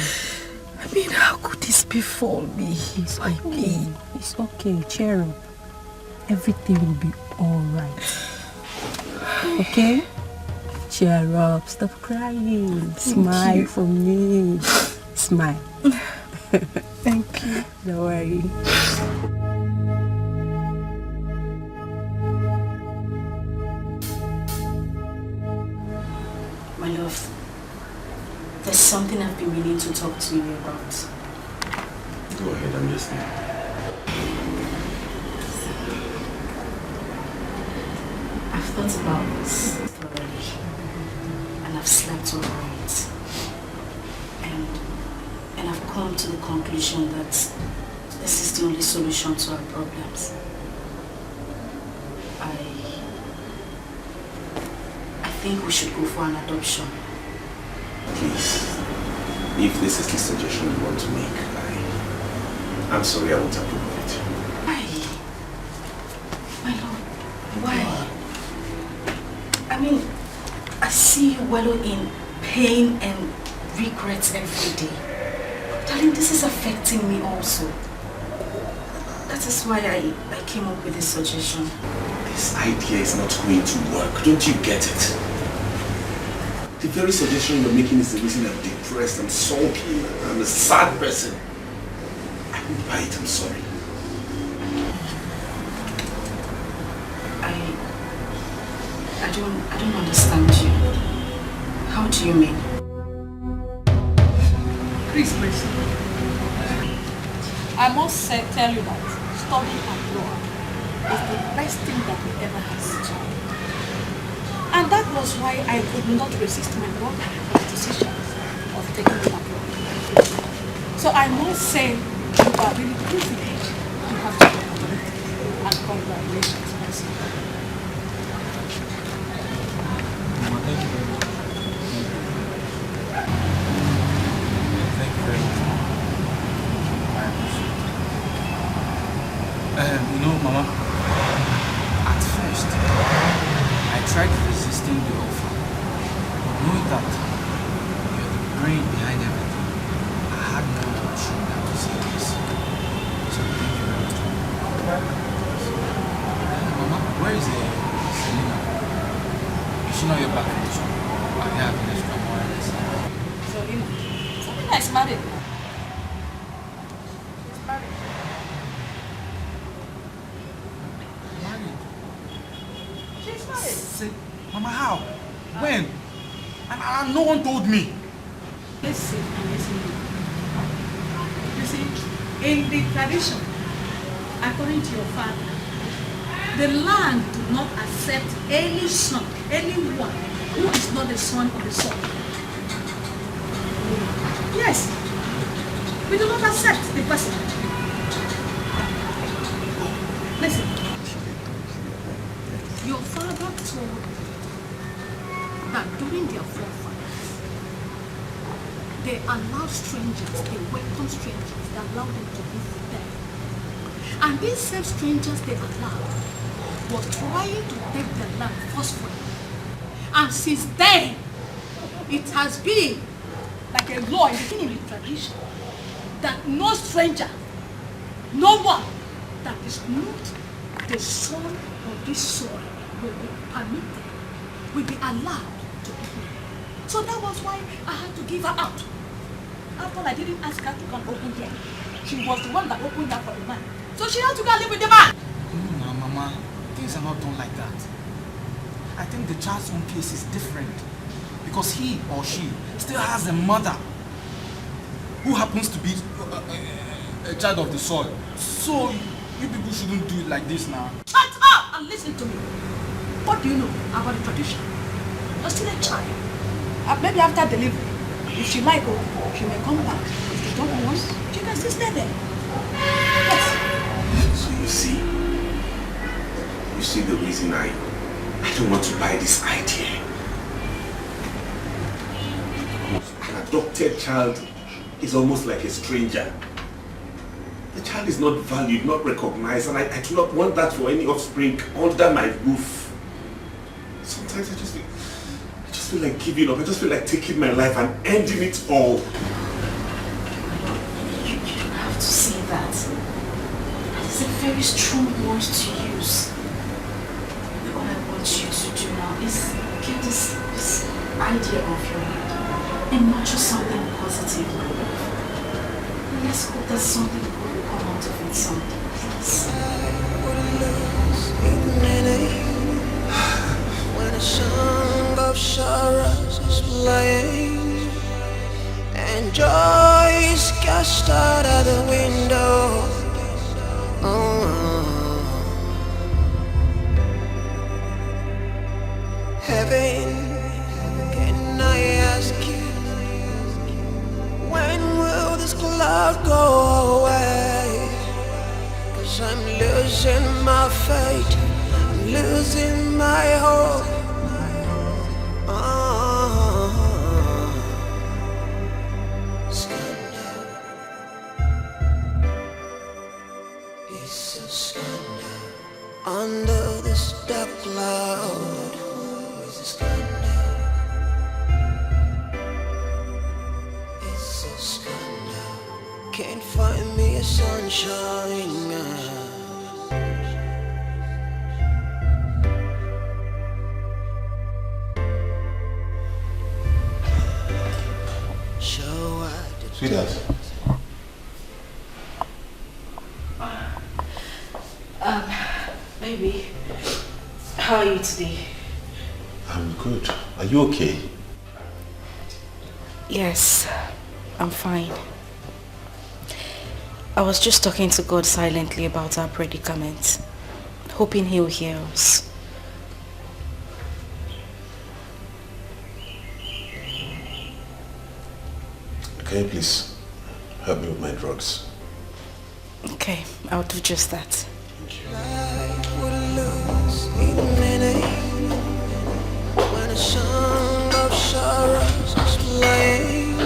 I mean, how could this befall me? It's okay. It's okay. Cheer up. Everything will be alright. Okay? Cheer up. Stop crying. Smile for me. Smile. Thank you. Don't worry. My love, there's something I've been meaning to talk to you about. Go ahead, I'm listening. I've thought about this thoroughly, and I've slept all night. And I've come to the conclusion that this is the only solution to our problems. I think we should go for an adoption. Please, if this is the suggestion you want to make, I'm sorry, I won't approve of it. Why? My lord, why? I mean, I see you wallow in pain and regret every day. Darling, this is affecting me also. That is why I came up with this suggestion. This idea is not going to work. Don't you get it? The very suggestion you're making is the reason I'm depressed, I'm sulky, I'm a sad person. I won't buy it, I'm sorry. I don't understand you. How do you mean? Please, Grace. I must tell you that studying abroad is the best thing that we ever had. And that was why I could not resist my brother for the decision of taking it abroad. So I must say you are really privileged to have to go abroad. And congratulations, my son. Thank you very much. Thank you very much. I appreciate it. You know, Mama, at first, I tried resisting the offer. Knowing that you're the brain behind everything, I had no option than to say yes. So thank you very much. Mama, where is Selena? Is she not your back in the shop? Are they having extra more or less? Selena is married now. She's married. She's married. Say, Mama, how? When? And no one told me. Listen. You see, in the tradition, according to your father, the land do not accept any son, anyone who is not the son of the soil. Yes, we do not accept the person. Listen, your father told that during their forefathers, they allowed strangers, they welcomed strangers, they allowed them to live with them. And these same strangers they allowed were trying to take their land forcefully. And since then, it has been like a law in the tradition that no stranger, no one that is not the son of this soil will be permitted, will be allowed to be here. So that was why I had to give her out. After I didn't ask her to come open here. She was the one that opened her for the man. So she had to go and live with the man. No, Mama. Things are not done like that. I think the child's own case is different because he or she still has a mother who happens to be a child of the soil. So you people shouldn't do it like this now. Shut up and listen to me. What do you know about the tradition? You're still a child. Maybe after delivery, if she like, she may come back. If she don't want, she can still stay there. Yes. So you see the reason I don't want to buy this idea. An adopted child is almost like a stranger. The child is not valued, not recognized, and I do not want that for any offspring under my roof. Sometimes I just feel like giving up. I just feel like taking my life and ending it all. You have to see that. It's a very strong word to use. All I want you to do now is get this idea off your head and nurture something positive. And let's hope that something good will come out of it someday, please. When a song of sorrows is playing and joy is cast out of the window. Heaven, can I ask you, when will this cloud go away? 'Cause I'm losing my faith, I'm losing my hope. Scandal, it's a scandal under this dark cloud. It's a scandal, it's a scandal. Can't find me a sunshine. Sweetheart. Baby, how are you today? I'm good. Are you okay? Yes, I'm fine. I was just talking to God silently about our predicament, hoping He'll hear us. Can you please help me with my drugs? Okay, I'll do just that. When a song of sorrows is playing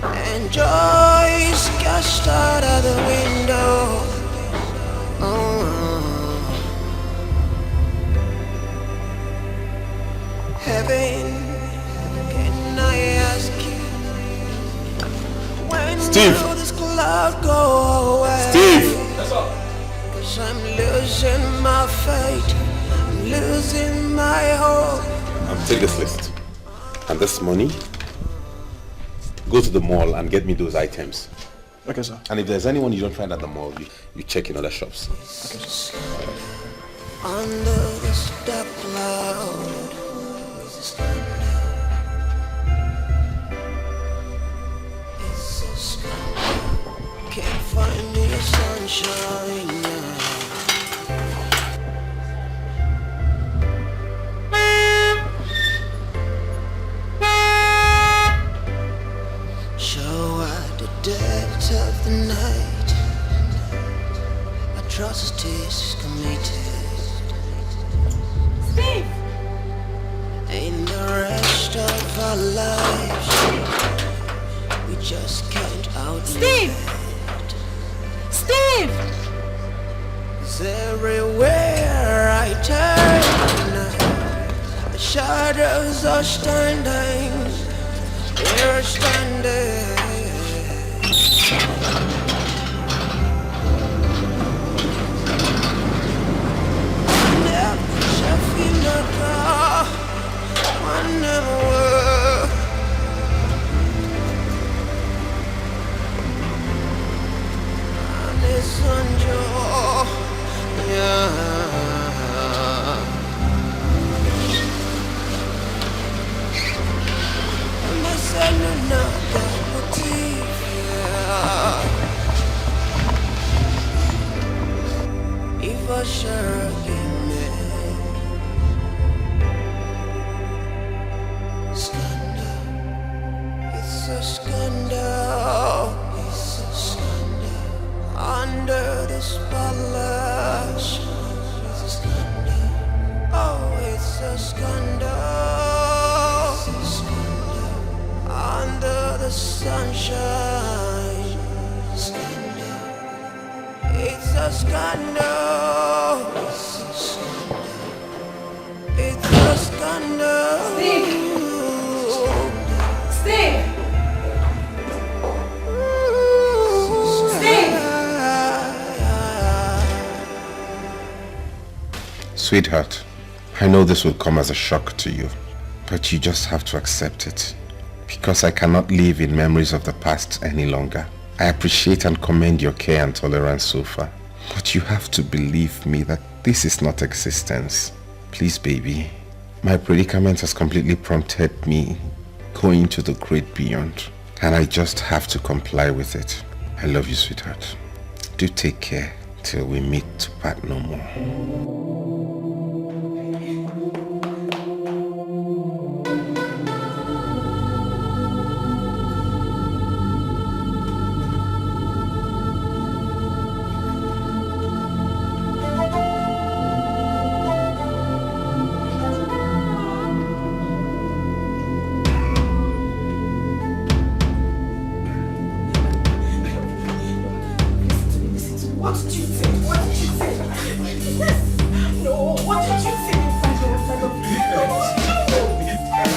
and joy is cast out of the window. Heaven, can I ask you, when Steve. will this cloud go away? Steve. 'Cause I'm losing my faith, I'm losing my hope. Take this list. And this money, go to the mall and get me those items. Okay, sir. And if there's anyone you don't find at the mall, you check in other shops. Under this dark cloud, can't find me a sunshine now. So at the depth of the night, atrocities committed. Steve! In the rest of our lives, we just can't outlive. Steve! Steve! 'Cause everywhere I turn, the shadows are standing. They're standing. It's a scandal. Under the spotlight. Oh, it's a scandal. Under the sunshine. It's a scandal. It's a scandal. Steve! Steve! Steve! Sweetheart, I know this will come as a shock to you, but you just have to accept it. Because I cannot live in memories of the past any longer. I appreciate and commend your care and tolerance so far. But you have to believe me that this is not existence. Please, baby. My predicament has completely prompted me going to the great beyond. And I just have to comply with it. I love you, sweetheart. Do take care till we meet to part no more. What did you say? What did you say? No, what did you say inside your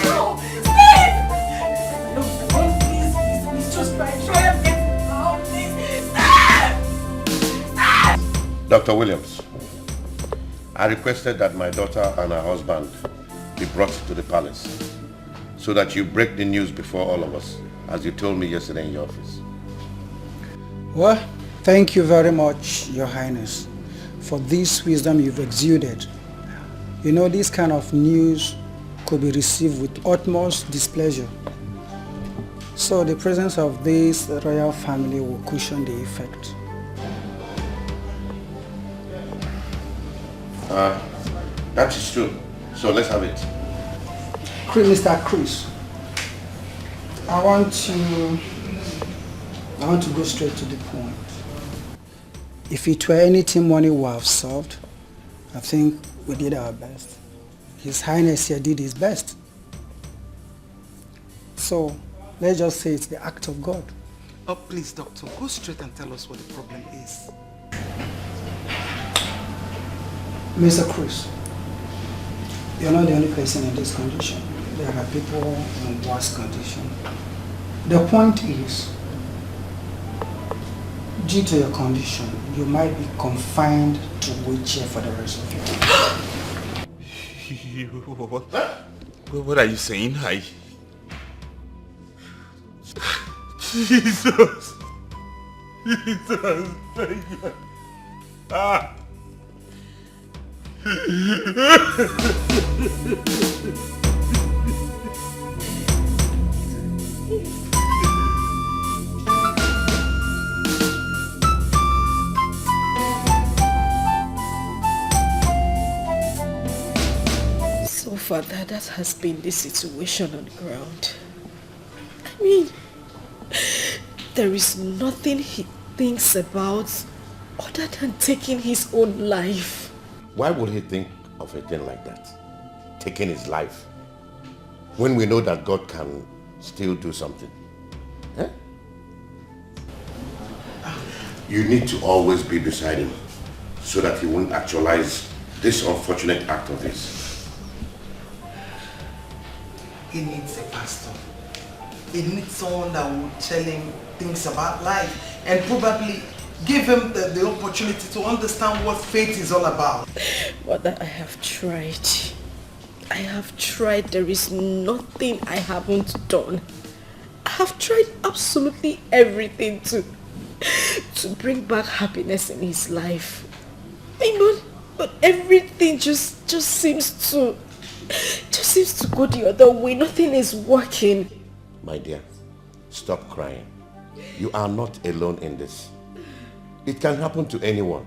No, Steve! No, please, just try and get out, please. Stop! Dr. Williams, I requested that my daughter and her husband be brought to the palace so that you break the news before all of us, as you told me yesterday in your office. Well, thank you very much, Your Highness, for this wisdom you've exuded. You know, this kind of news could be received with utmost displeasure. So the presence of this royal family will cushion the effect. That is true. So let's have it. Mr. Chris, I want to go straight to the point. If it were anything money would have solved, I think we did our best. His Highness here did his best. So let's just say it's the act of God. Oh, please, doctor, go straight and tell us what the problem is. Mr. Cruz, you're not the only person in this condition. There are people in worse condition. The point is, due to your condition, you might be confined to a wheelchair for the rest of your life. What are you saying? Jesus! Jesus! Thank you. Ah! So far, that has been the situation on the ground. I mean, there is nothing he thinks about other than taking his own life. Why would he think of a thing like that? Taking his life? When we know that God can still do something. Eh? You need to always be beside him so that he won't actualize this unfortunate act of his. He needs a pastor. He needs someone that will tell him things about life and probably give him the opportunity to understand what faith is all about. Mother, I have tried. I have tried. There is nothing I haven't done. I have tried absolutely everything to bring back happiness in his life. I know, but everything just seems to go the other way. Nothing is working. My dear, stop crying. You are not alone in this. It can happen to anyone.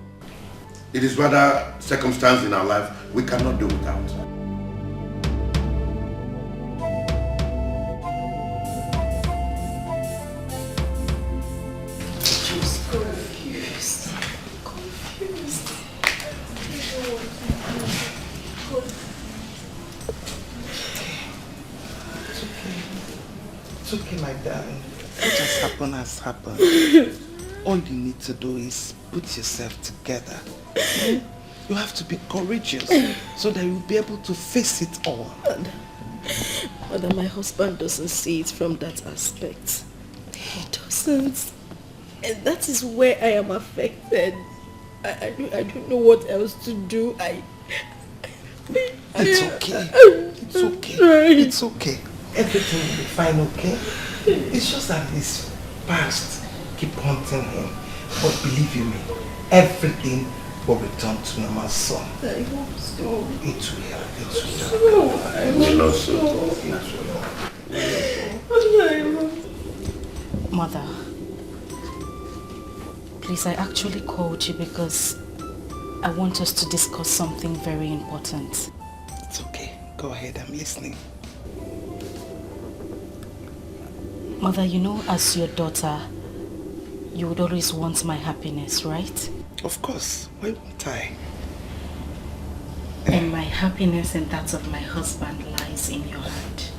It is rather circumstance in our life we cannot do without. Just confused. It's okay, my darling. What has happened. All you need to do is put yourself together. You have to be courageous so that you'll be able to face it all. Mother, my husband doesn't see it from that aspect. He doesn't. And that is where I am affected. I don't know what else to do. It's okay. It's okay. It's okay. Everything will be fine, okay? It's just that his past keep haunting him. But believe you me, everything will return to normal, son. I hope so. It will. I hope so. Mother, please, I actually called you because I want us to discuss something very important. It's okay. Go ahead, I'm listening. Mother, you know, as your daughter, you would always want my happiness, right? Of course. Why won't I? And my happiness and that of my husband lies in your hand.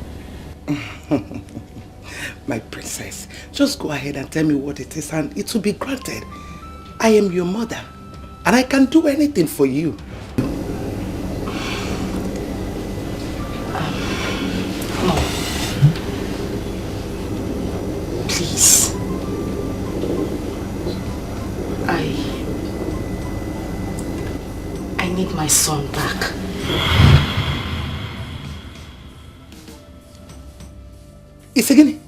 My princess, just go ahead and tell me what it is and it will be granted. I am your mother and I can do anything for you. Please. I need my son back. It's again.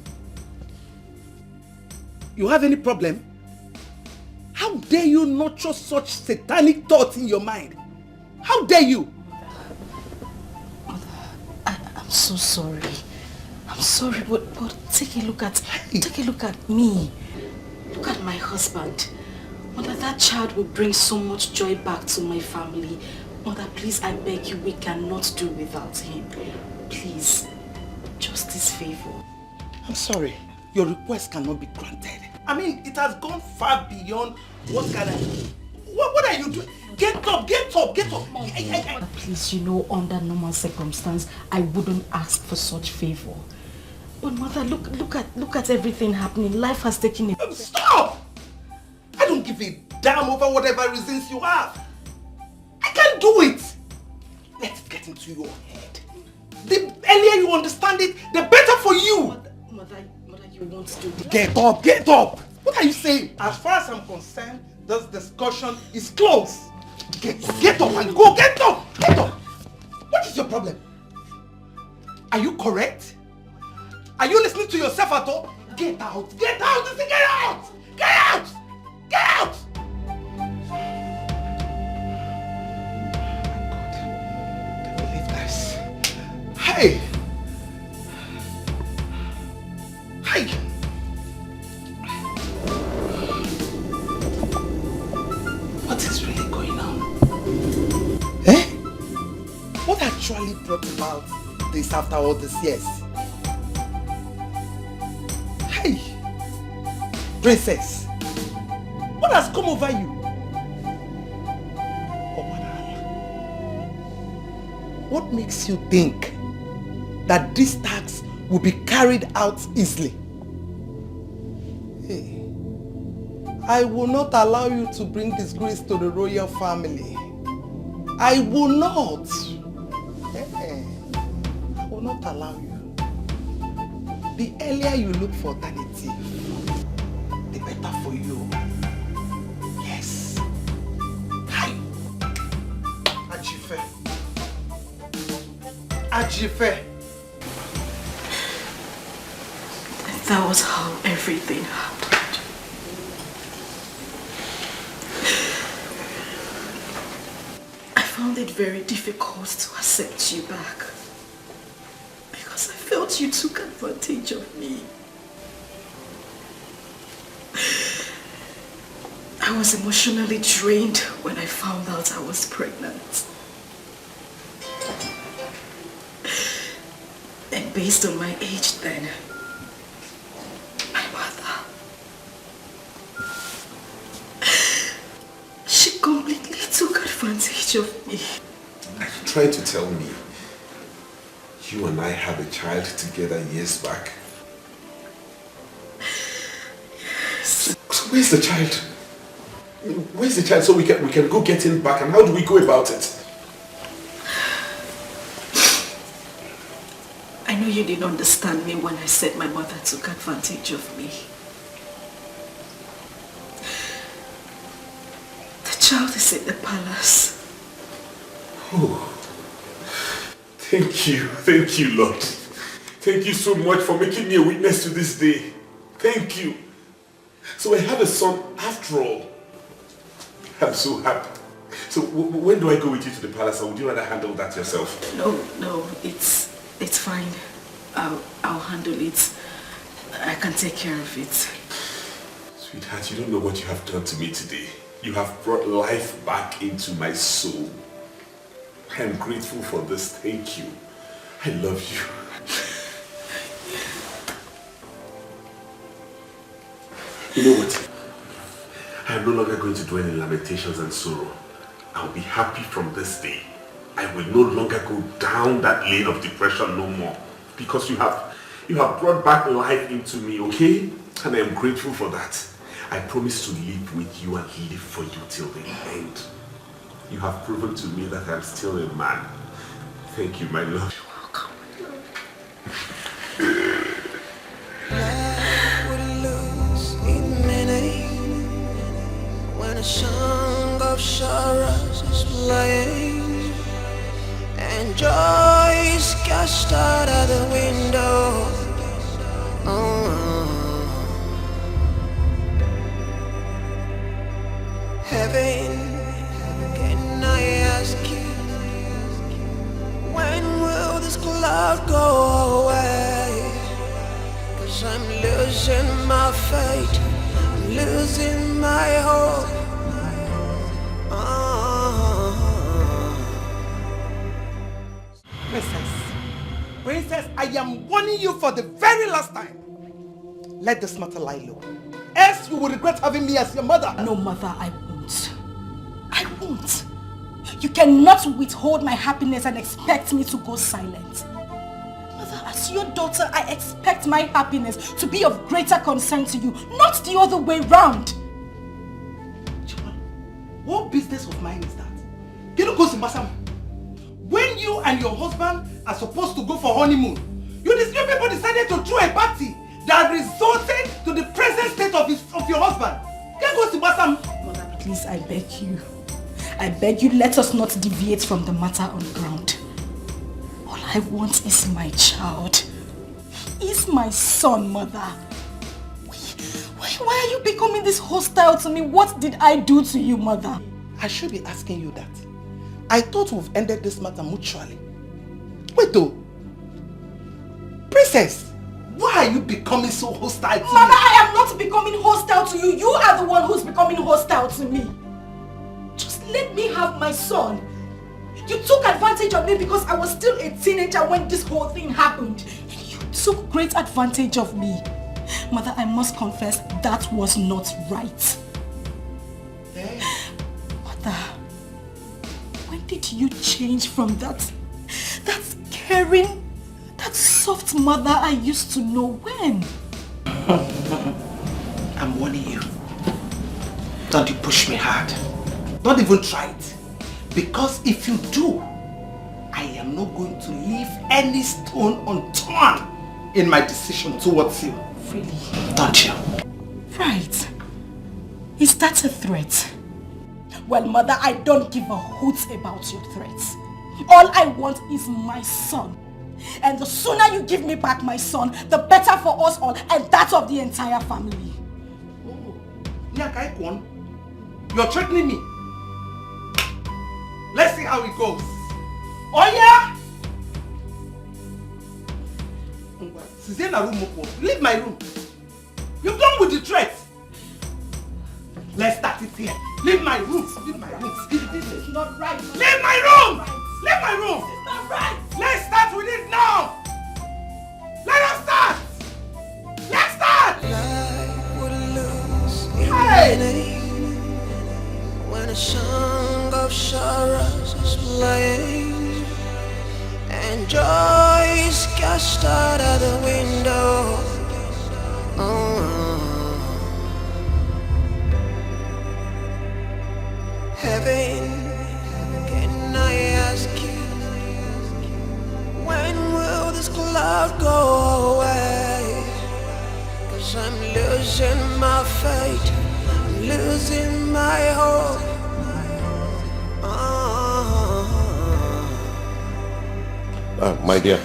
You have any problem? How dare you nurture such satanic thoughts in your mind? How dare you? I'm so sorry. I'm sorry, but take a look at me. Look at my husband. Mother, that child will bring so much joy back to my family. Mother, please, I beg you, we cannot do without him. Please, just this favor. I'm sorry, your request cannot be granted. I mean, it has gone far beyond what can I... What are you doing? Get up! Please, under normal circumstance, I wouldn't ask for such favor. But Mother, look at everything happening. Life has taken a... Stop! I don't give a damn over whatever reasons you have. I can't do it. Let it get into your head. The earlier you understand it, the better for you. Mother, you won't do this. Get up! What are you saying? As far as I'm concerned, this discussion is closed. Get up and go! Get up! What is your problem? Are you correct? Are you listening to yourself at all? Get out! Get out! Can't believe this. Hey! What is really going on? What actually brought about this after all these years? Hey! Princess! What has come over you? What makes you think that this tax will be carried out easily? Hey, I will not allow you to bring disgrace to the royal family. I will not. I will not allow you. The earlier you look for alternative, the better for you. Yes. Hi. Ajife. That was how everything happened. I found it very difficult to accept you back because I felt you took advantage of me. I was emotionally drained when I found out I was pregnant. And based on my age then, my mother, she completely took advantage of me. Are you trying to tell me you and I had a child together years back? Yes. So where's the child? Where's the child so we can go get him back, and how do we go about it? I know you didn't understand me when I said my mother took advantage of me. The child is in the palace. Oh, thank you, Lord. Thank you so much for making me a witness to this day. Thank you. So I have a son after all. I'm so happy. So when do I go with you to the palace, or would you rather handle that yourself? No, it's fine. I'll handle it. I can take care of it. Sweetheart, you don't know what you have done to me today. You have brought life back into my soul. I am grateful for this. Thank you. I love you. You know what? I am no longer going to dwell in lamentations and sorrow. I will be happy from this day. I will no longer go down that lane of depression no more. Because you have brought back life into me, okay? And I am grateful for that. I promise to live with you and live for you till the end. You have proven to me that I am still a man. Thank you, my love. Love would lose its meaning when a song of sorrows is playing and joy is cast out of the window. Heaven, can I ask you, when will this cloud go away? losing my faith, losing my hope. Princess, I am warning you for the very last time. Let this matter lie low. Else you will regret having me as your mother. No, mother, I won't. I won't. You cannot withhold my happiness and expect me to go silent. Mother, as your daughter, I expect my happiness to be of greater concern to you, not the other way round. What business of mine is that? You don't go to Masam. When you and your husband are supposed to go for honeymoon, you people decided to throw a party that resulted to the present state of your husband. Can't go to Masam. Mother, please, I beg you. I beg you, let us not deviate from the matter on ground. All I want is my child. He is my son, mother. Why are you becoming this hostile to me? What did I do to you, mother? I should be asking you that. I thought we've ended this matter mutually. Wait though. Princess, why are you becoming so hostile to me? Mother, I am not becoming hostile to you. You are the one who's becoming hostile to me. Just let me have my son. You took advantage of me because I was still a teenager when this whole thing happened. And you took great advantage of me. Mother, I must confess, that was not right. Hey. Mother, when did you change from that caring, that soft mother I used to know? When? I'm warning you. Don't you push me hard. Don't even try it. Because if you do, I am not going to leave any stone unturned in my decision towards you. Really? Don't you? Right. Is that a threat? Well, mother, I don't give a hoot about your threats. All I want is my son. And the sooner you give me back my son, the better for us all and that of the entire family. Oh, Nyakaikon, you're threatening me. Let's see how it goes. Oh yeah? Leave my room. You're done with the threat. Let's start it here. Leave my room. Leave my room. This is not right. Leave my room. Leave my room. This is not right. Let's start with it now. Let us start. Let's start. Hey. When a song of sorrows is playing and joy is cast out of the window. Heaven, can I ask you, when will this cloud go away? 'Cause I'm losing my faith, I'm losing my hope. My dear,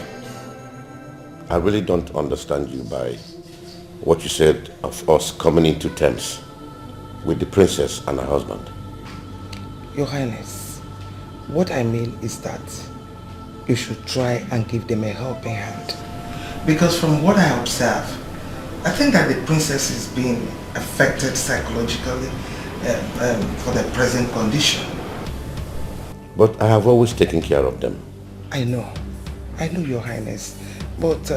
I really don't understand you by what you said of us coming into terms with the princess and her husband. Your Highness, what I mean is that you should try and give them a helping hand. Because from what I observe, I think that the princess is being affected psychologically for the present condition. But I have always taken care of them. I know, Your Highness, but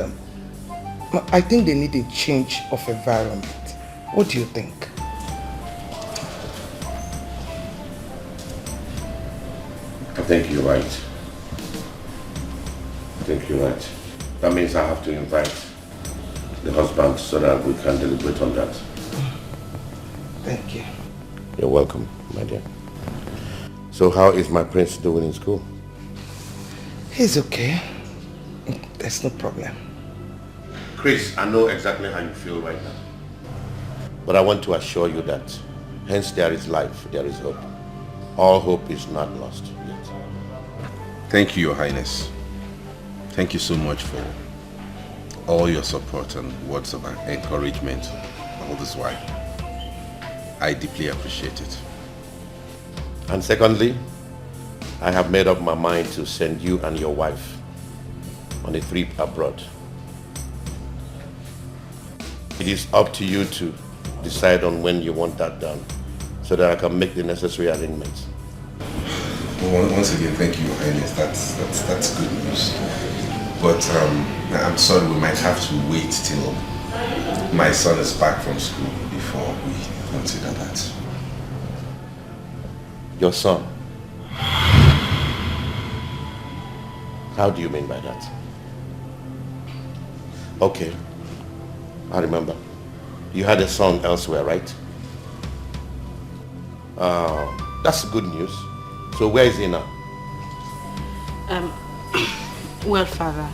I think they need a change of environment. What do you think? I think you're right. That means I have to invite the husband so that we can deliberate on that. Thank you. You're welcome, my dear. So how is my prince doing in school? He's okay. There's no problem. Chris, I know exactly how you feel right now. But I want to assure you that hence there is life, there is hope. All hope is not lost yet. Thank you, Your Highness. Thank you so much for all your support and words of encouragement all this while. I deeply appreciate it. And secondly, I have made up my mind to send you and your wife on a trip abroad. It is up to you to decide on when you want that done so that I can make the necessary arrangements. Well, once again, thank you, Your Highness. That's good news. But I'm sorry, we might have to wait till my son is back from school before we consider that. Your son? How do you mean by that? Okay, I remember. You had a son elsewhere, right? That's good news. So where is he now? Well, Father,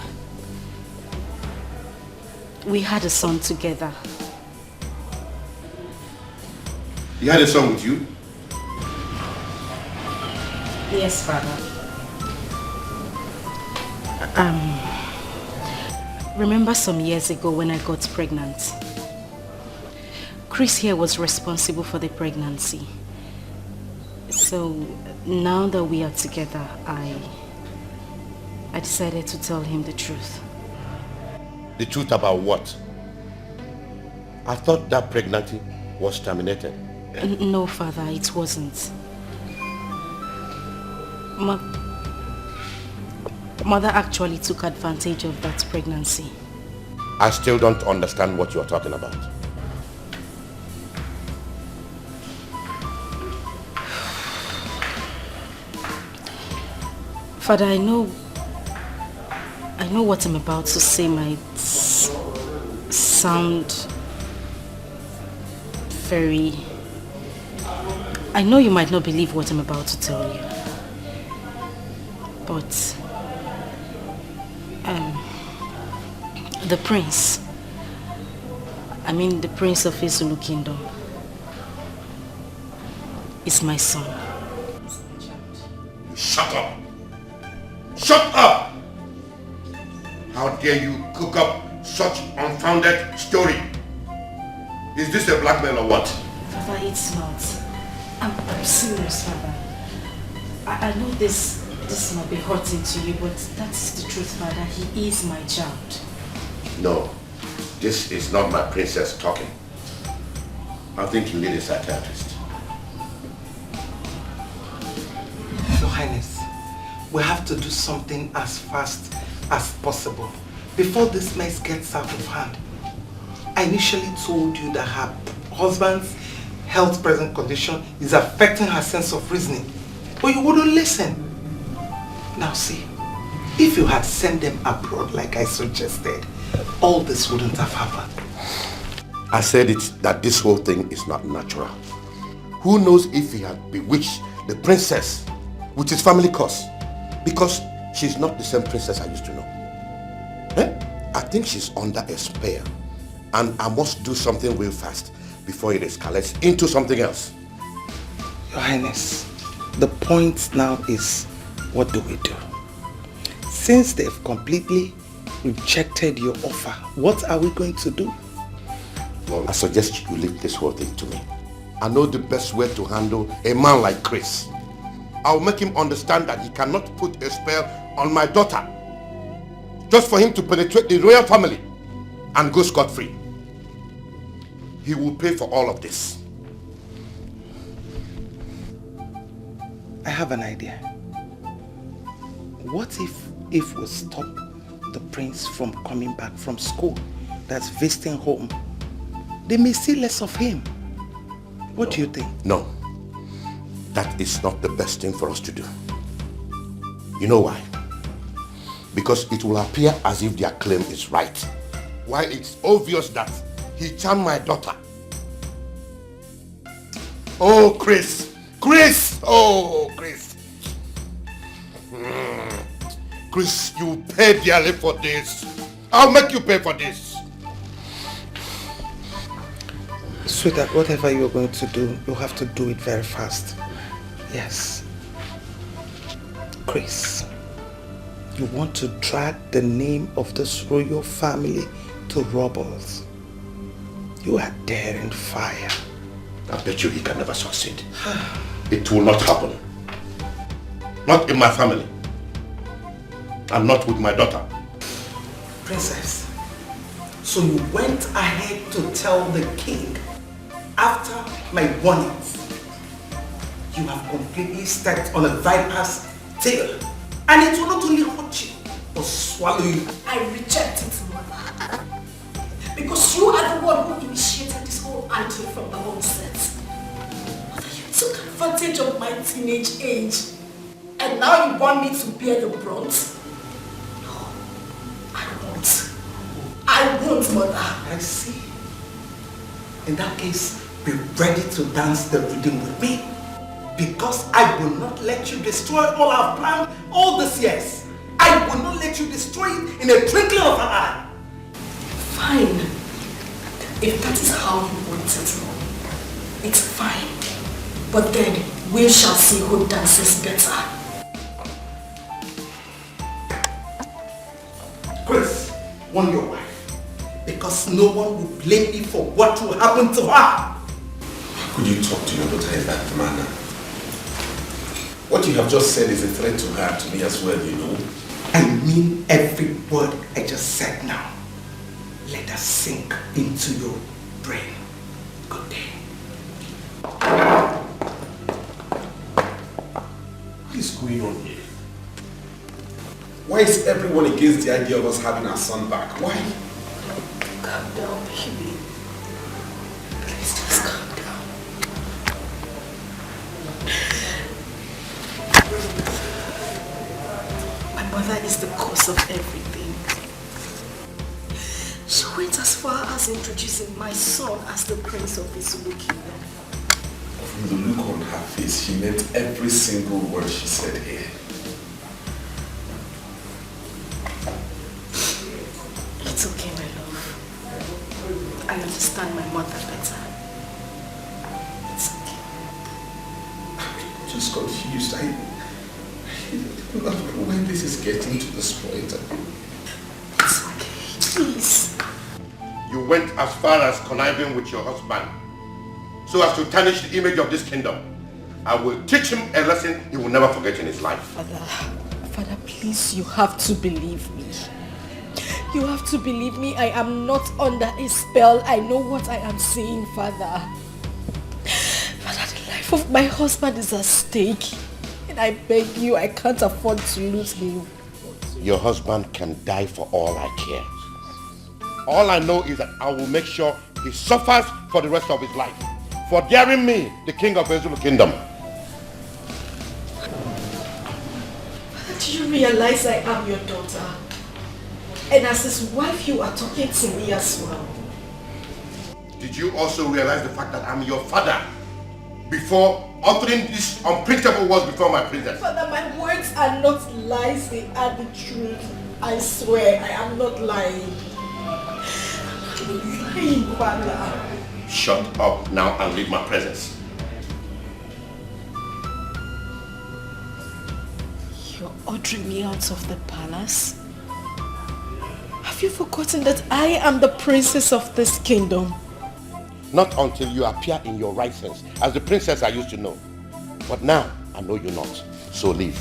we had a son together. He had a son with you? Yes, Father. Remember some years ago when I got pregnant? Chris here was responsible for the pregnancy. So now that we are together, I decided to tell him the truth. The truth about what? I thought that pregnancy was terminated. No, Father, it wasn't. Mother actually took advantage of that pregnancy. I still don't understand what you're talking about. Father, I know what I'm about to say might sound very... I know you might not believe what I'm about to tell you. But... the prince, the prince of Izulu Kingdom, is my son. Shut up! Shut up! How dare you cook up such unfounded story? Is this a blackmail or what? Father, it's not. I'm serious, Father. I know this might be hurting to you, but that's the truth, Father. He is my child. No, this is not my princess talking. I think you need a psychiatrist. Your Highness, we have to do something as fast as possible before this mess gets out of hand. I initially told you that her husband's health present condition is affecting her sense of reasoning, but you wouldn't listen. Now see, if you had sent them abroad like I suggested, all this wouldn't have happened. I said that this whole thing is not natural. Who knows if he had bewitched the princess with his family curse? Because she's not the same princess I used to know. I think she's under a spell, and I must do something real fast before it escalates into something else. Your Highness, the point now is, what do we do? Since they've completely rejected your offer, what are we going to do? Well, I suggest you leave this whole thing to me. I know the best way to handle a man like Chris. I'll make him understand that he cannot put a spell on my daughter just for him to penetrate the royal family and go scot-free. He will pay for all of this. I have an idea. What if we stop the prince from coming back from school, that's visiting home? They may see less of him. What do you think? No, that is not the best thing for us to do. You know why? Because it will appear as if their claim is right, while it's obvious that he charmed my daughter. Oh, Chris! Chris! Oh, Chris! Chris, you pay dearly for this. I'll make you pay for this. Sweetheart, whatever you're going to do, you have to do it very fast. Yes. Chris, you want to drag the name of this royal family to rubbles. You are daring fire. I bet you he can never succeed. It will not happen. Not in my family. And not with my daughter. Princess, So you went ahead to tell the king after my warnings. You have completely stepped on a viper's tail. And it will not only hurt you, but swallow you. I reject it, mother. Because you are the one who initiated this whole idea from the onset. Mother, you took advantage of my teenage age. And now you want me to bear the brunt? No, I won't, mother. I see. In that case, be ready to dance the rhythm with me. Because I will not let you destroy all I've planned all these years. I will not let you destroy it in a twinkling of an eye. Fine. If that is how you want it, it's fine. But then we shall see who dances better. Chris, warn your wife. Because no one will blame me for what will happen to her. How could you talk to your daughter in that manner? What you have just said is a threat to her, to me as well, you know. I mean every word I just said now. Let us sink into your brain. Good day. What is going on here? Why is everyone against the idea of us having our son back? Why? Calm down, baby. Please just calm down. My mother is the cause of everything. She went as far as introducing my son as the prince of his Zulu kingdom. From the look on her face, she meant every single word she said here. It's okay, my love. I understand my mother better. It's okay. I'm just confused. I don't know when this is getting to this point. It's okay. Please. You went as far as conniving with your husband so as to tarnish the image of this kingdom. I will teach him a lesson he will never forget in his life. Father, please, you have to believe me. You have to believe me. I am not under a spell. I know what I am saying, Father. Father, the life of my husband is at stake. And I beg you, I can't afford to lose him. Your husband can die for all I care. All I know is that I will make sure he suffers for the rest of his life for daring me, the king of the Zulu kingdom. Do you realize I am your daughter? And as his wife, you are talking to me as well. Did you also realize the fact that I'm your father before uttering these unprintable words before my princess? Father, my words are not lies, they are the truth. I swear, I am not lying. I'm not lying, Father. Shut up now and leave my presence. You're ordering me out of the palace? Have you forgotten that I am the princess of this kingdom? Not until you appear in your right sense, as the princess I used to know. But now, I know you not. So leave.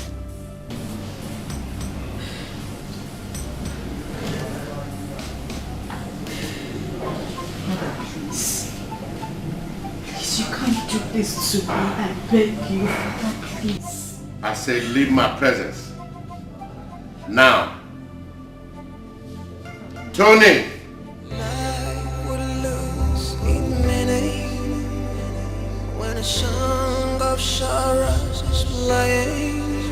Please, you can't do this to me. I beg you, Father, please. I say leave my presence. Now. Tony! When a song of sorrows is playing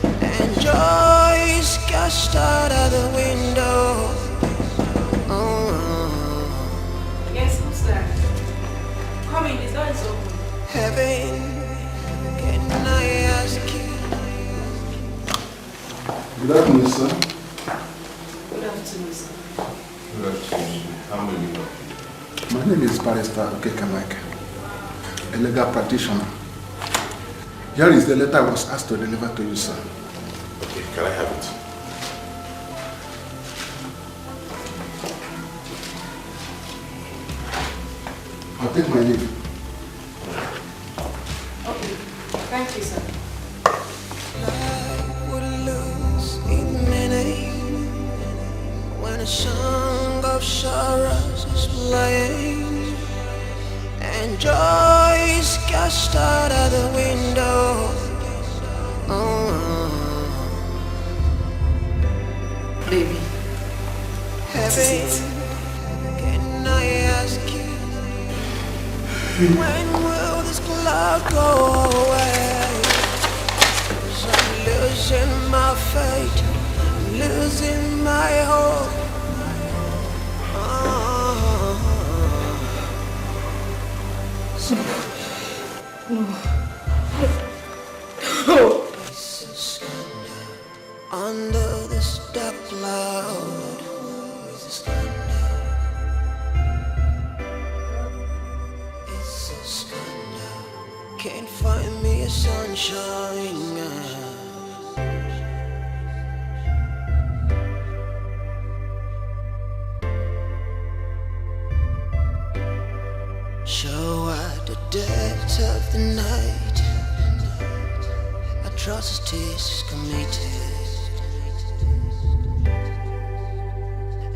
and joy is cast out of the window. Yes, who's there? Come in, the door is open. Heaven, can I ask you? Good afternoon, sir. Good afternoon, sir. Good afternoon. How may we help you? My name is Barrister Okekamike, a legal practitioner. Here is the letter I was asked to deliver to you, sir. Okay, can I have it? I'll take my leave. Okay, thank you, sir. When a song of tossed out of the window. Baby, Heaven, can I ask you, when will this cloud go away? 'Cause I'm losing my faith, losing my hope. Under this dark cloud, it's a scandal. Can't find me a sunshine. So at the depths of the night, atrocities committed.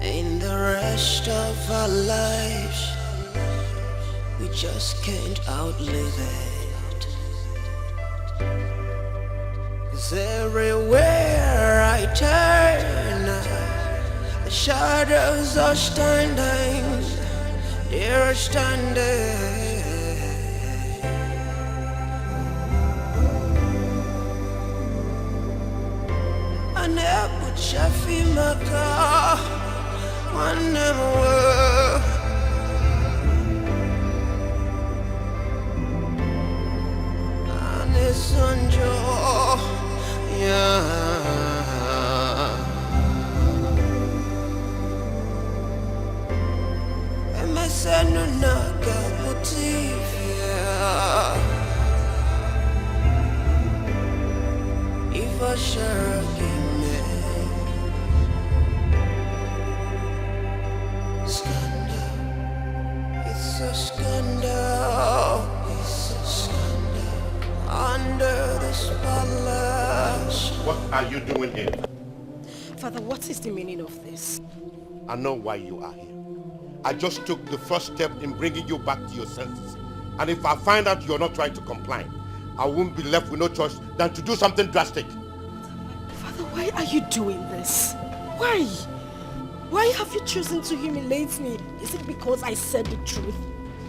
In the rest of our lives, we just can't outlive it. 'Cause everywhere I turn, the shadows are standing, they're standing. I never Shafi Maka, one never. And it's unjoy, yeah. And my son no naga putifia. If I share it's a scandal, it's a scandal, under the spotlight. What are you doing here? Father, what is the meaning of this? I know why you are here. I just took the first step in bringing you back to your senses. And if I find out you're not trying to comply, I won't be left with no choice than to do something drastic. Father, why are you doing this? Why? Why have you chosen to humiliate me? Is it because I said the truth?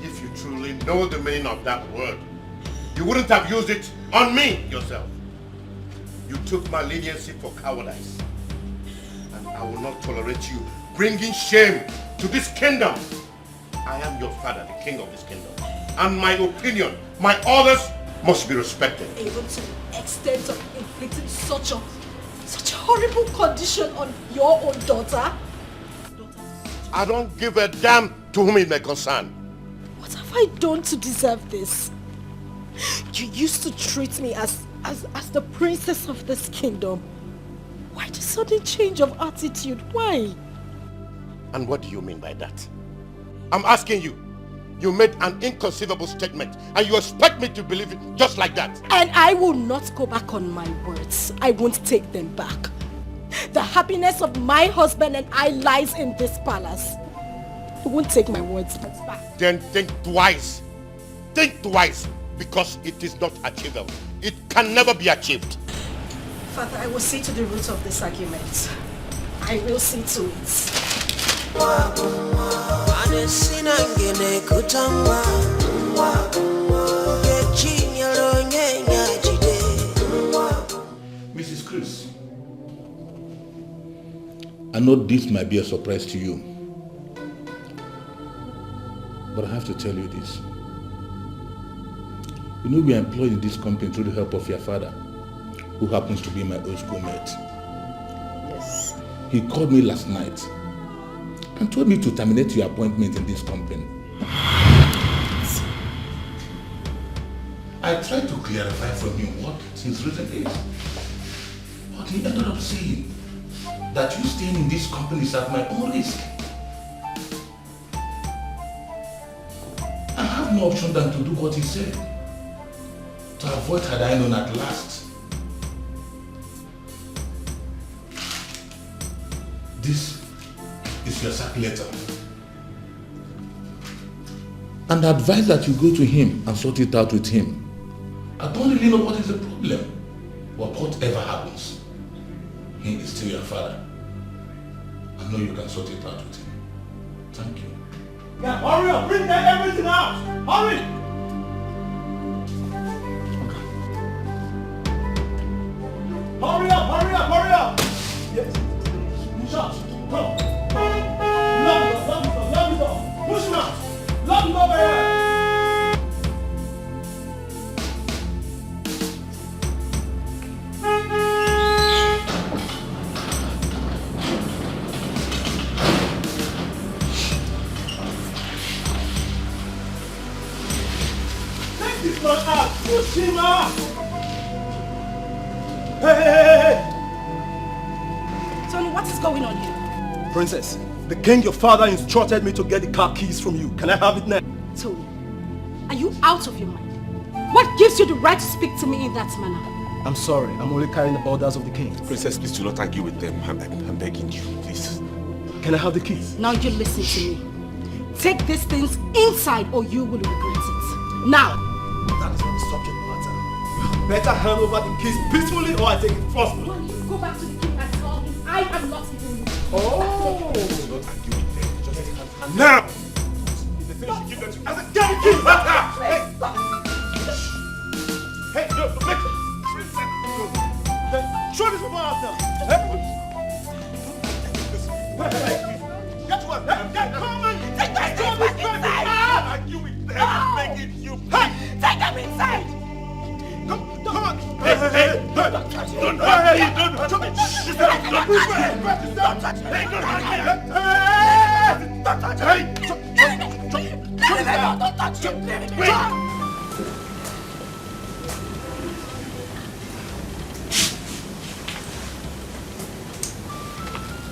If you truly know the meaning of that word, you wouldn't have used it on me yourself. You took my leniency for cowardice. And I will not tolerate you bringing shame to this kingdom. I am your father, the king of this kingdom. And my opinion, my orders must be respected. Even to the extent of inflicting such a horrible condition on your own daughter? I don't give a damn to whom it may concern. What have I done to deserve this? You used to treat me as the princess of this kingdom. Why the sudden change of attitude? Why? And what do you mean by that? I'm asking you. You made an inconceivable statement and you expect me to believe it just like that. And I will not go back on my words. I won't take them back. The happiness of my husband and I lies in this palace. I won't take my words back. Then think twice. Think twice, because it is not achievable. It can never be achieved. Father, I will see to the root of this argument. I will see to it. Mrs. Chris, I know this might be a surprise to you, but I have to tell you this. You know, we are employed in this company through the help of your father, who happens to be my old schoolmate. Yes. He called me last night and told me to terminate your appointment in this company. I tried to clarify from him what his reason is, but he ended up saying that you staying in this company is at my own risk. I have no option than to do what he said, to avoid had I known at last. This is your sack letter. and advise that you go to him and sort it out with him. I don't really know what is the problem. But whatever happens, he is still your father. I know you can sort it out with him. Thank you. Yeah, hurry up! Bring everything out! Hurry! Hurry up! Hurry up! Hurry up! Yes. Push out. Come. Lock it up. Push him out. Lock him over here. Take this man out. Push him out. Hey! Tony, what is going on here? Princess, the king, your father, instructed me to get the car keys from you. Can I have it now? Tony, are you out of your mind? What gives you the right to speak to me in that manner? I'm sorry. I'm only carrying the orders of the king. Princess, please do not argue with them. I'm begging you, please. Can I have the keys? Now you listen to me. Take these things inside or you will regret it. Now! That is not the subject matter. You better hand over the keys peacefully or I take it forcefully. Well, you go back to the king and tell him I am not even you. Oh! Do not argue with them. Just hand Now! If they finish, you give them to me. I said, get the keys back out! Hey, no, make it! Throw this one out now! Hey, get one! Get common! Take that thing back inside! Argue with them, make it you. Hey! Take them inside! Come on! Hey, don't touch me! Don't touch me! Don't touch me! Don't touch me!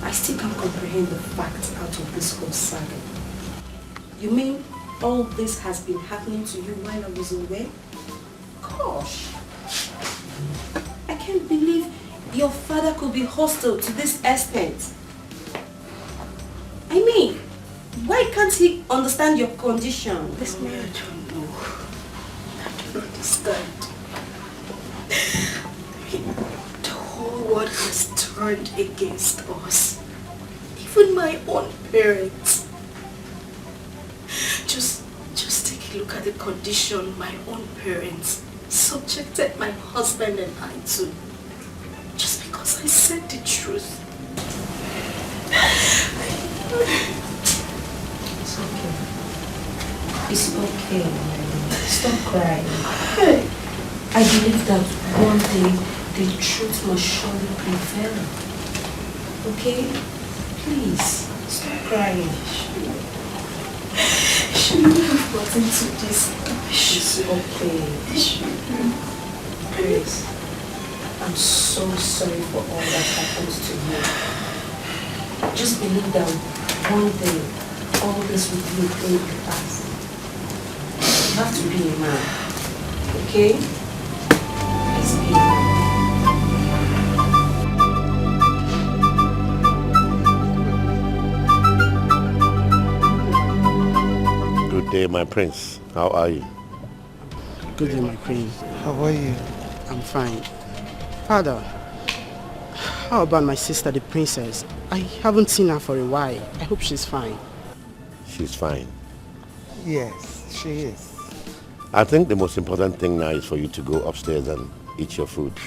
I still can't comprehend the facts out of this whole saga. You mean all this has been happening to you while I was away? Gosh! I can't believe your father could be hostile to this extent. I mean, why can't he understand your condition? This man, I don't know. I don't understand. The whole world has turned against us. Even my own parents. Just take a look at the condition my own parents subjected my husband and I to. Just because I said the truth. It's okay. It's okay. Stop crying. I believe that one day the truth must surely prevail. Okay? Please, stop crying. Shouldn't have gotten to this. It's okay. Grace, I'm so sorry for all that happens to you. Just believe that one day all this will be a thing in the past. You have to be a man, okay? Please be a man. Good day, my prince. How are you? Good day, my prince. How are you? I'm fine. Father, how about my sister, the princess? I haven't seen her for a while. I hope she's fine. She's fine. Yes, she is. I think the most important thing now is for you to go upstairs and eat your food.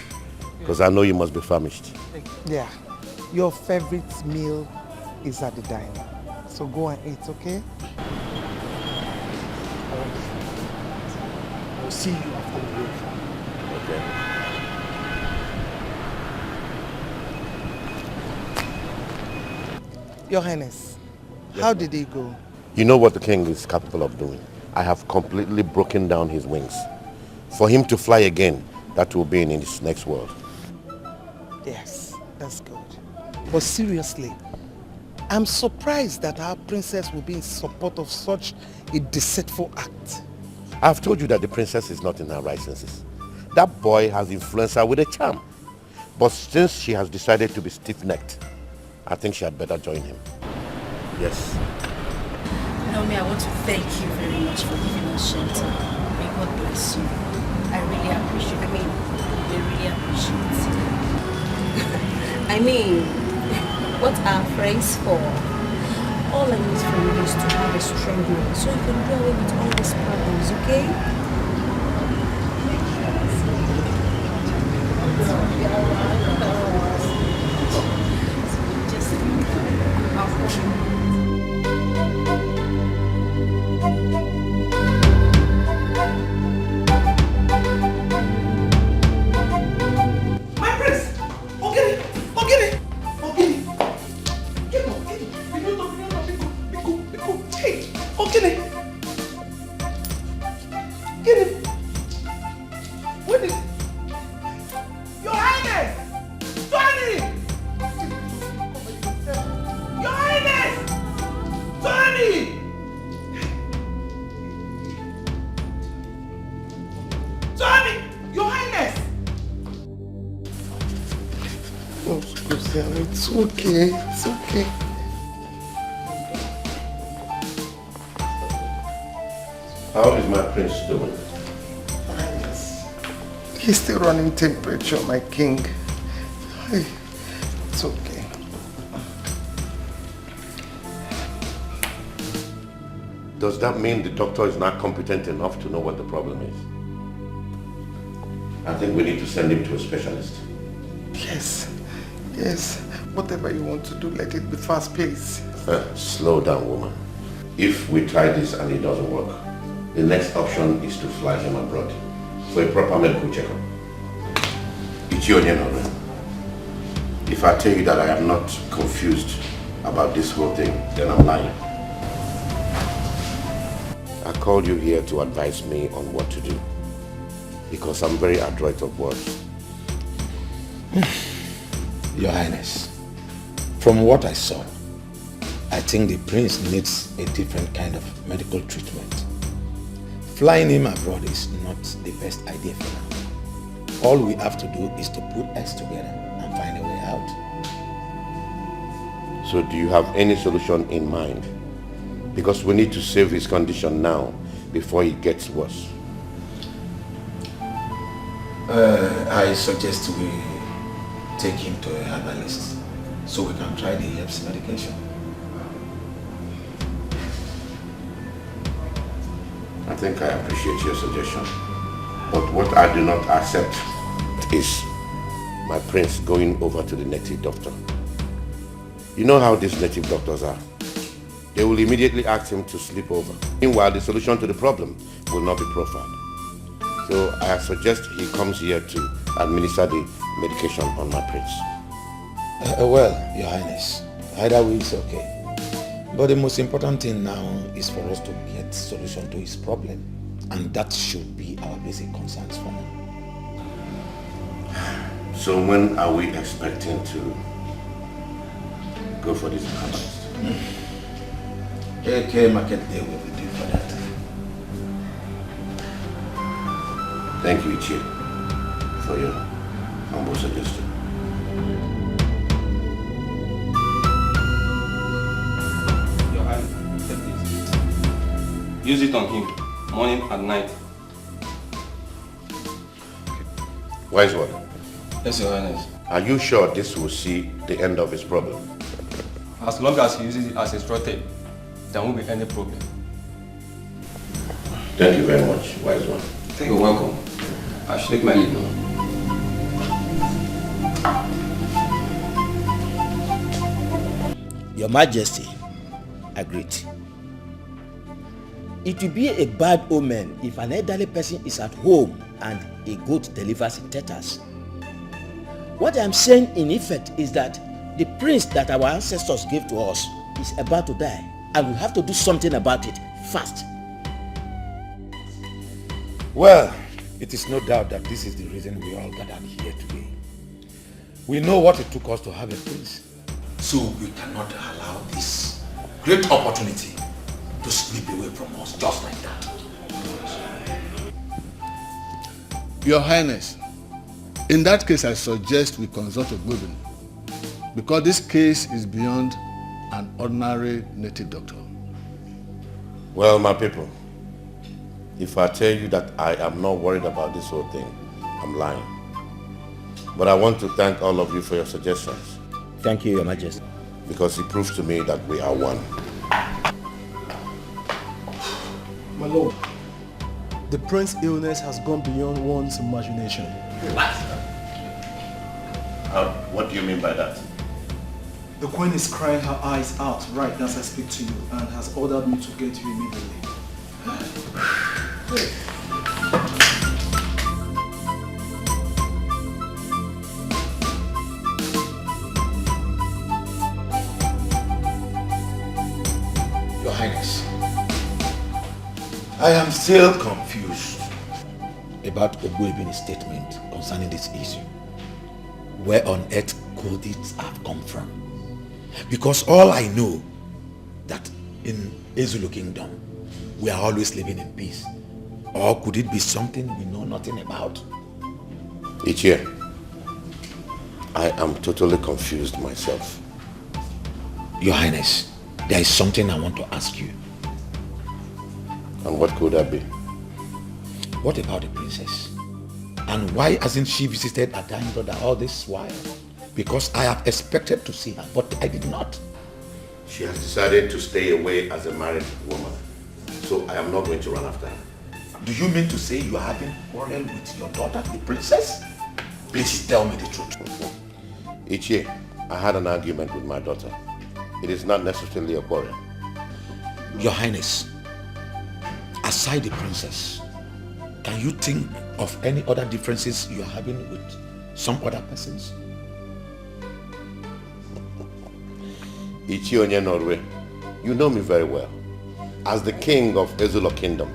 Because I know you must be famished. Yeah. Your favorite meal is at the diner. So go and eat, okay? I'll see you after the work. Okay. Your Highness, how did it go? You know what the king is capable of doing. I have completely broken down his wings. For him to fly again, that will be in his next world. Yes, that's good. But seriously, I'm surprised that our princess will be in support of such a deceitful act. I've told you that the princess is not in her right senses. That boy has influenced her with a charm. But since she has decided to be stiff-necked, I think she had better join him. Yes. Naomi, I want to thank you very much for giving us shelter. May God bless you. I really appreciate it. We really appreciate it. I mean, what are friends for? All I need from you is to have a strong will so you can do away with all these problems, okay? It's okay. It's okay. How is my prince doing? He's still running temperature, my king. It's okay. Does that mean the doctor is not competent enough to know what the problem is? I think we need to send him to a specialist. Yes. Yes. Whatever you want to do, let it be fast, please. Slow down, woman. If we try this and it doesn't work, the next option is to fly him abroad for a proper medical checkup. It's your name. If I tell you that I am not confused about this whole thing, then I'm lying. I called you here to advise me on what to do because I'm very adroit of words. Your Highness, from what I saw, I think the prince needs a different kind of medical treatment. Flying him abroad is not the best idea for now. All we have to do is to put heads together and find a way out. So do you have any solution in mind? Because we need to save his condition now before it gets worse. I suggest we take him to a herbalist so we can try the herbs medication. I think I appreciate your suggestion. But what I do not accept is my prince going over to the native doctor. You know how these native doctors are. They will immediately ask him to sleep over. Meanwhile, the solution to the problem will not be profiled. So I suggest he comes here to administer the medication on my prince. Well, Your Highness, either way is okay. But the most important thing now is for us to get solution to his problem. And that should be our basic concerns for now. So when are we expecting to go for this herbalist? AK Market Day will be due for that. Thank you, Ichie, for your humble suggestion. Your Highness, take this. Use it on him, morning and night. Wise one. Yes, Your Highness. Are you sure this will see the end of his problem? As long as he uses it as instructed, there won't be any problem. Thank you very much, wise one. You're welcome. I should take my leave now. Your Majesty, agreed. It will be a bad omen if an elderly person is at home and a goat delivers in tatters. What I'm saying in effect is that the prince that our ancestors gave to us is about to die, and we have to do something about it fast. Well, it is no doubt that this is the reason we all gathered here today. We know what it took us to have a prince. So we cannot allow this great opportunity to slip away from us just like that. Your Highness, in that case I suggest we consult a Ogbobin, because this case is beyond an ordinary native doctor. Well, my people, if I tell you that I am not worried about this whole thing, I'm lying. But I want to thank all of you for your suggestions. Thank you, Your Majesty. Because it proves to me that we are one. My lord, the prince's illness has gone beyond one's imagination. What do you mean by that? The queen is crying her eyes out right as I speak to you and has ordered me to get you immediately. Your Highness, I am still confused about Ogbuebi's statement concerning this issue. Where on earth could it have come from? Because all I know that in Ezulu Kingdom, we are always living in peace. Or could it be something we know nothing about? Ichie, I am totally confused myself. Your Highness, there is something I want to ask you. And what could that be? What about the princess? And why hasn't she visited her dying brother all this while? Because I have expected to see her, but I did not. She has decided to stay away as a married woman. So I am not going to run after her. Do you mean to say you are having a quarrel with your daughter, the princess? Please tell me the truth. Ichie, I had an argument with my daughter. It is not necessarily a quarrel. Your Highness, aside the princess, can you think of any other differences you are having with some other persons? Ichie Onye Norwe, you know me very well. As the king of Ezulu Kingdom,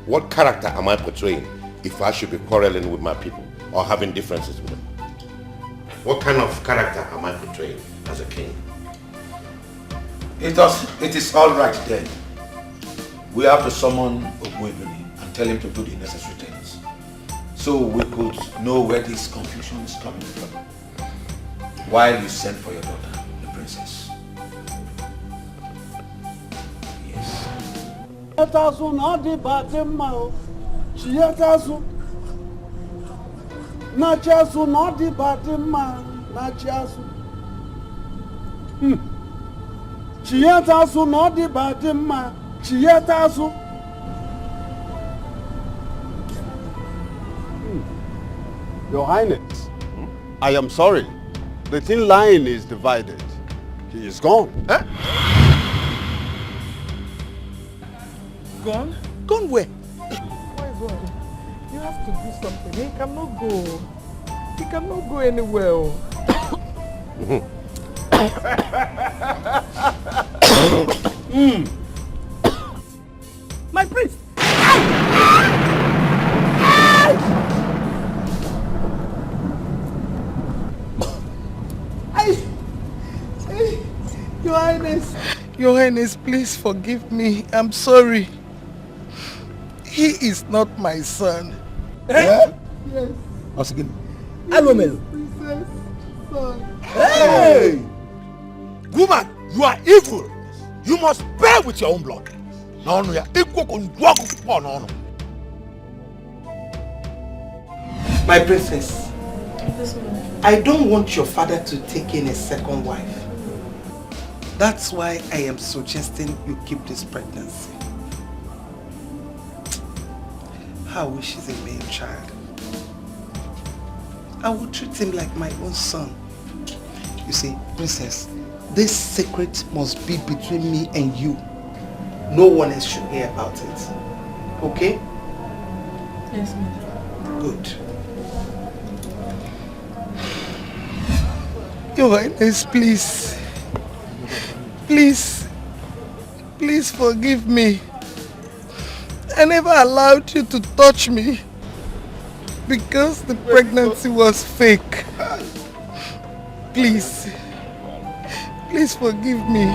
what character am I portraying if I should be quarreling with my people or having differences with them? What kind of character am I portraying as a king? It is all right then. We have to summon Ogbuebi and tell him to do the necessary things, so we could know where this confusion is coming from. While you send for your daughter, the princess. Yes. Your Highness, I am sorry. The thin line is divided. He is gone. Eh? Gone? Gone where? Why gone? You have to do something. He cannot go. He cannot go anywhere. My prince! Your Highness, please forgive me. I'm sorry. He is not my son. Eh? Yes. Once again. Alomelo. Princess, son. Hey! Woman, you are evil. You must bear with your own blood. No, no, My princess, I don't want your father to take in a second wife. That's why I am suggesting you keep this pregnancy. I wish he's a male child. I will treat him like my own son. You see, princess, this secret must be between me and you. No one else should hear about it. Okay? Yes, ma'am. Good. Your Highness, please. Please. Please forgive me. I never allowed you to touch me because the pregnancy was fake. Please. Please forgive me.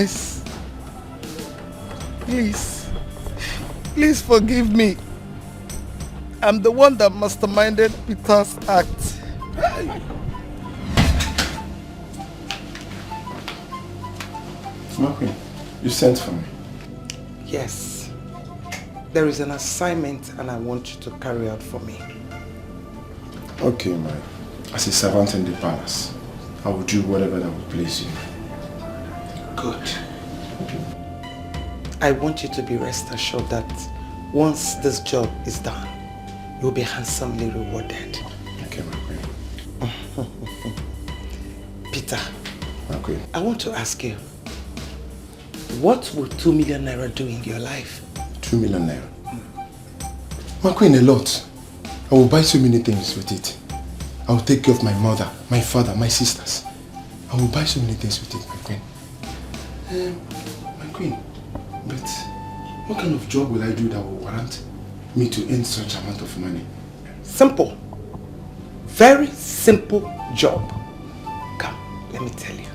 Highness. Please forgive me. I'm the one that masterminded Peter's act. My queen, you sent for me. Yes. There is an assignment and I want you to carry out for me. Okay, as a servant in the palace, I will do whatever that will please you. Good. I want you to be rest assured that once this job is done, you'll be handsomely rewarded. Okay, my queen. Peter, my queen. I want to ask you, what will 2 million naira do in your life? 2 million naira? My queen, a lot. I will buy so many things with it. I will take care of my mother, my father, my sisters. I will buy so many things with it, my queen. My queen, but what kind of job will I do that will warrant me to earn such amount of money? Simple. Very simple job. Come, let me tell you.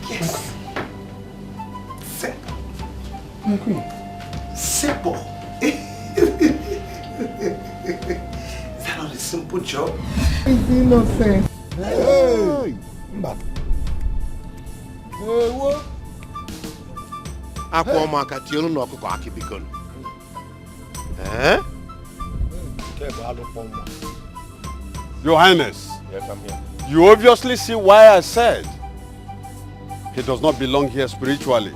Yes. Simple. My queen. Simple. Is that not a simple job? It's innocent. Hey! Hey, what? Your Highness. Yes, I'm here. You obviously see why I said he does not belong here spiritually.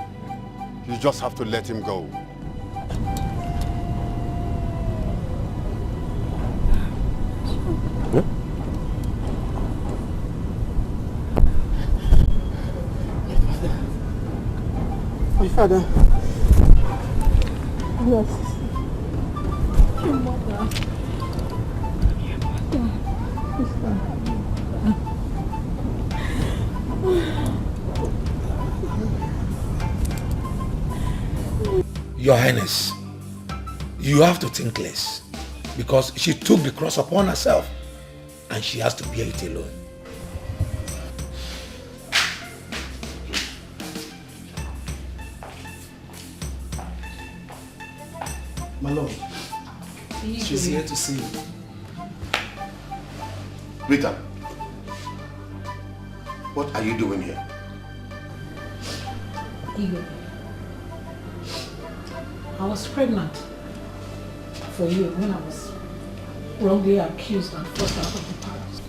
You just have to let him go. My father. Yes. Your mother. Your Highness, you have to think less because she took the cross upon herself and she has to bear it alone. My lord, she's here to see you. Rita, what are you doing here? Igwe, I was pregnant for you when I was wrongly accused and forced out of the palace.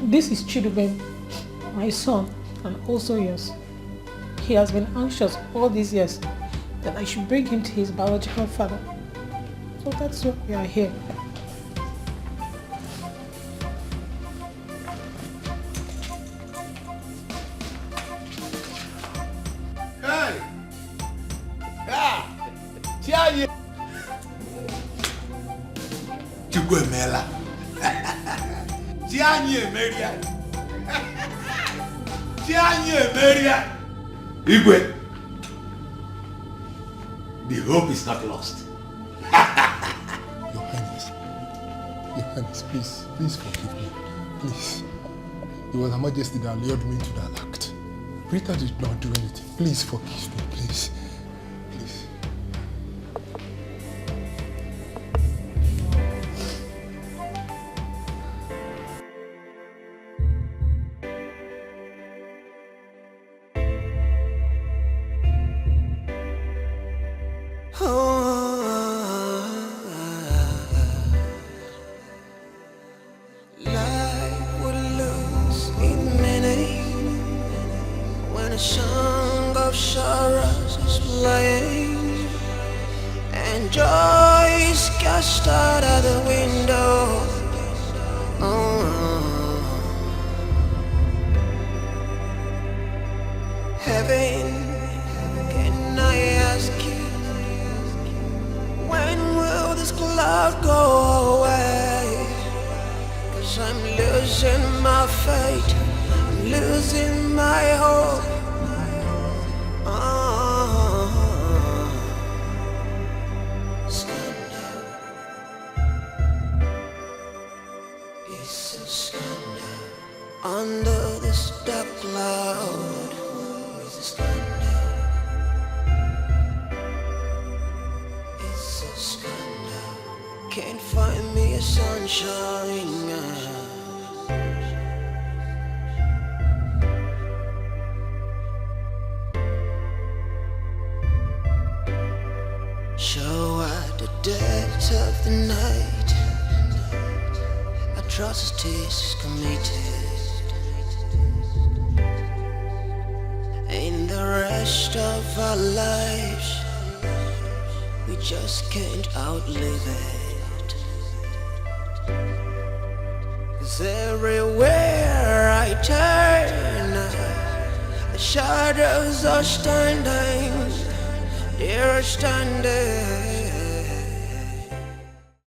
This is Chidubem, my son, and also yours. He has been anxious all these years that I should bring him to his biological father. So that's why we are here. Hey! Ah! Chiaye! Chugwemela. Chianye Maria! Chianye Maria. Igwe. The hope is not lost. Your Highness, please forgive me. Please. It was Her Majesty that lured me into that act. Rita did not do anything. Please forgive me, please. Please. Life would lose its meaning when a song of sorrows is playing and joy is cast out of the window. Heaven, can I ask you, when will this cloud go away? 'Cause I'm losing my faith, I'm losing my hope. Stand up. loud is a scandal. It's a scandal. Can't find me a sunshine. So at the depth of the night, atrocities committed. In the rest of our lives, we just can't outlive it. 'Cause everywhere I turn, the shadows are standing. They're standing.